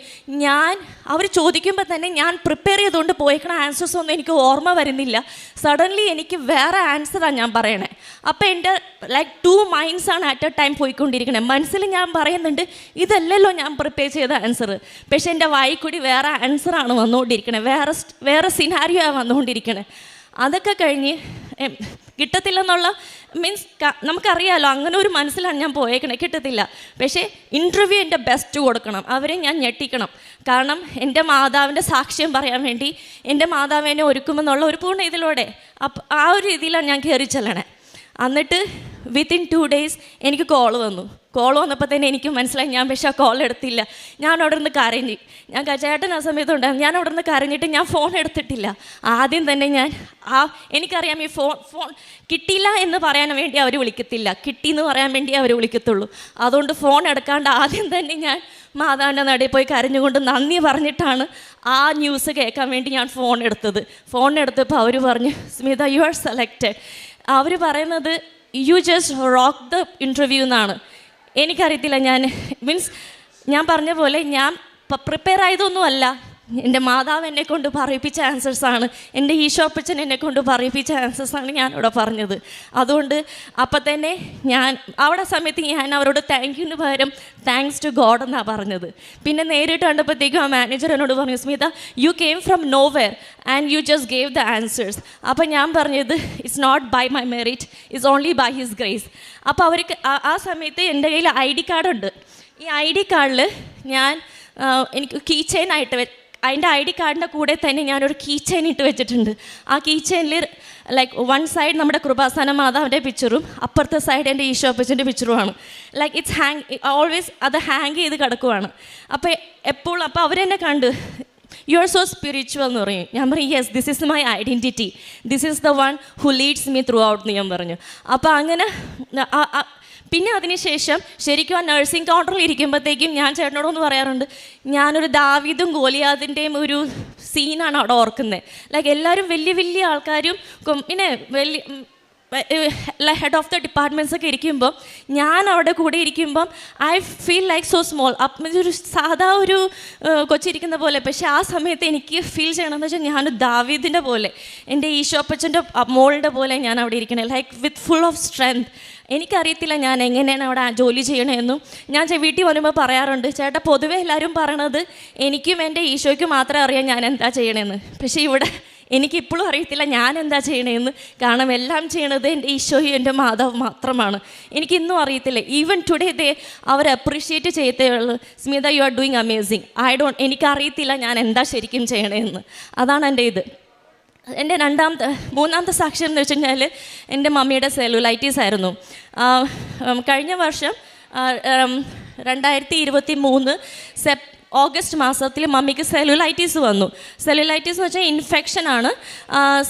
അവർ ചോദിക്കുമ്പോൾ തന്നെ ഞാൻ പ്രിപ്പയർ ചെയ്തുകൊണ്ട് പോയേക്കണ ആൻസേഴ്സ് ഒന്നും എനിക്ക് ഓർമ്മ വരുന്നില്ല. സഡൻലി എനിക്ക് വേറെ ആൻസറാണ് ഞാൻ പറയണേ. അപ്പോൾ എൻ്റെ 2 മൈൻഡ്സാണ് അറ്റ് എ ടൈം പോയിക്കൊണ്ടിരിക്കണേ. മനസ്സിൽ ഞാൻ പറയുന്നുണ്ട് ഇതല്ലല്ലോ ഞാൻ പ്രിപ്പയർ ചെയ്ത ആൻസർ, പക്ഷേ എൻ്റെ വായിൽ കൂടി വേറെ ആൻസറാണ് വന്നുകൊണ്ടിരിക്കണേ, വേറെ സിനാരിയോ ആണ് വന്നുകൊണ്ടിരിക്കണേ. അതൊക്കെ കഴിഞ്ഞ് കിട്ടത്തില്ലെന്നുള്ള മീൻസ് നമുക്കറിയാമല്ലോ, അങ്ങനെ ഒരു മനസ്സിലാണ് ഞാൻ പോയേക്കണേ, കിട്ടത്തില്ല. പക്ഷേ ഇൻ്റർവ്യൂ എൻ്റെ ബെസ്റ്റ് കൊടുക്കണം, അവരെ ഞാൻ ഞെട്ടിക്കണം. കാരണം എൻ്റെ മാതാവിൻ്റെ സാക്ഷ്യം പറയാൻ വേണ്ടി എൻ്റെ മാതാവ് എന്നെ ഒരുക്കുമെന്നുള്ള ഒരു പൂർണ്ണ ഇതിലൂടെ ആ ഒരു രീതിയിലാണ് ഞാൻ കയറി ചെല്ലണേ. എന്നിട്ട് വിത്തിൻ 2 days എനിക്ക് കോൾ വന്നപ്പോൾ തന്നെ എനിക്ക് മനസ്സിലായി. ഞാൻ പക്ഷേ ആ കോൾ എടുത്തില്ല. ഞാൻ അവിടെ നിന്ന് കരഞ്ഞു. ഞാൻ ചേട്ടൻ ആ സമയത്തുണ്ടായിരുന്നു. ഞാൻ അവിടെ നിന്ന് കരഞ്ഞിട്ട് ഞാൻ ഫോൺ എടുത്തിട്ടില്ല. ആദ്യം തന്നെ എനിക്കറിയാം ഈ ഫോൺ കിട്ടിയില്ല എന്ന് പറയാൻ വേണ്ടി അവർ വിളിക്കത്തില്ല, കിട്ടിയെന്ന് പറയാൻ വേണ്ടി അവർ വിളിക്കത്തുള്ളൂ. അതുകൊണ്ട് ഫോൺ എടുക്കാണ്ട് ആദ്യം തന്നെ ഞാൻ മാതാവിൻ്റെ നടയിൽ പോയി കരഞ്ഞുകൊണ്ട് നന്ദി പറഞ്ഞിട്ടാണ് ആ ന്യൂസ് കേൾക്കാൻ വേണ്ടി ഞാൻ ഫോൺ എടുത്തപ്പോൾ അവർ പറഞ്ഞു, സ്മിത യു ആർ സെലക്റ്റഡ്. അവർ പറയുന്നത് you just rock the interview എന്നാണ്. എനിക്കറിയത്തില്ല, ഞാൻ പറഞ്ഞ പോലെ ഞാൻ പ്രിപ്പയർ ആയതൊന്നുമല്ല. എൻ്റെ മാതാവ് എന്നെ കൊണ്ട് പറയിപ്പിച്ച ആൻസേഴ്സാണ്, എൻ്റെ ഈശോപ്പച്ചൻ എന്നെ കൊണ്ട് പറയിപ്പിച്ച ആൻസേഴ്സാണ് ഞാനിവിടെ പറഞ്ഞത്. അതുകൊണ്ട് അപ്പം തന്നെ ഞാൻ അവിടെ സമയത്ത് ഞാൻ അവരോട് താങ്ക് യുവിന് പകരം താങ്ക്സ് ടു ഗോഡ് എന്നാണ് പറഞ്ഞത്. പിന്നെ നേരിട്ട് കണ്ടപ്പോഴത്തേക്കും ആ മാനേജർ എന്നോട് പറഞ്ഞു, Smita you came from nowhere and you just gave the answers. അപ്പം ഞാൻ പറഞ്ഞത് it's not by my merit, it's only by his grace. അപ്പോൾ അവർക്ക് ആ സമയത്ത് എൻ്റെ കയ്യിൽ ID കാർഡുണ്ട്. ഈ ID കാർഡിൽ ഞാൻ എനിക്ക് കീ ചെയിനായിട്ട് അതിൻ്റെ ID കാർഡിൻ്റെ കൂടെ തന്നെ ഞാനൊരു കീ ചെയിൻ ഇട്ട് വെച്ചിട്ടുണ്ട്. ആ കീ ചെയിനിൽ ലൈക്ക് വൺ സൈഡ് നമ്മുടെ കൃപാസന മാതാവിൻ്റെ പിക്ചറും അപ്പുറത്തെ സൈഡ് എൻ്റെ ഈശോപ്പച്ചൻ്റെ പിക്ചറുമാണ്. ലൈക്ക് ഇറ്റ്സ് ഓൾവേസ് അത് ഹാങ് ചെയ്ത് കിടക്കുവാണ്. അപ്പോൾ അവരെന്നെ കണ്ട് യു ആർ സോ സ്പിരിച്വൽ എന്ന് പറയും. ഞാൻ പറയും yes, this is my identity, this is the one who Leeds me through out എന്ന് ഞാൻ പറഞ്ഞു. അപ്പോൾ അങ്ങനെ പിന്നെ അതിനുശേഷം ശരിക്കും ആ നഴ്സിംഗ് കൗണ്ടറിൽ ഇരിക്കുമ്പോഴത്തേക്കും ഞാൻ ചേട്ടനോടൊന്ന് പറയാറുണ്ട്, ഞാനൊരു ദാവീദും ഗോലിയാദിൻ്റെയും ഒരു സീനാണ് അവിടെ ഓർക്കുന്നത്. ലൈക്ക് എല്ലാവരും വലിയ വലിയ ആൾക്കാരും പിന്നെ ഹെഡ് ഓഫ് ദ ഡിപ്പാർട്ട്മെൻറ്റ്സ് ഒക്കെ ഇരിക്കുമ്പോൾ ഞാൻ അവിടെ കൂടെ ഇരിക്കുമ്പം I feel like so small. ഒരു സാധാ ഒരു കൊച്ചിരിക്കുന്ന പോലെ. പക്ഷേ ആ സമയത്ത് എനിക്ക് ഫീൽ ചെയ്യണമെന്ന് വെച്ചാൽ ഞാൻ ദാവീദിൻ്റെ പോലെ, എൻ്റെ ഈശോപ്പച്ചൻ്റെ മോളുടെ പോലെ ഞാൻ അവിടെ ഇരിക്കണേ, like with full of strength. എനിക്കറിയത്തില്ല ഞാൻ എങ്ങനെയാണ് അവിടെ ജോലി ചെയ്യണമെന്നും. ഞാൻ വീട്ടിൽ വരുമ്പോൾ പറയാറുണ്ട്, ചേട്ടാ പൊതുവെ എല്ലാവരും പറയണത് എനിക്കും എൻ്റെ ഈശോയ്ക്കും മാത്രമേ അറിയാം ഞാൻ എന്താ ചെയ്യണമെന്ന്. പക്ഷേ ഇവിടെ എനിക്കിപ്പോഴും അറിയത്തില്ല ഞാൻ എന്താ ചെയ്യണമെന്ന്. കാരണം എല്ലാം ചെയ്യണത് എൻ്റെ ഈശോയും എൻ്റെ മാതാവ് മാത്രമാണ്. എനിക്കിന്നും അറിയത്തില്ല. ഈവൻ ടുഡേ അവർ അപ്രീഷിയേറ്റ് ചെയ്തേ ഉള്ളൂ, Smitha you are doing amazing. എനിക്കറിയത്തില്ല ഞാൻ എന്താ ശരിക്കും ചെയ്യണമെന്ന്. അതാണ് എൻ്റെ ഇത്. എൻ്റെ മൂന്നാമത്തെ സാക്ഷ്യം എന്ന് വെച്ച് കഴിഞ്ഞാൽ എൻ്റെ മമ്മിയുടെ സെല്ലുലൈറ്റീസ് ആയിരുന്നു. കഴിഞ്ഞ വർഷം 2023 ഓഗസ്റ്റ് മാസത്തിൽ മമ്മിക്ക് സെല്ലുലൈറ്റീസ് വന്നു. സെല്ലുലൈറ്റീസ് എന്ന് വെച്ചാൽ ഇൻഫെക്ഷനാണ്,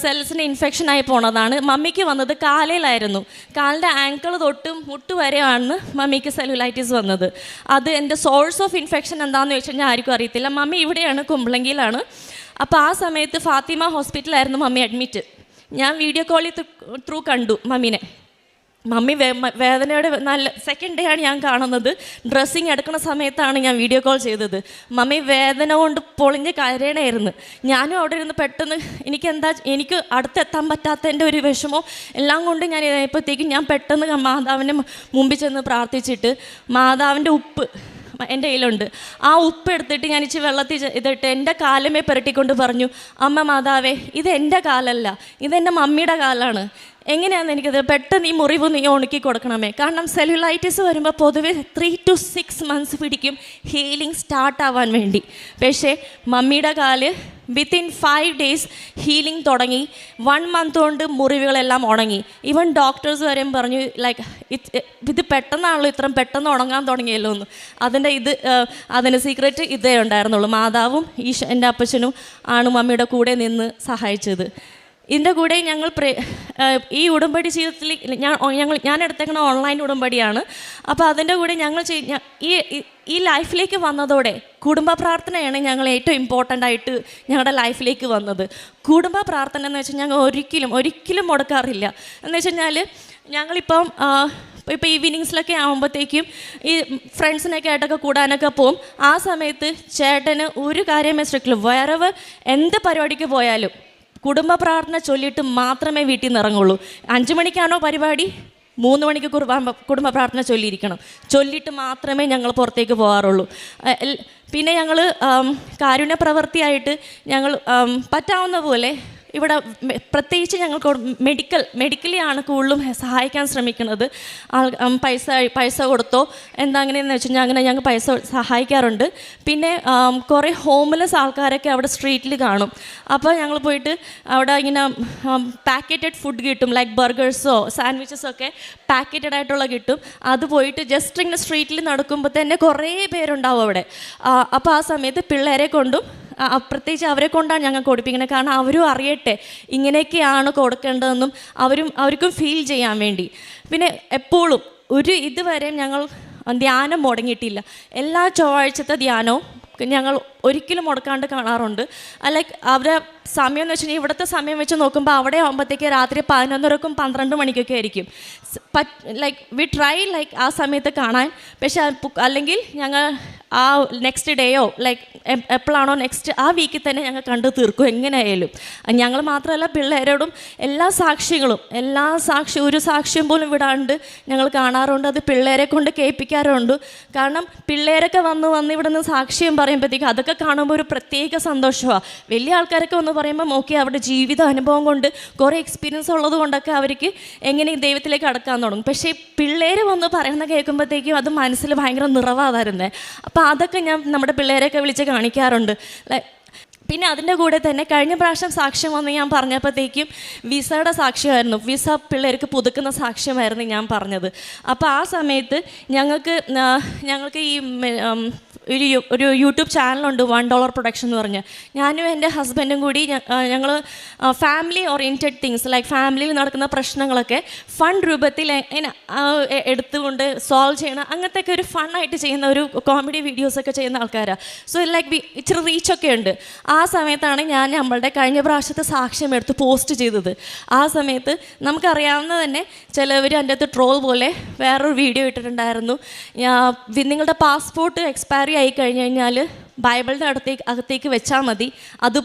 സെൽസിൻ്റെ ഇൻഫെക്ഷനായി പോണതാണ്. മമ്മിക്ക് വന്നത് കാലിലായിരുന്നു. കാലിൻ്റെ ആങ്കിൾ തൊട്ട് മുട്ട് വരെയാണ് മമ്മിക്ക് സെല്ലുലൈറ്റീസ് വന്നത്. അത് എൻ്റെ സോഴ്സ് ഓഫ് ഇൻഫെക്ഷൻ എന്താണെന്ന് വെച്ച് കഴിഞ്ഞാൽ ആർക്കും അറിയത്തില്ല. മമ്മി ഇവിടെയാണ്, കുമ്പളങ്കിയിലാണ്. അപ്പോൾ ആ സമയത്ത് ഫാത്തിമ ഹോസ്പിറ്റലായിരുന്നു മമ്മി അഡ്മിറ്റ്. ഞാൻ വീഡിയോ കോളിൽ ത്രൂ കണ്ടു മമ്മീനെ. മമ്മി വേദനയുടെ സെക്കൻഡ് ഡേ ആണ് ഞാൻ കാണുന്നത്. ഡ്രസ്സിങ് എടുക്കുന്ന സമയത്താണ് ഞാൻ വീഡിയോ കോൾ ചെയ്തത്. മമ്മി വേദന കൊണ്ട് പൊളിഞ്ഞ് കരയണമായിരുന്നു. ഞാനും അവിടെ ഇരുന്ന് പെട്ടെന്ന് എനിക്ക് അടുത്തെത്താൻ പറ്റാത്തതിൻ്റെ ഒരു വിഷമോ എല്ലാം കൊണ്ട് ഞാൻ ഇതായപ്പോഴത്തേക്കും ഞാൻ പെട്ടെന്ന് മാതാവിൻ്റെ മുമ്പിൽ ചെന്ന് പ്രാർത്ഥിച്ചിട്ട് മാതാവിൻ്റെ ഉപ്പ് എൻ്റെ കയ്യിലുണ്ട്. ആ ഉപ്പ് എടുത്തിട്ട് ഞാൻ ഇച്ചിരി വെള്ളത്തിൽ ഇതിട്ട് എൻ്റെ കാലമേ പുരട്ടിക്കൊണ്ട് പറഞ്ഞു, അമ്മ മാതാവേ ഇത് എൻ്റെ കാലല്ല, ഇതെൻ്റെ മമ്മിയുടെ കാലാണ്. എങ്ങനെയാണെന്ന് എനിക്കത് പെട്ടെന്ന് ഈ മുറിവ് നീ ഉണക്കി കൊടുക്കണമേ. കാരണം സെല്ലുലൈറ്റിസ് വരുമ്പോൾ പൊതുവെ 3 to 6 months പിടിക്കും ഹീലിംഗ് സ്റ്റാർട്ടാവാൻ വേണ്ടി. പക്ഷേ മമ്മിയുടെ കാല് വിത്തിൻ 5 days ഹീലിംഗ് തുടങ്ങി. 1 month കൊണ്ട് മുറിവുകളെല്ലാം ഉണങ്ങി. ഈവൻ ഡോക്ടേഴ്സ് വരെയും പറഞ്ഞു ലൈക്ക് ഇത് പെട്ടെന്നാണല്ലോ, ഇത്രയും പെട്ടെന്ന് ഉണങ്ങാൻ തുടങ്ങിയല്ലോ എന്ന്. അതിൻ്റെ സീക്രറ്റ് ഇതേ ഉണ്ടായിരുന്നുള്ളൂ. മാതാവും എൻ്റെ അപ്പച്ചനും ആണ് മമ്മിയുടെ കൂടെ നിന്ന് സഹായിച്ചത്. ഇതിൻ്റെ കൂടെ ഞങ്ങൾ ഈ ഉടമ്പടി ജീവിതത്തിൽ ഞാൻ എടുത്തേക്കുന്ന ഓൺലൈൻ ഉടമ്പടിയാണ്. അപ്പോൾ അതിൻ്റെ കൂടെ ഞങ്ങൾ ഈ ലൈഫിലേക്ക് വന്നതോടെ കുടുംബ പ്രാർത്ഥനയാണ് ഞങ്ങൾ ഏറ്റവും ഇമ്പോർട്ടൻ്റ് ആയിട്ട് ഞങ്ങളുടെ ലൈഫിലേക്ക് വന്നത്. കുടുംബ പ്രാർത്ഥന എന്ന് വെച്ചാൽ ഞങ്ങൾ ഒരിക്കലും മുടക്കാറില്ല. എന്ന് വെച്ച് കഴിഞ്ഞാൽ ഞങ്ങളിപ്പം ഇപ്പോൾ ഈവനിങ്സിലൊക്കെ ആകുമ്പോഴത്തേക്കും ഈ ഫ്രണ്ട്സിനൊക്കെ ആയിട്ടൊക്കെ കൂടാനൊക്കെ പോവും. ആ സമയത്ത് ചേട്ടന് ഒരു കാര്യമേ സ്ട്രിക്റ്റില്ല. വേറെ എന്ത് പരിപാടിക്ക് പോയാലും കുടുംബ പ്രാർത്ഥന ചൊല്ലിയിട്ട് മാത്രമേ വീട്ടിൽ നിന്ന് ഇറങ്ങുള്ളൂ. 5 മണിക്കാണോ പരിപാടി, 3 മണിക്ക് കുടുംബ പ്രാർത്ഥന ചൊല്ലിയിട്ട് മാത്രമേ ഞങ്ങൾ പുറത്തേക്ക് പോകാറുള്ളൂ. പിന്നെ ഞങ്ങൾ കാരുണ്യ പ്രവൃത്തിയായിട്ട് ഞങ്ങൾ പറ്റാവുന്ന പോലെ ഇവിടെ പ്രത്യേകിച്ച് ഞങ്ങൾക്ക് മെഡിക്കലി ആണ് കൂടുതലും സഹായിക്കാൻ ശ്രമിക്കുന്നത്. പൈസ കൊടുത്തോ എന്താ അങ്ങനെയെന്ന് വെച്ച് കഴിഞ്ഞാൽ അങ്ങനെ ഞങ്ങൾ പൈസ സഹായിക്കാറുണ്ട്. പിന്നെ കുറേ ഹോംലെസ് ആൾക്കാരൊക്കെ അവിടെ സ്ട്രീറ്റിൽ കാണും. അപ്പോൾ ഞങ്ങൾ പോയിട്ട് അവിടെ ഇങ്ങനെ പാക്കറ്റഡ് ഫുഡ് കിട്ടും, ലൈക്ക് ബർഗേഴ്സോ സാൻഡ്വിച്ചസൊക്കെ പാക്കറ്റഡ് ആയിട്ടുള്ള കിട്ടും. അത് പോയിട്ട് ജസ്റ്റ് ഇങ്ങനെ സ്ട്രീറ്റിൽ നടക്കുമ്പോൾ തന്നെ കുറേ പേരുണ്ടാവും അവിടെ. അപ്പോൾ ആ സമയത്ത് പിള്ളേരെ കൊണ്ടും പ്രത്യേകിച്ച് അവരെ കൊണ്ടാണ് ഞങ്ങൾ കൊടുപ്പിക്കുന്നത്. കാരണം അവരും അറിയട്ടെ ഇങ്ങനെയൊക്കെയാണ് കൊടുക്കേണ്ടതെന്നും അവർക്കും ഫീൽ ചെയ്യാൻ വേണ്ടി. പിന്നെ എപ്പോഴും ഇതുവരെ ഞങ്ങൾ ധ്യാനം മുടങ്ങിയിട്ടില്ല. എല്ലാ ചൊവ്വാഴ്ചത്തെ ധ്യാനവും ഞങ്ങൾ ഒരിക്കലും മുടക്കാണ്ട് കാണാറുണ്ട്. ലൈക്ക് അവരുടെ സമയം എന്ന് വെച്ചിട്ടുണ്ടെങ്കിൽ ഇവിടുത്തെ സമയം വെച്ച് നോക്കുമ്പോൾ അവിടെ ആകുമ്പോഴത്തേക്ക് രാത്രി 11:30 12 മണിക്കൊക്കെ ആയിരിക്കും. ലൈക്ക് വി ട്രൈ ലൈക്ക് ആ സമയത്ത് കാണാൻ. പക്ഷേ അല്ലെങ്കിൽ ഞങ്ങൾ ആ നെക്സ്റ്റ് ഡേയോ ലൈക്ക് എപ്പോഴാണോ നെക്സ്റ്റ് ആ വീക്കിൽ തന്നെ ഞങ്ങൾ കണ്ടു തീർക്കും എങ്ങനെയായാലും. ഞങ്ങൾ മാത്രമല്ല പിള്ളേരോടും എല്ലാ സാക്ഷ്യങ്ങളും ഒരു സാക്ഷ്യം പോലും വിടാണ്ട് ഞങ്ങൾ കാണാറുണ്ട്. അത് പിള്ളേരെ കൊണ്ട് കേൾപ്പിക്കാറുണ്ട്. കാരണം പിള്ളേരൊക്കെ വന്ന് ഇവിടെ നിന്ന് സാക്ഷ്യം പറയുമ്പോഴത്തേക്കും അതൊക്കെ കാണുമ്പോൾ ഒരു പ്രത്യേക സന്തോഷമാണ്. വലിയ ആൾക്കാരൊക്കെ ഒന്ന് പറയുമ്പോൾ നോക്കി അവരുടെ ജീവിത അനുഭവം കൊണ്ട് കുറേ എക്സ്പീരിയൻസ് ഉള്ളത് കൊണ്ടൊക്കെ അവർക്ക് എങ്ങനെ ദൈവത്തിലേക്ക് അടക്കാൻ തുടങ്ങും. പക്ഷേ പിള്ളേർ വന്ന് പറയുന്ന കേൾക്കുമ്പോഴത്തേക്കും അത് മനസ്സിൽ ഭയങ്കര നിറവാതായിരുന്നത്. അപ്പോൾ അതൊക്കെ ഞാൻ നമ്മുടെ പിള്ളേരെയൊക്കെ വിളിച്ച് കാണിക്കാറുണ്ട്. പിന്നെ അതിൻ്റെ കൂടെ തന്നെ കഴിഞ്ഞ പ്രാവശ്യം സാക്ഷ്യം വന്ന് ഞാൻ പറഞ്ഞപ്പോഴത്തേക്കും വിസയുടെ സാക്ഷ്യമായിരുന്നു. വിസ പിള്ളേർക്ക് പുതുക്കുന്ന സാക്ഷ്യമായിരുന്നു ഞാൻ പറഞ്ഞത്. അപ്പോൾ ആ സമയത്ത് ഞങ്ങൾക്ക് ഈ ഒരു യൂട്യൂബ് ചാനലുണ്ട് $1 പ്രൊഡക്ഷൻ എന്ന് പറഞ്ഞ്. ഞാനും എൻ്റെ ഹസ്ബൻഡും കൂടി ഞങ്ങൾ ഫാമിലി ഓറിയൻറ്റഡ് തിങ്സ് ലൈക്ക് ഫാമിലിയിൽ നടക്കുന്ന പ്രശ്നങ്ങളൊക്കെ ഫൺ രൂപത്തിൽ എടുത്തുകൊണ്ട് സോൾവ് ചെയ്യണം അങ്ങനത്തെയൊക്കെ ഒരു ഫണ്ണായിട്ട് ചെയ്യുന്ന ഒരു കോമഡി വീഡിയോസൊക്കെ ചെയ്യുന്ന ആൾക്കാരാണ്. സോ ലൈക്ക് ഇച്ചിരി റീച്ചൊക്കെ ഉണ്ട്. ആ സമയത്താണ് ഞാൻ നമ്മളുടെ കഴിഞ്ഞ പ്രാവശ്യത്തെ സാക്ഷ്യം എടുത്ത് പോസ്റ്റ് ചെയ്തത്. ആ സമയത്ത് നമുക്കറിയാവുന്ന തന്നെ ചിലവർ അതിൻ്റെ അകത്ത് ട്രോൾ പോലെ വേറൊരു വീഡിയോ ഇട്ടിട്ടുണ്ടായിരുന്നു. നിങ്ങളുടെ പാസ്പോർട്ട് എക്സ്പയറി ആയി കഴിഞ്ഞ് കഴിഞ്ഞാൽ ബൈബിളിൻ്റെ അകത്തേക്ക് വെച്ചാൽ മതി, അത്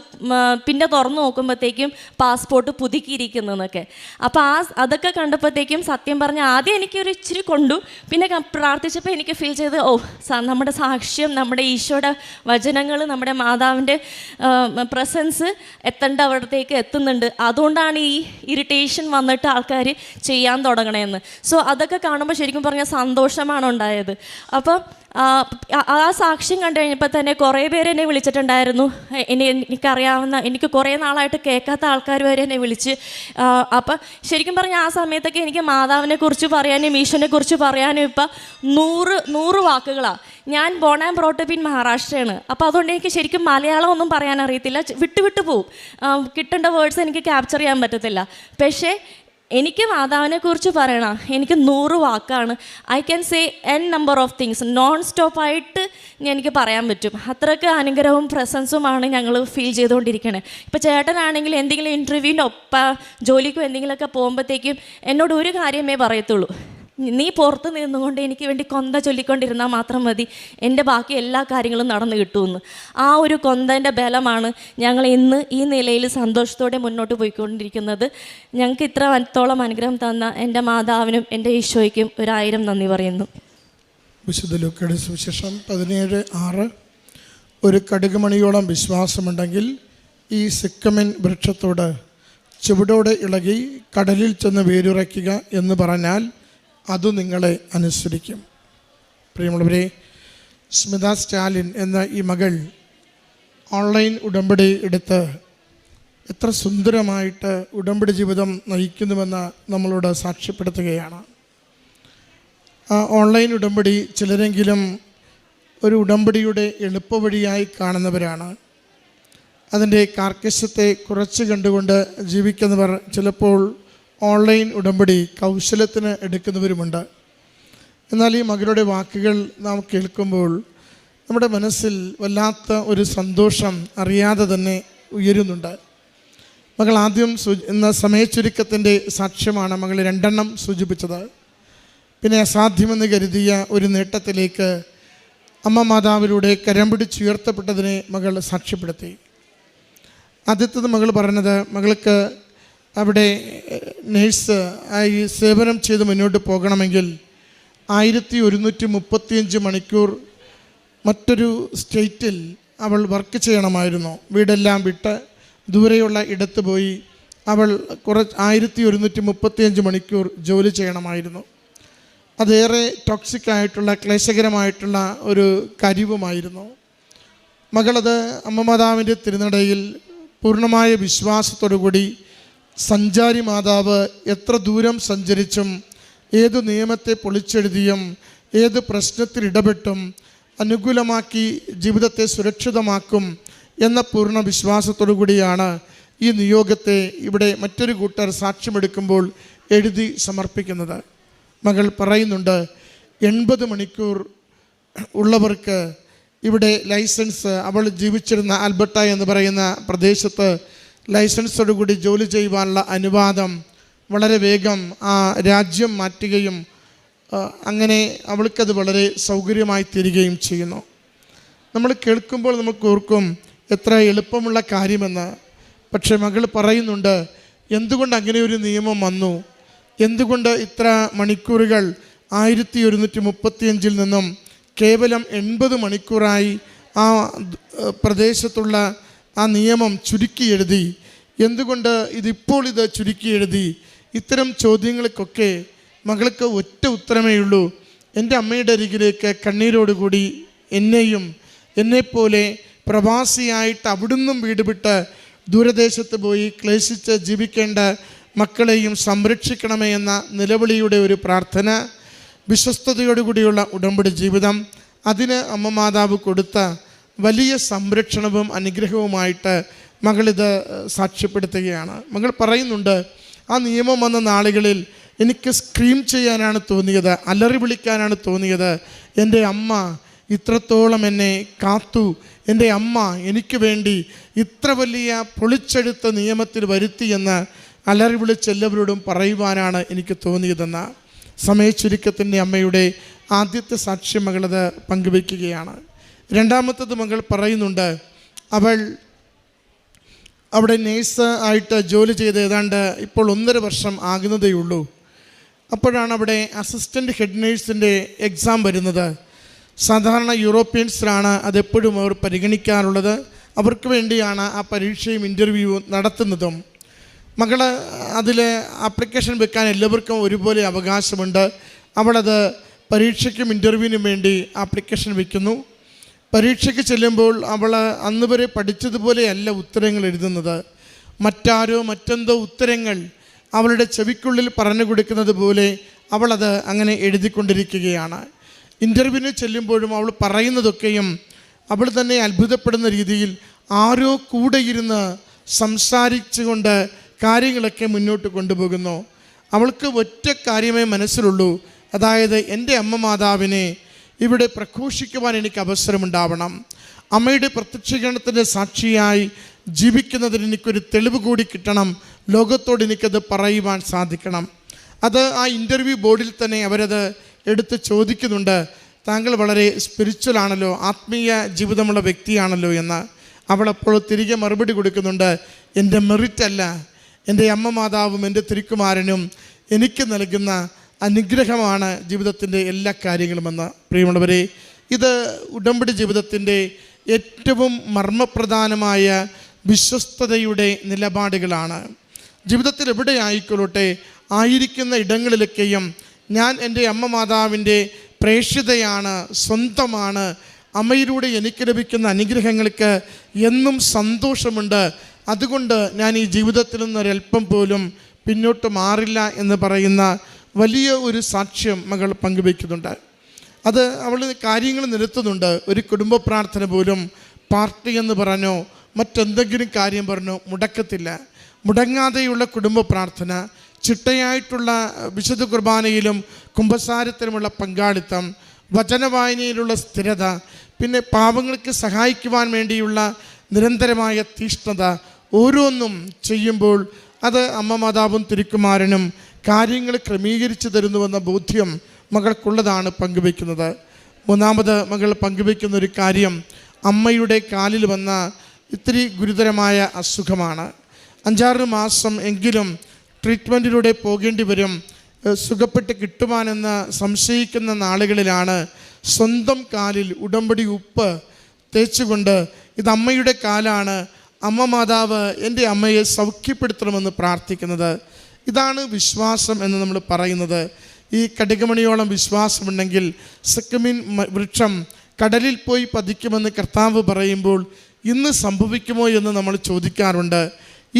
പിന്നെ തുറന്നു നോക്കുമ്പോഴത്തേക്കും പാസ്പോർട്ട് പുതുക്കിയിരിക്കുന്നതെന്നൊക്കെ. അപ്പോൾ അതൊക്കെ കണ്ടപ്പോഴത്തേക്കും സത്യം പറഞ്ഞാൽ ആദ്യം എനിക്കൊരു ഇച്ചിരി കൊണ്ടു. പിന്നെ പ്രാർത്ഥിച്ചപ്പോൾ എനിക്ക് ഫീൽ ചെയ്ത് നമ്മുടെ സാക്ഷ്യം, നമ്മുടെ ഈശോയുടെ വചനങ്ങൾ, നമ്മുടെ മാതാവിൻ്റെ പ്രസൻസ് അവിടത്തേക്ക് എത്തുന്നുണ്ട്. അതുകൊണ്ടാണ് ഈ ഇറിറ്റേഷൻ വന്നിട്ട് ആൾക്കാർ ചെയ്യാൻ തുടങ്ങണേന്ന്. സോ അതൊക്കെ കാണുമ്പോൾ ശരിക്കും പറഞ്ഞാൽ സന്തോഷമാണ് ഉണ്ടായത്. അപ്പം ആ സാക്ഷ്യം കണ്ടു കഴിഞ്ഞപ്പോൾ തന്നെ കുറേ പേര് എന്നെ വിളിച്ചിട്ടുണ്ടായിരുന്നു. എനിക്കറിയാവുന്ന, എനിക്ക് കുറേ നാളായിട്ട് കേൾക്കാത്ത ആൾക്കാർ വരെ എന്നെ വിളിച്ച്. അപ്പം ശരിക്കും പറഞ്ഞാൽ ആ സമയത്തൊക്കെ എനിക്ക് മാതാവിനെ കുറിച്ച് പറയാനും ഈശോനെ കുറിച്ച് പറയാനും ഇപ്പം 100 വാക്കുകളാണ്. ഞാൻ born and brought up in മഹാരാഷ്ട്രയാണ്. അപ്പോൾ അതുകൊണ്ട് എനിക്ക് ശരിക്കും മലയാളം ഒന്നും പറയാൻ അറിയത്തില്ല, വിട്ടു പോവും. കിട്ടേണ്ട വേർഡ്സ് എനിക്ക് ക്യാപ്ചർ ചെയ്യാൻ പറ്റത്തില്ല. പക്ഷേ എനിക്ക് മാതാവിനെ കുറിച്ച് പറയണം, എനിക്ക് 100 വാക്കാണ്. I can say n number of things non സ്റ്റോപ്പായിട്ട് എനിക്ക് പറയാൻ പറ്റും. അത്രയ്ക്ക് അനുഗ്രഹവും പ്രസൻസുമാണ് ഞങ്ങൾ ഫീൽ ചെയ്തുകൊണ്ടിരിക്കണേ. ഇപ്പോൾ ചേട്ടനാണെങ്കിൽ എന്തെങ്കിലും ഇൻ്റർവ്യൂവിനോ ജോലിക്കോ എന്തെങ്കിലുമൊക്കെ പോകുമ്പോഴത്തേക്കും എന്നോട് ഒരു കാര്യമേ പറയത്തുള്ളൂ, നീ പുറത്ത് നിന്നുകൊണ്ട് എനിക്ക് വേണ്ടി കൊന്ത ചൊല്ലിക്കൊണ്ടിരുന്നാൽ മാത്രം മതി, എൻ്റെ ബാക്കി എല്ലാ കാര്യങ്ങളും നടന്നു കിട്ടുമെന്ന്. ആ ഒരു കൊന്തൻ്റെ ബലമാണ് ഞങ്ങൾ ഇന്ന് ഈ നിലയിൽ സന്തോഷത്തോടെ മുന്നോട്ട് പോയിക്കൊണ്ടിരിക്കുന്നത്. ഞങ്ങൾക്ക് ഇത്രത്തോളം അനുഗ്രഹം തന്ന എൻ്റെ മാതാവിനും എൻ്റെ ഈശോയ്ക്കും 1000 നന്ദി പറയുന്നു. വിശുദ്ധ ലൂക്കയുടെ സുവിശേഷം 17:6 ഒരു കടുകുമണിയോളം വിശ്വാസമുണ്ടെങ്കിൽ ഈ സിക്കമിൻ വൃക്ഷത്തോട് ചുവടോടെ ഇളകി കടലിൽ ചെന്ന് വേരുറയ്ക്കുക എന്ന് പറഞ്ഞാൽ അത് നിങ്ങളെ അനുസരിക്കും. പ്രിയമുള്ളവരെ, സ്മിത സ്റ്റാലിൻ എന്ന ഈ മകൾ ഓൺലൈൻ ഉടമ്പടി എടുത്ത് എത്ര സുന്ദരമായിട്ട് ഉടമ്പടി ജീവിതം നയിക്കുന്നുവെന്ന് നമ്മളോട് സാക്ഷ്യപ്പെടുത്തുകയാണ്. ആ ഓൺലൈൻ ഉടമ്പടി ചിലരെങ്കിലും ഒരു ഉടമ്പടിയുടെ എളുപ്പവഴിയായി കാണുന്നവരാണ്. അതിൻ്റെ കാർക്കശ്യത്തെ കുറച്ച് കണ്ടുകൊണ്ട് ജീവിക്കുന്നവർ ചിലപ്പോൾ ഓൺലൈൻ ഉടമ്പടി കൗശലത്തിന് എടുക്കുന്നവരുമുണ്ട്. എന്നാൽ ഈ മകളുടെ വാക്കുകൾ നാം കേൾക്കുമ്പോൾ നമ്മുടെ മനസ്സിൽ വല്ലാത്ത ഒരു സന്തോഷം അറിയാതെ തന്നെ ഉയരുന്നുണ്ട്. മകൾ ആദ്യം എന്ന സമയച്ചുരുക്കത്തിൻ്റെ സാക്ഷ്യമാണ് മകൾ 2 സൂചിപ്പിച്ചത്. പിന്നെ അസാധ്യമെന്ന് കരുതിയ ഒരു നേട്ടത്തിലേക്ക് അമ്മ മാതാവിലൂടെ കരം പിടിച്ചുയർത്തപ്പെട്ടതിനെ മകൾ സാക്ഷ്യപ്പെടുത്തി. ആദ്യത്തത് മകൾ പറഞ്ഞത്, മകൾക്ക് അവിടെ നേഴ്സ് ആയി സേവനം ചെയ്ത് മുന്നോട്ട് പോകണമെങ്കിൽ 1135 മണിക്കൂർ മറ്റൊരു സ്റ്റേറ്റിൽ അവൾ വർക്ക് ചെയ്യണമായിരുന്നു. വീടെല്ലാം വിട്ട് ദൂരെയുള്ള ഇടത്ത് പോയി അവൾ 1135 മണിക്കൂർ ജോലി ചെയ്യണമായിരുന്നു. അതേറെ ടോക്സിക്കായിട്ടുള്ള ക്ലേശകരമായിട്ടുള്ള ഒരു കാര്യവുമായിരുന്നു. മകളത് അമ്മ മാതാവിൻ്റെ തിരുനടയിൽ പൂർണ്ണമായ വിശ്വാസത്തോടുകൂടി സഞ്ചാരി മാതാവ് എത്ര ദൂരം സഞ്ചരിച്ചും ഏതു നിയമത്തെ പൊളിച്ചെഴുതിയും ഏത് പ്രശ്നത്തിൽ ഇടപെട്ടും അനുകൂലമാക്കി ജീവിതത്തെ സുരക്ഷിതമാക്കും എന്ന പൂർണ്ണ വിശ്വാസത്തോടു കൂടിയാണ് ഈ നിയോഗത്തെ ഇവിടെ മറ്റൊരു കൂട്ടർ സാക്ഷ്യമെടുക്കുമ്പോൾ എഴുതി സമർപ്പിക്കുന്നത്. മകൾ പറയുന്നുണ്ട്, 80 മണിക്കൂർ ഉള്ളവർക്ക് ഇവിടെ ലൈസൻസ്, അവൾ ജീവിച്ചിരുന്ന ആൽബർട്ട എന്ന് പറയുന്ന പ്രദേശത്ത് ലൈസൻസോടുകൂടി ജോലി ചെയ്യുവാനുള്ള അനുവാദം വളരെ വേഗം ആ രാജ്യം മാറ്റുകയും അങ്ങനെ അവൾക്കത് വളരെ സൗകര്യമായി തീരുകയും ചെയ്യുന്നു. നമ്മൾ കേൾക്കുമ്പോൾ നമുക്ക് ഓർക്കും എത്ര എളുപ്പമുള്ള കാര്യമെന്ന്. പക്ഷേ മകൾ പറയുന്നുണ്ട്, എന്തുകൊണ്ട് അങ്ങനെ ഒരു നിയമം വന്നു, എന്തുകൊണ്ട് ഇത്ര മണിക്കൂറുകൾ 1135 നിന്നും കേവലം 80 മണിക്കൂറായി ആ പ്രദേശത്തുള്ള ആ നിയമം ചുരുക്കി എഴുതി, എന്തുകൊണ്ട് ഇതിപ്പോൾ ഇത് ചുരുക്കി എഴുതി? ഇത്തരം ചോദ്യങ്ങൾക്കൊക്കെ മകൾക്ക് ഒറ്റ ഉത്തരമേ ഉള്ളൂ. എൻ്റെ അമ്മയുടെ അരികിലേക്ക് കണ്ണീരോടുകൂടി എന്നെയും എന്നെപ്പോലെ പ്രവാസിയായിട്ട് അവിടുന്നും വീട് വിട്ട് ദൂരദേശത്ത് പോയി ക്ലേശിച്ച് ജീവിക്കേണ്ട മക്കളെയും സംരക്ഷിക്കണമേ എന്ന നിലവിളിയുടെ ഒരു പ്രാർത്ഥന, വിശ്വസ്തയോടുകൂടിയുള്ള ഉടമ്പടി ജീവിതം, അതിന് അമ്മ മാതാവ് കൊടുത്ത വലിയ സംരക്ഷണവും അനുഗ്രഹവുമായിട്ട് മകളിത് സാക്ഷ്യപ്പെടുത്തുകയാണ്. മകൾ പറയുന്നുണ്ട്, ആ നിയമം വന്ന നാളുകളിൽ എനിക്ക് സ്ക്രീം ചെയ്യാനാണ് തോന്നിയത്, അലറി വിളിക്കാനാണ് തോന്നിയത്. എൻ്റെ അമ്മ ഇത്രത്തോളം എന്നെ കാത്തു, എൻ്റെ അമ്മ എനിക്ക് വേണ്ടി ഇത്ര വലിയ പൊളിച്ചെടുത്ത നിയമത്തിൽ വരുത്തിയെന്ന് അലറി വിളിച്ച് എല്ലാവരോടും പറയുവാനാണ് എനിക്ക് തോന്നിയതെന്ന സമയച്ചുരുക്കത്തിൻ്റെ അമ്മയുടെ ആദ്യത്തെ സാക്ഷ്യം മകളത് പങ്കുവയ്ക്കുകയാണ്. രണ്ടാമത്തത് മകൾ പറയുന്നുണ്ട്, അവൾ അവിടെ നേഴ്സ് ആയിട്ട് ജോലി ചെയ്ത് ഏതാണ്ട് ഇപ്പോൾ 1.5 വർഷം ആകുന്നതേ ഉള്ളൂ. അപ്പോഴാണ് അവിടെ അസിസ്റ്റൻ്റ് ഹെഡ് നേഴ്സിൻ്റെ എക്സാം വരുന്നത്. സാധാരണ യൂറോപ്യൻസിലാണ് അതെപ്പോഴും അവർ പരിഗണിക്കാറുള്ളത്. അവർക്ക് വേണ്ടിയാണ് ആ പരീക്ഷയും ഇൻ്റർവ്യൂ നടത്തുന്നതും. മകൾ അതിൽ ആപ്ലിക്കേഷൻ വെക്കാൻ എല്ലാവർക്കും ഒരുപോലെ അവകാശമുണ്ട്. അവളത് പരീക്ഷയ്ക്കും ഇൻ്റർവ്യൂവിനും വേണ്ടി ആപ്ലിക്കേഷൻ വയ്ക്കുന്നു. പരീക്ഷയ്ക്ക് ചെല്ലുമ്പോൾ അവൾ അന്ന് വരെ പഠിച്ചതുപോലെയല്ല ഉത്തരങ്ങൾ എഴുതുന്നത്. മറ്റാരോ മറ്റെന്തോ ഉത്തരങ്ങൾ അവളുടെ ചെവിക്കുള്ളിൽ പറഞ്ഞു കൊടുക്കുന്നത് പോലെ അവളത് അങ്ങനെ എഴുതിക്കൊണ്ടിരിക്കുകയാണ്. ഇൻ്റർവ്യൂവിന് ചെല്ലുമ്പോഴും അവൾ പറയുന്നതൊക്കെയും അവൾ തന്നെ അത്ഭുതപ്പെടുന്ന രീതിയിൽ ആരോ കൂടെ ഇരുന്ന് സംസാരിച്ചുകൊണ്ട് കാര്യങ്ങളൊക്കെ മുന്നോട്ട് കൊണ്ടുപോകുന്നു. അവൾക്ക് ഒറ്റ കാര്യമേ മനസ്സിലുള്ളൂ, അതായത് എൻ്റെ അമ്മ മാതാവിനെ ഇവിടെ പ്രഘോഷിക്കുവാൻ എനിക്ക് അവസരമുണ്ടാവണം. അമ്മയുടെ പ്രത്യക്ഷീകരണത്തിൻ്റെ സാക്ഷിയായി ജീവിക്കുന്നതിന് എനിക്കൊരു തെളിവ് കൂടി കിട്ടണം. ലോകത്തോട് എനിക്കത് പറയുവാൻ സാധിക്കണം. അത് ആ ഇൻ്റർവ്യൂ ബോർഡിൽ തന്നെ അവരത് എടുത്ത് ചോദിക്കുന്നുണ്ട്, താങ്കൾ വളരെ സ്പിരിച്വൽ ആണല്ലോ, ആത്മീയ ജീവിതമുള്ള വ്യക്തിയാണല്ലോ എന്ന്. അവളപ്പോൾ തിരികെ മറുപടി കൊടുക്കുന്നുണ്ട്, എൻ്റെ മെറിറ്റല്ല, എൻ്റെ അമ്മ മാതാവും എൻ്റെ തിരുക്കുമാരനും എനിക്ക് നൽകുന്ന അനുഗ്രഹമാണ് ജീവിതത്തിൻ്റെ എല്ലാ കാര്യങ്ങളുമെന്ന്. പ്രിയമുള്ളവരെ, ഇത് ഉടമ്പടി ജീവിതത്തിൻ്റെ ഏറ്റവും മർമ്മപ്രധാനമായ വിശ്വസ്തതയുടെ നിലപാടുകളാണ്. ജീവിതത്തിൽ എവിടെ ആയിക്കൊള്ളട്ടെ, ആയിരിക്കുന്ന ഇടങ്ങളിലൊക്കെയും ഞാൻ എൻ്റെ അമ്മ മാതാവിൻ്റെ പ്രേക്ഷിതയാണ്, സ്വന്തമാണ്, അമ്മയിലൂടെ എനിക്ക് ലഭിക്കുന്ന അനുഗ്രഹങ്ങൾക്ക് എന്നും സന്തോഷമുണ്ട്, അതുകൊണ്ട് ഞാൻ ഈ ജീവിതത്തിൽ നിന്നൊരൽപ്പം പോലും പിന്നോട്ട് മാറില്ല എന്ന് പറയുന്ന വലിയ ഒരു സാക്ഷ്യം മകൾ പങ്കുവയ്ക്കുന്നുണ്ട്. അത് അവൾ കാര്യങ്ങൾ നിരത്തുന്നുണ്ട്. ഒരു കുടുംബ പ്രാർത്ഥന പോലും പാർട്ടി എന്ന് പറഞ്ഞോ മറ്റെന്തെങ്കിലും കാര്യം പറഞ്ഞോ മുടക്കത്തില്ല. മുടങ്ങാതെയുള്ള കുടുംബ പ്രാർത്ഥന, ചിട്ടയായിട്ടുള്ള വിശുദ്ധ കുർബാനയിലും കുമ്പസാരത്തിലുമുള്ള പങ്കാളിത്തം, വചനവായനയിലുള്ള സ്ഥിരത, പിന്നെ പാവങ്ങൾക്ക് സഹായിക്കുവാൻ വേണ്ടിയുള്ള നിരന്തരമായ തീഷ്ണത, ഓരോന്നും ചെയ്യുമ്പോൾ അത് അമ്മ മാതാവും തിരുക്കുമാരനും കാര്യങ്ങൾ ക്രമീകരിച്ചു തരുന്നുവെന്ന ബോധ്യം മകൾക്കുള്ളതാണ് പങ്കുവയ്ക്കുന്നത്. മൂന്നാമത് മകൾ പങ്കുവയ്ക്കുന്ന ഒരു കാര്യം, അമ്മയുടെ കാലിൽ വന്ന ഇത്തിരി ഗുരുതരമായ അസുഖമാണ്. 5-6 മാസം എങ്കിലും ട്രീറ്റ്മെൻറ്റിലൂടെ പോകേണ്ടി വരും. സുഖപ്പെട്ട് കിട്ടുവാനെന്ന് സംശയിക്കുന്ന നാളുകളിലാണ് സ്വന്തം കാലിൽ ഉടമ്പടി ഉപ്പ് തേച്ചുകൊണ്ട് ഇത് അമ്മയുടെ കാലാണ്, അമ്മ മാതാവ് എൻ്റെ അമ്മയെ സൗഖ്യപ്പെടുത്തണമെന്ന് പ്രാർത്ഥിക്കുന്നത്. ഇതാണ് വിശ്വാസം എന്ന് നമ്മൾ പറയുന്നത്. ഈ കടുകുമണിയോളം വിശ്വാസമുണ്ടെങ്കിൽ സക്കമീൻ വൃക്ഷം കടലിൽ പോയി പതിക്കുമെന്ന് കർത്താവ് പറയുമ്പോൾ ഇന്ന് സംഭവിക്കുമോ എന്ന് നമ്മൾ ചോദിക്കാറുണ്ട്.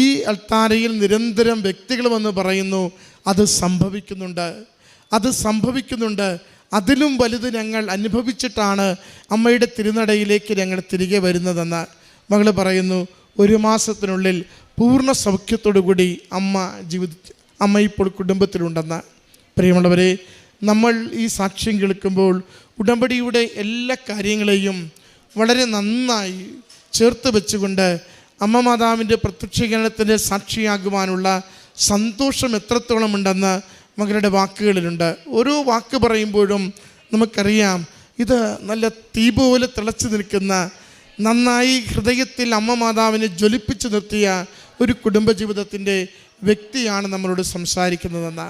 ഈ അൾത്താരയിൽ നിരന്തരം വ്യക്തികൾ വന്ന് പറയുന്നു അത് സംഭവിക്കുന്നുണ്ട്. അതിലും വലുത് ഞങ്ങൾ അനുഭവിച്ചിട്ടാണ് അമ്മയുടെ തിരുനടയിലേക്ക് ഞങ്ങൾ തിരികെ വരുന്നതെന്ന് മകൾ പറയുന്നു. 1 മാസത്തിനുള്ളിൽ പൂർണ്ണ സൗഖ്യത്തോടു കൂടി അമ്മ ഇപ്പോൾ കുടുംബത്തിലുണ്ടെന്ന്. പ്രിയമുള്ളവരെ, നമ്മൾ ഈ സാക്ഷ്യം കേൾക്കുമ്പോൾ ഉടമ്പടിയുടെ എല്ലാ കാര്യങ്ങളെയും വളരെ നന്നായി ചേർത്ത് വെച്ചുകൊണ്ട് അമ്മ മാതാവിൻ്റെ പ്രത്യക്ഷീകരണത്തിൻ്റെ സാക്ഷിയാകുവാനുള്ള സന്തോഷം എത്രത്തോളം ഉണ്ടെന്ന് മകളുടെ വാക്കുകളിലുണ്ട്. ഓരോ വാക്ക് പറയുമ്പോഴും നമുക്കറിയാം ഇത് നല്ല തീ പോലെ തിളച്ചു നിൽക്കുന്ന, നന്നായി ഹൃദയത്തിൽ അമ്മ മാതാവിനെ ജ്വലിപ്പിച്ചു നിർത്തിയ ഒരു കുടുംബജീവിതത്തിൻ്റെ വ്യക്തിയാണ് നമ്മളോട് സംസാരിക്കുന്നതെന്ന്.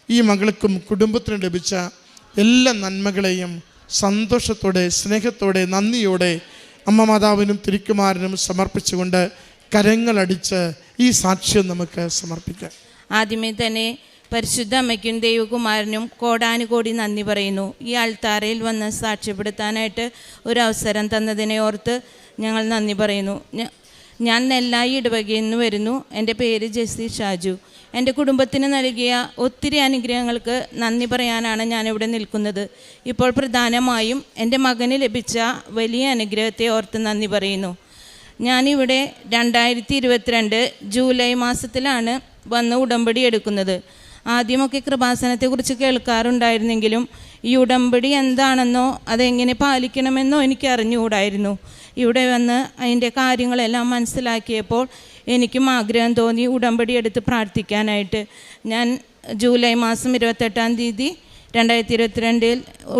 ഈ മകൾക്കും കുടുംബത്തിനും ലഭിച്ച എല്ലാ നന്മകളെയും സന്തോഷത്തോടെ, സ്നേഹത്തോടെ, നന്ദിയോടെ അമ്മ മാതാവിനും തിരുക്കുമാരനും സമർപ്പിച്ചുകൊണ്ട് കരങ്ങളടിച്ച് ഈ സാക്ഷ്യം നമുക്ക് സമർപ്പിക്കാം. ആദ്യമേ തന്നെ പരിശുദ്ധ അമ്മയ്ക്കും ദൈവകുമാരനും കോടാനുകോടി നന്ദി പറയുന്നു. ഈ അൾത്താരയിൽ വന്ന് സാക്ഷ്യപ്പെടുത്താനായിട്ട് ഒരു അവസരം തന്നതിനെ ഓർത്ത് ഞങ്ങൾ നന്ദി പറയുന്നു. ഞാൻ നെല്ലായി ഇടവകയിൽ നിന്ന് വരുന്നു. എൻ്റെ പേര് ജെസ്സി ഷാജു. എൻ്റെ കുടുംബത്തിന് നൽകിയ ഒത്തിരി അനുഗ്രഹങ്ങൾക്ക് നന്ദി പറയാനാണ് ഞാനിവിടെ നിൽക്കുന്നത്. ഇപ്പോൾ പ്രധാനമായും എൻ്റെ മകന് ലഭിച്ച വലിയ അനുഗ്രഹത്തെ ഓർത്ത് നന്ദി പറയുന്നു. ഞാനിവിടെ 2022 ജൂലൈ മാസത്തിലാണ് വന്ന് ഉടമ്പടി എടുക്കുന്നത്. ആദ്യമൊക്കെ കൃപാസനത്തെക്കുറിച്ച് കേൾക്കാറുണ്ടായിരുന്നെങ്കിലും ഈ ഉടമ്പടി എന്താണെന്നോ അതെങ്ങനെ പാലിക്കണമെന്നോ എനിക്ക് അറിഞ്ഞുകൂടായിരുന്നു. ഇവിടെ വന്ന് അതിൻ്റെ കാര്യങ്ങളെല്ലാം മനസ്സിലാക്കിയപ്പോൾ എനിക്കും ആഗ്രഹം തോന്നി ഉടമ്പടി എടുത്ത് പ്രാർത്ഥിക്കാനായിട്ട്. ഞാൻ ജൂലൈ മാസം 28-ാം തീയതി 2022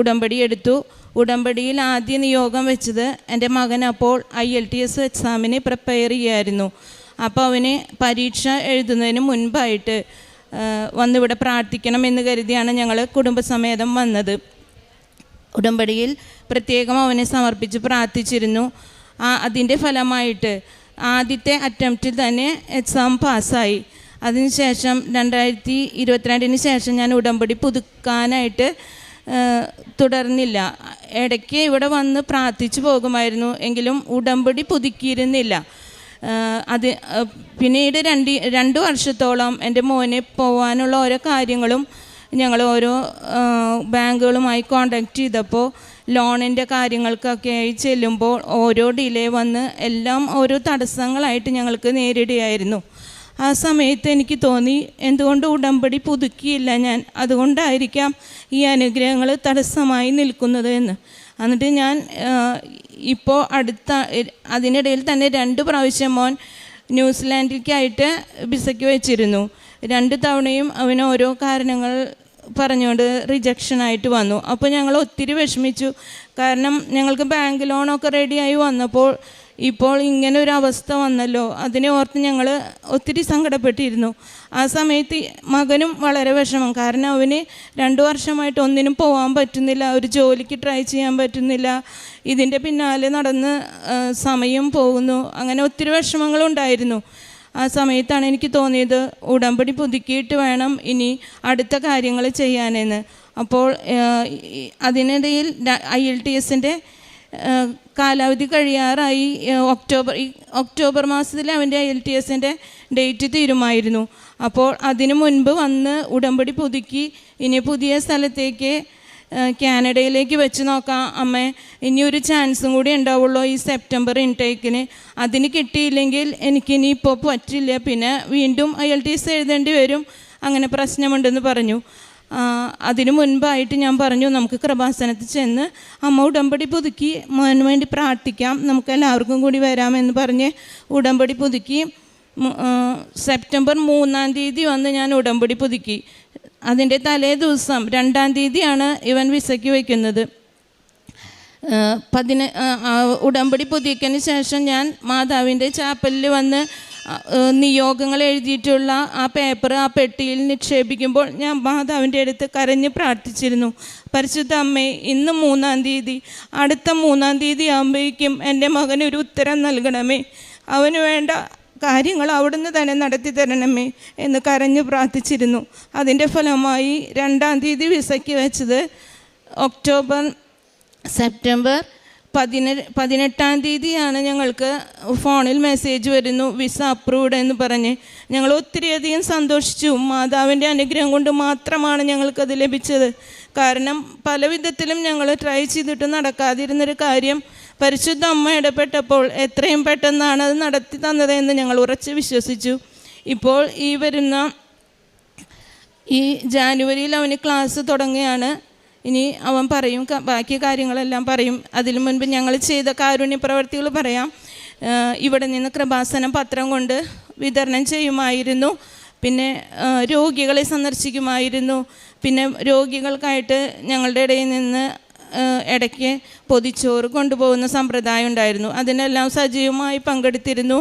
ഉടമ്പടി എടുത്തു. ഉടമ്പടിയിൽ ആദ്യ നിയോഗം വെച്ചത് എൻ്റെ മകൻ അപ്പോൾ IELTS എക്സാമിന് പ്രിപ്പയർ ചെയ്യായിരുന്നു. അപ്പോൾ അവന് പരീക്ഷ എഴുതുന്നതിന് മുൻപായിട്ട് വന്നിവിടെ പ്രാർത്ഥിക്കണം എന്ന് കരുതിയാണ് ഞങ്ങൾ കുടുംബസമേതം വന്നത്. ഉടമ്പടിയിൽ പ്രത്യേകം അവനെ സമർപ്പിച്ച് പ്രാർത്ഥിച്ചിരുന്നു. അതിൻ്റെ ഫലമായിട്ട് ആദ്യത്തെ അറ്റംപ്റ്റിൽ തന്നെ എക്സാം പാസ്സായി. അതിനുശേഷം 2022 ശേഷം ഞാൻ ഉടമ്പടി പുതുക്കാനായിട്ട് തുടർന്നില്ല. ഇടയ്ക്ക് ഇവിടെ വന്ന് പ്രാർത്ഥിച്ചു പോകുമായിരുന്നു, എങ്കിലും ഉടമ്പടി പുതുക്കിയിരുന്നില്ല. പിന്നീട് 2 വർഷത്തോളം എൻ്റെ മോനെ പോകാനുള്ള ഓരോ കാര്യങ്ങളും ഞങ്ങൾ ഓരോ ബാങ്കുകളുമായി കോണ്ടാക്ട് ചെയ്തപ്പോൾ ലോണിൻ്റെ കാര്യങ്ങൾക്കൊക്കെ ആയി ചെല്ലുമ്പോൾ ഓരോ ഡിലേ വന്ന് എല്ലാം ഓരോ തടസ്സങ്ങളായിട്ട് ഞങ്ങൾക്ക് നേരിടുകയായിരുന്നു. ആ സമയത്ത് എനിക്ക് തോന്നി എന്തുകൊണ്ട് ഉടമ്പടി പുതുക്കിയില്ല ഞാൻ, അതുകൊണ്ടായിരിക്കാം ഈ അനുഗ്രഹങ്ങൾ തടസ്സമായി നിൽക്കുന്നത് എന്ന്. എന്നിട്ട് ഞാൻ ഇപ്പോൾ അതിനിടയിൽ തന്നെ 2 പ്രാവശ്യം മോൻ ന്യൂസിലാൻഡിലേക്കായിട്ട് വിസയ്ക്ക് വെച്ചിരുന്നു. 2 തവണയും അവന് ഓരോ കാരണങ്ങൾ പറഞ്ഞുകൊണ്ട് റിജക്ഷനായിട്ട് വന്നു. അപ്പോൾ ഞങ്ങൾ ഒത്തിരി വിഷമിച്ചു. കാരണം ഞങ്ങൾക്ക് ബാങ്ക് ലോണൊക്കെ റെഡിയായി വന്നപ്പോൾ ഇപ്പോൾ ഇങ്ങനെ ഒരു അവസ്ഥ വന്നല്ലോ, അതിനെ ഓർത്ത് ഞങ്ങൾ ഒത്തിരി സങ്കടപ്പെട്ടിരുന്നു. ആ സമയത്ത് മകനും വളരെ വിഷമം. കാരണം അവന് 2 വർഷമായിട്ട് ഒന്നിനും പോകാൻ പറ്റുന്നില്ല, ഒരു ജോലിക്ക് ട്രൈ ചെയ്യാൻ പറ്റുന്നില്ല, ഇതിൻ്റെ പിന്നാലെ നടന്ന് സമയം പോകുന്നു. അങ്ങനെ ഒത്തിരി വിഷമങ്ങളുണ്ടായിരുന്നു. ആ സമയത്താണ് എനിക്ക് തോന്നിയത് ഉടമ്പടി പുതുക്കിയിട്ട് വേണം ഇനി അടുത്ത കാര്യങ്ങൾ ചെയ്യാനെന്ന്. അപ്പോൾ അതിനിടയിൽ IELTSൻ്റെ കാലാവധി കഴിയാറായി. ഒക്ടോബർ മാസത്തിൽ അവൻ്റെ IELTSൻ്റെ ഡേറ്റ് തീരുമായിരുന്നു. അപ്പോൾ അതിനു മുൻപ് വന്ന് ഉടമ്പടി പുതുക്കി ഇനി പുതിയ സ്ഥലത്തേക്ക് കാനഡയിലേക്ക് വെച്ച് നോക്കാം അമ്മ, ഇനിയൊരു ചാൻസും കൂടി ഉണ്ടാവുള്ളൂ ഈ സെപ്റ്റംബർ ഇൻടേക്കിന്. അതിന് കിട്ടിയില്ലെങ്കിൽ എനിക്കിനി ഇപ്പോൾ പറ്റില്ല, പിന്നെ വീണ്ടും IELTS എഴുതേണ്ടി വരും, അങ്ങനെ പ്രശ്നമുണ്ടെന്ന് പറഞ്ഞു. അതിനു മുൻപായിട്ട് ഞാൻ പറഞ്ഞു നമുക്ക് കൃപാസനത്തിൽ ചെന്ന് അമ്മ ഉടമ്പടി പുതുക്കി മോന് വേണ്ടി പ്രാർത്ഥിക്കാം, നമുക്ക് എല്ലാവർക്കും കൂടി വരാമെന്ന് പറഞ്ഞ് ഉടമ്പടി പുതുക്കി. സെപ്റ്റംബർ 3-ാം തീയതി വന്ന് ഞാൻ ഉടമ്പടി പുതുക്കി. അതിൻ്റെ തലേ ദിവസം 2-ാം തീയതിയാണ് ഇവൻ വിസയ്ക്ക് വയ്ക്കുന്നത്. ഉടമ്പടി പുതുക്കിയതിന് ശേഷം ഞാൻ മാതാവിൻ്റെ ചാപ്പലിൽ വന്ന് നിയോഗങ്ങൾ എഴുതിയിട്ടുള്ള ആ പേപ്പർ ആ പെട്ടിയിൽ നിക്ഷേപിക്കുമ്പോൾ ഞാൻ മാതാവിൻ്റെ അടുത്ത് കരഞ്ഞ് പ്രാർത്ഥിച്ചിരുന്നു, പരിശുദ്ധ അമ്മേ, ഇന്ന് 3-ാം തീയതി, അടുത്ത 3-ാം തീയതി ആകുമ്പോഴേക്കും എൻ്റെ മകനൊരു ഉത്തരം നൽകണമേ. അവന് വേണ്ട കാര്യങ്ങൾ അവിടുന്ന് തന്നെ നടത്തി തരണമേ എന്ന് കരഞ്ഞു പ്രാർത്ഥിച്ചിരുന്നു. അതിൻ്റെ ഫലമായി 2-ാം തീയതി വിസയ്ക്ക് വെച്ചത് സെപ്റ്റംബർ 18-ാം തീയതിയാണ് ഞങ്ങൾക്ക് ഫോണിൽ മെസ്സേജ് വരുന്നു, വിസ അപ്രൂവ്ഡ് എന്ന് പറഞ്ഞ്. ഞങ്ങൾ ഒത്തിരിയധികം സന്തോഷിച്ചു. മാതാവിൻ്റെ അനുഗ്രഹം കൊണ്ട് മാത്രമാണ് ഞങ്ങൾക്കത് ലഭിച്ചത്. കാരണം പല വിധത്തിലും ഞങ്ങൾ ട്രൈ ചെയ്തിട്ട് നടക്കാതിരുന്നൊരു കാര്യം പരിശുദ്ധ അമ്മ ഇടപെട്ടപ്പോൾ എത്രയും പെട്ടെന്നാണ് അത് നടത്തി തന്നതെന്ന് ഞങ്ങൾ ഉറച്ച് വിശ്വസിച്ചു. ഇപ്പോൾ ഈ ജാനുവരിയിൽ അവന് ക്ലാസ് തുടങ്ങുകയാണ്. ഇനി അവൻ പറയും, ബാക്കി കാര്യങ്ങളെല്ലാം പറയും. അതിനു മുൻപ് ഞങ്ങൾ ചെയ്ത കാരുണ്യ പ്രവർത്തികൾ പറയാം. ഇവിടെ നിന്ന് കൃപാസനം പത്രം കൊണ്ട് വിതരണം ചെയ്യുമായിരുന്നു. പിന്നെ രോഗികളെ സന്ദർശിക്കുമായിരുന്നു. പിന്നെ രോഗികൾക്കായിട്ട് ഞങ്ങളുടെ ഇടയിൽ നിന്ന് ഇടയ്ക്ക് പൊതിച്ചോറ് കൊണ്ടുപോകുന്ന സമ്പ്രദായം ഉണ്ടായിരുന്നു. അതിനെല്ലാം സജീവമായി പങ്കെടുത്തിരുന്നു.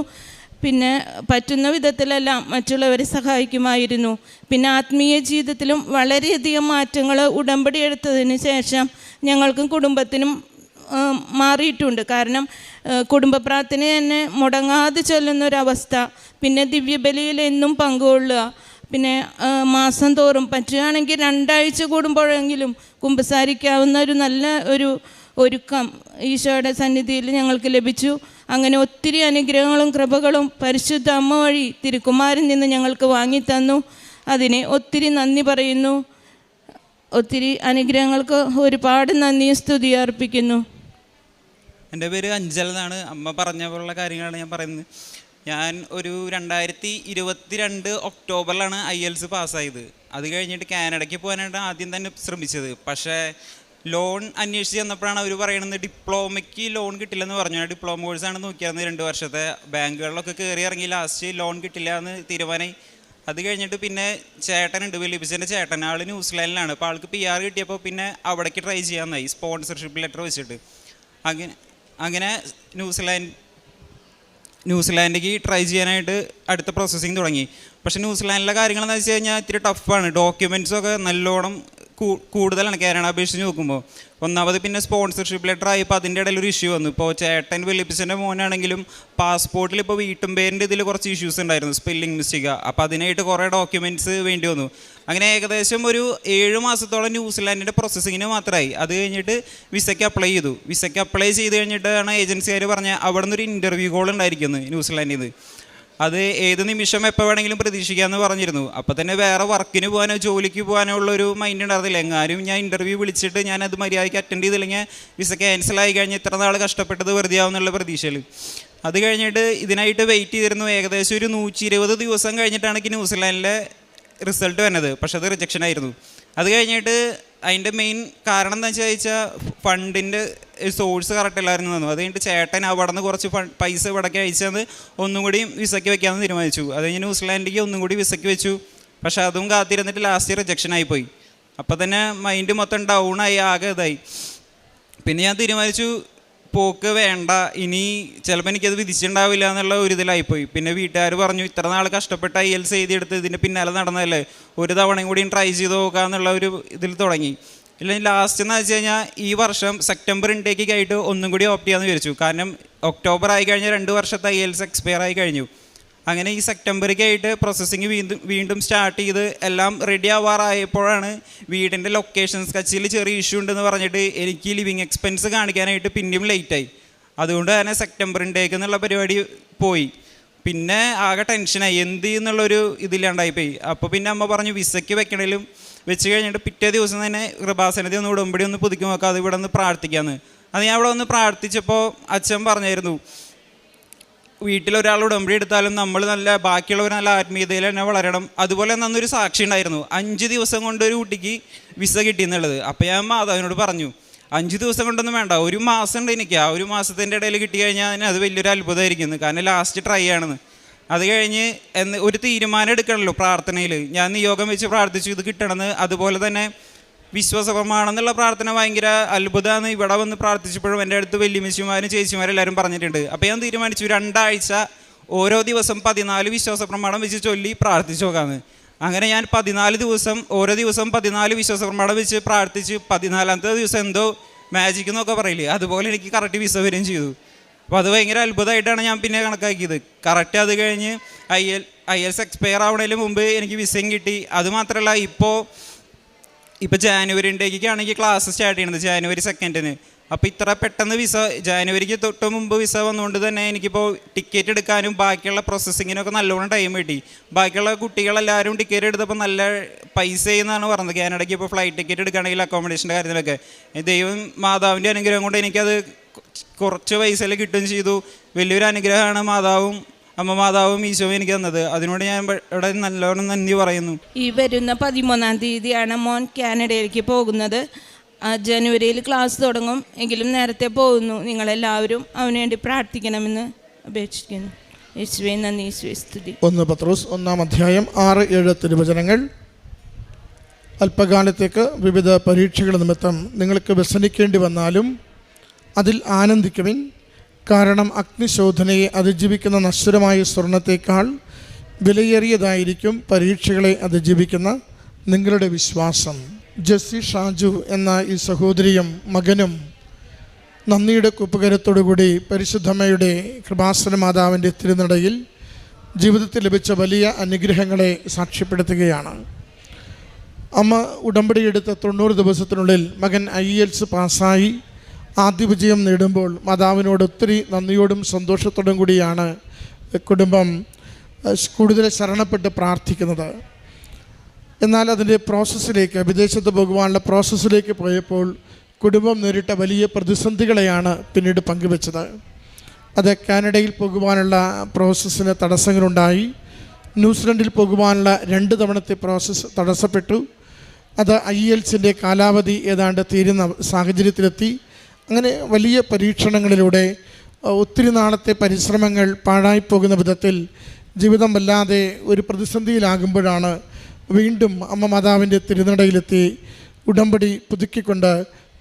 പിന്നെ പറ്റുന്ന വിധത്തിലെല്ലാം മറ്റുള്ളവരെ സഹായിക്കുമായിരുന്നു. പിന്നെ ആത്മീയ ജീവിതത്തിലും വളരെയധികം മാറ്റങ്ങൾ ഉടമ്പടി എടുത്തതിന് ശേഷം ഞങ്ങൾക്കും കുടുംബത്തിനും മാറിയിട്ടുണ്ട്. കാരണം കുടുംബ പ്രാർത്ഥന തന്നെ മുടങ്ങാതെ ചൊല്ലുന്നൊരവസ്ഥ. പിന്നെ ദിവ്യബലിയിൽ എന്നും പങ്കുകൊള്ളുക. പിന്നെ മാസം തോറും പറ്റുകയാണെങ്കിൽ 2 ആഴ്ച കൂടുമ്പോഴെങ്കിലും കുമ്പസാരിക്കാവുന്ന ഒരു നല്ല ഒരുക്കം ഈശോയുടെ സന്നിധിയിൽ ഞങ്ങൾക്ക് ലഭിച്ചു. അങ്ങനെ ഒത്തിരി അനുഗ്രഹങ്ങളും കൃപകളും പരിശുദ്ധ അമ്മ വഴി തിരുക്കുമാരൻ നിന്ന് ഞങ്ങൾക്ക് വാങ്ങിത്തന്നു. അതിനെ ഒത്തിരി നന്ദി പറയുന്നു. ഒത്തിരി അനുഗ്രഹങ്ങൾക്ക് ഒരുപാട് നന്ദിയും സ്തുതിയും അർപ്പിക്കുന്നു. എൻ്റെ പേര് അഞ്ചൽ എന്നാണ്. അമ്മ പറഞ്ഞ പോലുള്ള കാര്യങ്ങളാണ് ഞാൻ പറയുന്നത്. ഞാൻ ഒരു 2022 ഒക്ടോബറിലാണ് IELTS പാസ്സായത്. അത് കഴിഞ്ഞിട്ട് കാനഡയ്ക്ക് പോകാനായിട്ട് ആദ്യം തന്നെ ശ്രമിച്ചത്. പക്ഷേ ലോൺ അന്വേഷിച്ച് ചെന്നപ്പോഴാണ് അവർ പറയുന്നത് ഡിപ്ലോമയ്ക്ക് ലോൺ കിട്ടില്ലെന്ന് പറഞ്ഞു. ഞാൻ ഡിപ്ലോമ കോഴ്സാണ് നോക്കിയായിരുന്നു 2 വർഷത്തെ. ബാങ്കുകളിലൊക്കെ കയറി ഇറങ്ങി ലാസ്റ്റ് ലോൺ കിട്ടില്ല എന്ന് തീരുമാനമായി. അത് കഴിഞ്ഞിട്ട് പിന്നെ ചേട്ടനുണ്ട്, വിലിപ്പിച്ചൻ്റെ ചേട്ടൻ, ആൾ ന്യൂസിലാൻഡിലാണ്. അപ്പോൾ ആൾക്ക് PR കിട്ടിയപ്പോൾ പിന്നെ അവിടേക്ക് ട്രൈ ചെയ്യാമെന്നായി സ്പോൺസർഷിപ്പ് ലെറ്റർ വെച്ചിട്ട്. അങ്ങനെ ന്യൂസിലാൻഡിലേക്ക് ട്രൈ ചെയ്യാനായിട്ട് അടുത്ത പ്രോസസ്സിങ് തുടങ്ങി. പക്ഷേ ന്യൂസിലാൻഡിലെ കാര്യങ്ങളെന്ന് വെച്ച് കഴിഞ്ഞാൽ ഇത്തിരി ടഫാണ്. ഡോക്യുമെൻറ്റ്സൊക്കെ നല്ലോണം കൂടുതലാണ് കാനഡ അപേക്ഷിച്ച് നോക്കുമ്പോൾ. ഒന്നാമത് പിന്നെ സ്പോൺസർഷിപ്പ് ലെറ്റർ ആയപ്പോൾ അതിൻ്റെ ഇടയിൽ ഒരു ഇഷ്യൂ വന്നു. ഇപ്പോൾ ചേട്ടൻ വിലിപ്പിച്ചൻ്റെ മോനാണെങ്കിലും പാസ്പോർട്ടിൽ ഇപ്പോൾ വീട്ടും പേരിൻ്റെ ഇതിൽ കുറച്ച് ഇഷ്യൂസ് ഉണ്ടായിരുന്നു, സ്പെല്ലിംഗ് മിസ്റ്റേക്ക്. അപ്പോൾ അതിനായിട്ട് കുറേ ഡോക്യുമെൻറ്റ്സ് വേണ്ടി വന്നു. അങ്ങനെ ഏകദേശം ഒരു 7 മാസത്തോളം ന്യൂസിലാൻഡിൻ്റെ പ്രോസസ്സിങ്ങിന് മാത്രമായി. അത് കഴിഞ്ഞിട്ട് വിസയ്ക്ക് അപ്ലൈ ചെയ്തു. വിസയ്ക്ക് അപ്ലൈ ചെയ്ത് കഴിഞ്ഞിട്ടാണ് ഏജൻസിക്കാർ പറഞ്ഞത് അവിടെ നിന്നൊരു ഇൻ്റർവ്യൂ കോൾ ഉണ്ടായിരിക്കുന്നു ന്യൂസിലാൻഡിൽ നിന്ന്. അത് ഏത് നിമിഷം എപ്പോൾ വേണമെങ്കിലും പ്രതീക്ഷിക്കാമെന്ന് പറഞ്ഞിരുന്നു. അപ്പോൾ തന്നെ വേറെ വർക്കിന് പോകാനോ ജോലിക്ക് പോകാനോ ഉള്ളൊരു മൈൻഡ് ഉണ്ടായിരുന്നില്ല. എങ്ങാനും ഞാൻ ഇൻ്റർവ്യൂ വിളിച്ചിട്ട് ഞാനത് മര്യാദയ്ക്ക് അറ്റൻഡ് ചെയ്തില്ലെങ്കിൽ വിസ ക്യാൻസലായി കഴിഞ്ഞ് ഇത്ര നാൾ കഷ്ടപ്പെട്ടത് വെറുതെ ആവുന്നുള്ള പ്രതീക്ഷയിൽ. അത് കഴിഞ്ഞിട്ട് ഇതിനായിട്ട് വെയിറ്റ് ചെയ്തിരുന്നു. ഏകദേശം ഒരു 120 ദിവസം കഴിഞ്ഞിട്ടാണ് എനിക്ക് ന്യൂസിലാൻഡിലെ റിസൾട്ട് വന്നത്. പക്ഷെ അത് റിജക്ഷൻ ആയിരുന്നു. അത് കഴിഞ്ഞിട്ട് അതിൻ്റെ മെയിൻ കാരണം എന്താ വെച്ചാൽ ഫണ്ടിൻ്റെ സോഴ്സ് കറക്റ്റ് അല്ലായിരുന്നു തന്നു. അത് കഴിഞ്ഞിട്ട് ചേട്ടൻ അവിടെ നിന്ന് കുറച്ച് പൈസ ഇവിടേക്ക് അയച്ചത് ഒന്നും കൂടി വിസയ്ക്ക് വെക്കാമെന്ന് തീരുമാനിച്ചു. അത് കഴിഞ്ഞ് ന്യൂസിലാൻഡിലേക്ക് ഒന്നും കൂടി വിസയ്ക്ക് വെച്ചു. പക്ഷെ അതും കാത്തിരുന്നിട്ട് ലാസ്റ്റ് റിജക്ഷൻ ആയിപ്പോയി. അപ്പോൾ തന്നെ മൈൻഡ് മൊത്തം ഡൗണായി, ആകെ ഇതായി. പിന്നെ ഞാൻ തീരുമാനിച്ചു പോക്ക് വേണ്ട, ഇനി ചിലപ്പോൾ എനിക്കത് വിധിച്ചിട്ടുണ്ടാവില്ല എന്നുള്ള ഒരു ഇതിലായിപ്പോയി. പിന്നെ വീട്ടുകാർ പറഞ്ഞു ഇത്ര നാൾ കഷ്ടപ്പെട്ട് IELTS എഴുതിയെടുത്ത് ഇതിൻ്റെ പിന്നാലെ നടന്നതല്ലേ, ഒരു തവണയും കൂടിയും ട്രൈ ചെയ്ത് നോക്കുക എന്നുള്ള ഒരു ഇതിൽ തുടങ്ങി. ഇല്ലെങ്കിൽ ലാസ്റ്റ് എന്ന് വെച്ച് കഴിഞ്ഞാൽ ഈ വർഷം സെപ്റ്റംബർ ഇൻടേക്കായിട്ട് ഒന്നും കൂടി ഓപ്റ്റ് ചെയ്യാമെന്ന് വിചാരിച്ചു. കാരണം ഒക്ടോബർ ആയി കഴിഞ്ഞാൽ 2 വർഷത്തെ IELTS എക്സ്പയർ ആയി കഴിഞ്ഞു. അങ്ങനെ ഈ സെപ്റ്റംബറിലേക്കായിട്ട് പ്രോസസ്സിങ് വീണ്ടും സ്റ്റാർട്ട് ചെയ്ത് എല്ലാം റെഡി ആവാറായപ്പോഴാണ് വീടിൻ്റെ ലൊക്കേഷൻ സ്കെച്ചിൽ ചെറിയ ഇഷ്യൂ ഉണ്ടെന്ന് പറഞ്ഞിട്ട് എനിക്ക് ലിവിങ് എക്സ്പെൻസ് കാണിക്കാനായിട്ട് പിന്നെയും ലേറ്റായി. അതുകൊണ്ട് തന്നെ സെപ്റ്റംബർ ഇൻടേക്ക് എന്നുള്ള പരിപാടി പോയി. പിന്നെ ആകെ ടെൻഷനായി, എന്ത് എന്നുള്ളൊരു ഇതില്ലാണ്ടായിപ്പോയി. അപ്പോൾ പിന്നെ അമ്മ പറഞ്ഞു വിസയ്ക്ക് വെക്കണേലും വെച്ച് കഴിഞ്ഞിട്ട് പിറ്റേ ദിവസം തന്നെ കൃപാസനത്തിൽ ഒന്ന് ഉടമ്പടി ഒന്ന് പുതുക്കി നോക്കാം, അത് ഇവിടെ ഒന്ന് പ്രാർത്ഥിക്കാമെന്ന്. അത് ഞാൻ ഇവിടെ ഒന്ന് പ്രാർത്ഥിച്ചപ്പോൾ അച്ഛൻ പറഞ്ഞായിരുന്നു വീട്ടിലൊരാൾ ഉടമ്പടി എടുത്താലും നമ്മൾ ബാക്കിയുള്ളവർ നല്ല ആത്മീയതയിൽ തന്നെ വളരണം. അതുപോലെ നന്നൊരു സാക്ഷി ഉണ്ടായിരുന്നു, 5 ദിവസം കൊണ്ട് ഒരു കുട്ടിക്ക് വിസ കിട്ടിയെന്നുള്ളത്. അപ്പോൾ ഞാൻ മാതാവിനോട് പറഞ്ഞു 5 ദിവസം കൊണ്ടൊന്നും വേണ്ട, 1 മാസം ഉണ്ട് എനിക്ക്. ആ 1 മാസത്തിൻ്റെ ഇടയിൽ കിട്ടി കഴിഞ്ഞാൽ അത് വലിയൊരു അത്ഭുതമായിരിക്കുന്നു. കാരണം ലാസ്റ്റ് ട്രൈ ആണെന്ന്. അത് കഴിഞ്ഞ് ഒരു തീരുമാനം എടുക്കണമല്ലോ പ്രാർത്ഥനയിൽ. ഞാൻ നിയോഗം വെച്ച് പ്രാർത്ഥിച്ചു ഇത് കിട്ടണമെന്ന്. അതുപോലെ തന്നെ വിശ്വാസപ്രമാണമെന്നുള്ള പ്രാർത്ഥന ഭയങ്കര അത്ഭുതമാണ്. ഇവിടെ വന്ന് പ്രാർത്ഥിച്ചപ്പോഴും എൻ്റെ അടുത്ത് വല്യമ്മച്ചിമാരും ചേച്ചിമാരും എല്ലാവരും പറഞ്ഞിട്ടുണ്ട്. അപ്പോൾ ഞാൻ തീരുമാനിച്ചു 2 ആഴ്ച ഓരോ ദിവസം 14 വിശ്വാസപ്രമാണം വെച്ച് ചൊല്ലി പ്രാർത്ഥിച്ചു നോക്കാമെന്ന്. അങ്ങനെ ഞാൻ 14 ദിവസം ഓരോ ദിവസം 14 വിശ്വാസപ്രമാണം വെച്ച് പ്രാർത്ഥിച്ച് 14ാമത്തെ ദിവസം എന്തോ മാജിക് എന്നൊക്കെ പറയില്ലേ, അതുപോലെ എനിക്ക് കറക്റ്റ് വിസ വരികയും ചെയ്തു. അപ്പോൾ അത് ഭയങ്കര അത്ഭുതമായിട്ടാണ് ഞാൻ പിന്നെ കണക്കാക്കിയത്. കറക്റ്റ് അത് കഴിഞ്ഞ് IELTS എക്സ്പയർ ആവുന്നതിന് മുമ്പ് എനിക്ക് വിസയും കിട്ടി. അതുമാത്രമല്ല ഇപ്പോൾ ജാനുവരി ഇൻടേക്കാണെങ്കിൽ ക്ലാസ് സ്റ്റാർട്ട് ചെയ്യണത് ജാനുവരി 2-ന്. അപ്പോൾ ഇത്ര പെട്ടെന്ന് വിസ ജാനുവരിക്ക് തൊട്ട് മുമ്പ് വിസ വന്നുകൊണ്ട് തന്നെ എനിക്കിപ്പോൾ ടിക്കറ്റ് എടുക്കാനും ബാക്കിയുള്ള പ്രോസസ്സിങ്ങിനൊക്കെ നല്ലോണം ടൈം കിട്ടി. ബാക്കിയുള്ള കുട്ടികളെല്ലാവരും ടിക്കറ്റ് എടുത്തപ്പോൾ നല്ല പൈസ എന്നാണ് പറഞ്ഞത്. കാനഡയ്ക്ക് ഇപ്പോൾ ഫ്ലൈറ്റ് ടിക്കറ്റ് എടുക്കുകയാണെങ്കിൽ അക്കോമഡേഷൻ്റെ കാര്യത്തിലൊക്കെ ദൈവം മാതാവിൻ്റെ അനുഗ്രഹം കൊണ്ട് എനിക്കത് കുറച്ച് പൈസയിൽ കിട്ടുകയും ചെയ്തു. വലിയൊരു അനുഗ്രഹമാണ് അമ്മ മാതാവും ഈശോയും എനിക്ക് തന്നത്. അതിനോട് ഞാൻ ഇവിടെ നല്ലോണം നന്ദി പറയുന്നു. ഈ വരുന്ന 13-ാം തീയതിയാണ് മോൻ കാനഡയിലേക്ക് പോകുന്നത്. ജനുവരിയിൽ ക്ലാസ് തുടങ്ങും, എങ്കിലും നേരത്തെ പോകുന്നു. നിങ്ങളെല്ലാവരും അവന് വേണ്ടി പ്രാർത്ഥിക്കണമെന്ന് അപേക്ഷിക്കുന്നു. യേശുവേ നന്ദി, യേശുവേ സ്തുതി. 1 പത്രോസ് 1-ാം അധ്യായം 6-7 തിരുവചനങ്ങൾ. അല്പകാലത്തേക്ക് വിവിധ പരീക്ഷകൾ നിമിത്തം നിങ്ങൾക്ക് വ്യസനിക്കേണ്ടി വന്നാലും അതിൽ ആനന്ദിക്കുവിൻ. കാരണം അഗ്നിശോധനയെ അതിജീവിക്കുന്ന നശ്വരമായ സ്വർണത്തേക്കാൾ വിലയേറിയതായിരിക്കും പരീക്ഷകളെ അതിജീവിക്കുന്ന നിങ്ങളുടെ വിശ്വാസം. ജെസ്സി ഷാജു എന്ന ഈ സഹോദരിയും മകനും നന്ദിയുടെ കുപ്പുകരത്തോടുകൂടി പരിശുദ്ധമ്മയുടെ കൃപാസന മാതാവിൻ്റെ തിരുനടയിൽ ജീവിതത്തിൽ ലഭിച്ച വലിയ അനുഗ്രഹങ്ങളെ സാക്ഷ്യപ്പെടുത്തുകയാണ്. അമ്മ ഉടമ്പടിയെടുത്ത 90 ദിവസത്തിനുള്ളിൽ മകൻ IELTS പാസ്സായി ആദ്യ വിജയം നേടുമ്പോൾ മാതാവിനോട് ഒത്തിരി നന്ദിയോടും സന്തോഷത്തോടും കൂടിയാണ് കുടുംബം കൂടുതൽ ശരണപ്പെട്ട് പ്രാർത്ഥിക്കുന്നത്. എന്നാൽ അതിൻ്റെ പ്രോസസ്സിലേക്ക്, വിദേശത്ത് പോകുവാനുള്ള പ്രോസസ്സിലേക്ക് പോയപ്പോൾ കുടുംബം നേരിട്ട വലിയ പ്രതിസന്ധികളെയാണ് പിന്നീട് പങ്കുവെച്ചത്. അത് കാനഡയിൽ പോകുവാനുള്ള പ്രോസസ്സിന് തടസ്സങ്ങളുണ്ടായി. ന്യൂസിലൻഡിൽ പോകുവാനുള്ള 2 തവണത്തെ പ്രോസസ്സ് തടസ്സപ്പെട്ടു. അത് IELTSൻ്റെ കാലാവധി ഏതാണ്ട് തീരുന്ന സാഹചര്യത്തിലെത്തി. അങ്ങനെ വലിയ പരീക്ഷണങ്ങളിലൂടെ ഒത്തിരി നാളത്തെ പരിശ്രമങ്ങൾ പാഴായിപ്പോകുന്ന വിധത്തിൽ ജീവിതം വല്ലാതെ ഒരു പ്രതിസന്ധിയിലാകുമ്പോഴാണ് വീണ്ടും അമ്മ മാതാവിൻ്റെ തിരുനടയിലെത്തി ഉടമ്പടി പുതുക്കിക്കൊണ്ട്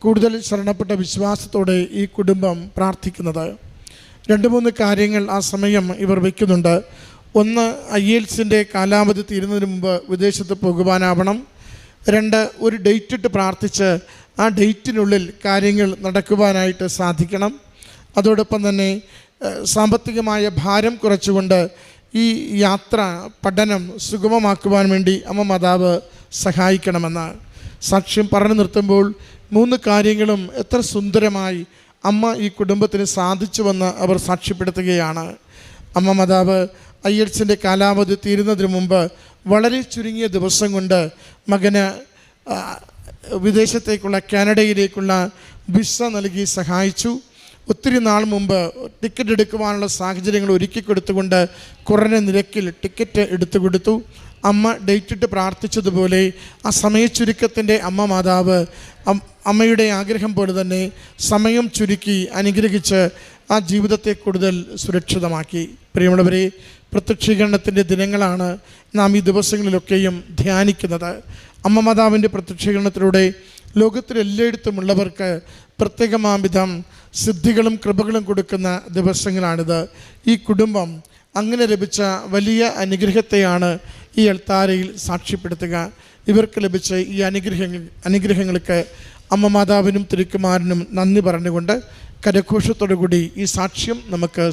കൂടുതൽ ശരണപ്പെട്ട വിശ്വാസത്തോടെ ഈ കുടുംബം പ്രാർത്ഥിക്കുന്നത്. 2-3 കാര്യങ്ങൾ ആ സമയം ഇവർ വയ്ക്കുന്നുണ്ട്. ഒന്ന്, IELTSൻ്റെ കാലാവധി തീരുന്നതിന് മുമ്പ് വിദേശത്ത് പോകുവാനാവണം. 2, ഒരു ഡേറ്റ് ഇട്ട് പ്രാർത്ഥിച്ച് ആ ഡേറ്റിനുള്ളിൽ കാര്യങ്ങൾ നടക്കുവാനായിട്ട് സാധിക്കണം. അതോടൊപ്പം തന്നെ സാമ്പത്തികമായ ഭാരം കുറച്ചുകൊണ്ട് ഈ യാത്ര പഠനം സുഗമമാക്കുവാൻ വേണ്ടി അമ്മ മാതാവ് സഹായിക്കണമെന്ന് സാക്ഷ്യം പറഞ്ഞു നിർത്തുമ്പോൾ 3 കാര്യങ്ങളും എത്ര സുന്ദരമായി അമ്മ ഈ കുടുംബത്തിന് സാധിച്ചുവെന്ന് അവർ സാക്ഷ്യപ്പെടുത്തുകയാണ്. അമ്മ മാതാവ് IELTSൻ്റെ കാലാവധി തീരുന്നതിന് മുമ്പ് വളരെ ചുരുങ്ങിയ ദിവസം കൊണ്ട് മകന് വിദേശത്തേക്കുള്ള കാനഡയിലേക്കുള്ള വിസ നൽകി സഹായിച്ചു. ഒത്തിരി നാൾ മുമ്പ് ടിക്കറ്റ് എടുക്കുവാനുള്ള സാഹചര്യങ്ങൾ ഒരുക്കി കൊടുത്തുകൊണ്ട് കുറഞ്ഞ നിരക്കിൽ ടിക്കറ്റ് എടുത്തു കൊടുത്തു. അമ്മ ഡേറ്റിട്ട് പ്രാർത്ഥിച്ചതുപോലെ ആ സമയച്ചുരുക്കത്തിൻ്റെ അമ്മ മാതാവ് അമ്മയുടെ ആഗ്രഹം പോലെ തന്നെ സമയം ചുരുക്കി അനുഗ്രഹിച്ച് ആ ജീവിതത്തെ കൂടുതൽ സുരക്ഷിതമാക്കി. പ്രിയമുള്ളവരെ, പ്രത്യക്ഷീകരണത്തിൻ്റെ ദിനങ്ങളാണ് നാം ഈ ദിവസങ്ങളിലൊക്കെയും ധ്യാനിക്കുന്നത്. അമ്മ മാതാവിൻ്റെ പ്രത്യക്ഷീകരണത്തിലൂടെ ലോകത്തിലെല്ലായിടത്തുമുള്ളവർക്ക് പ്രത്യേകമാംവിധം സിദ്ധികളും കൃപകളും കൊടുക്കുന്ന ദിവസങ്ങളാണിത്. ഈ കുടുംബം അങ്ങനെ ലഭിച്ച വലിയ അനുഗ്രഹത്തെയാണ് ഈ അൾത്താരയിൽ സാക്ഷ്യപ്പെടുത്തുക. ഇവർക്ക് ലഭിച്ച ഈ അനുഗ്രഹങ്ങൾക്ക് അമ്മ മാതാവിനും തിരുക്കുമാരനും നന്ദി പറഞ്ഞുകൊണ്ട് കരഘോഷത്തോടു കൂടി ഈ സാക്ഷ്യം നമുക്ക്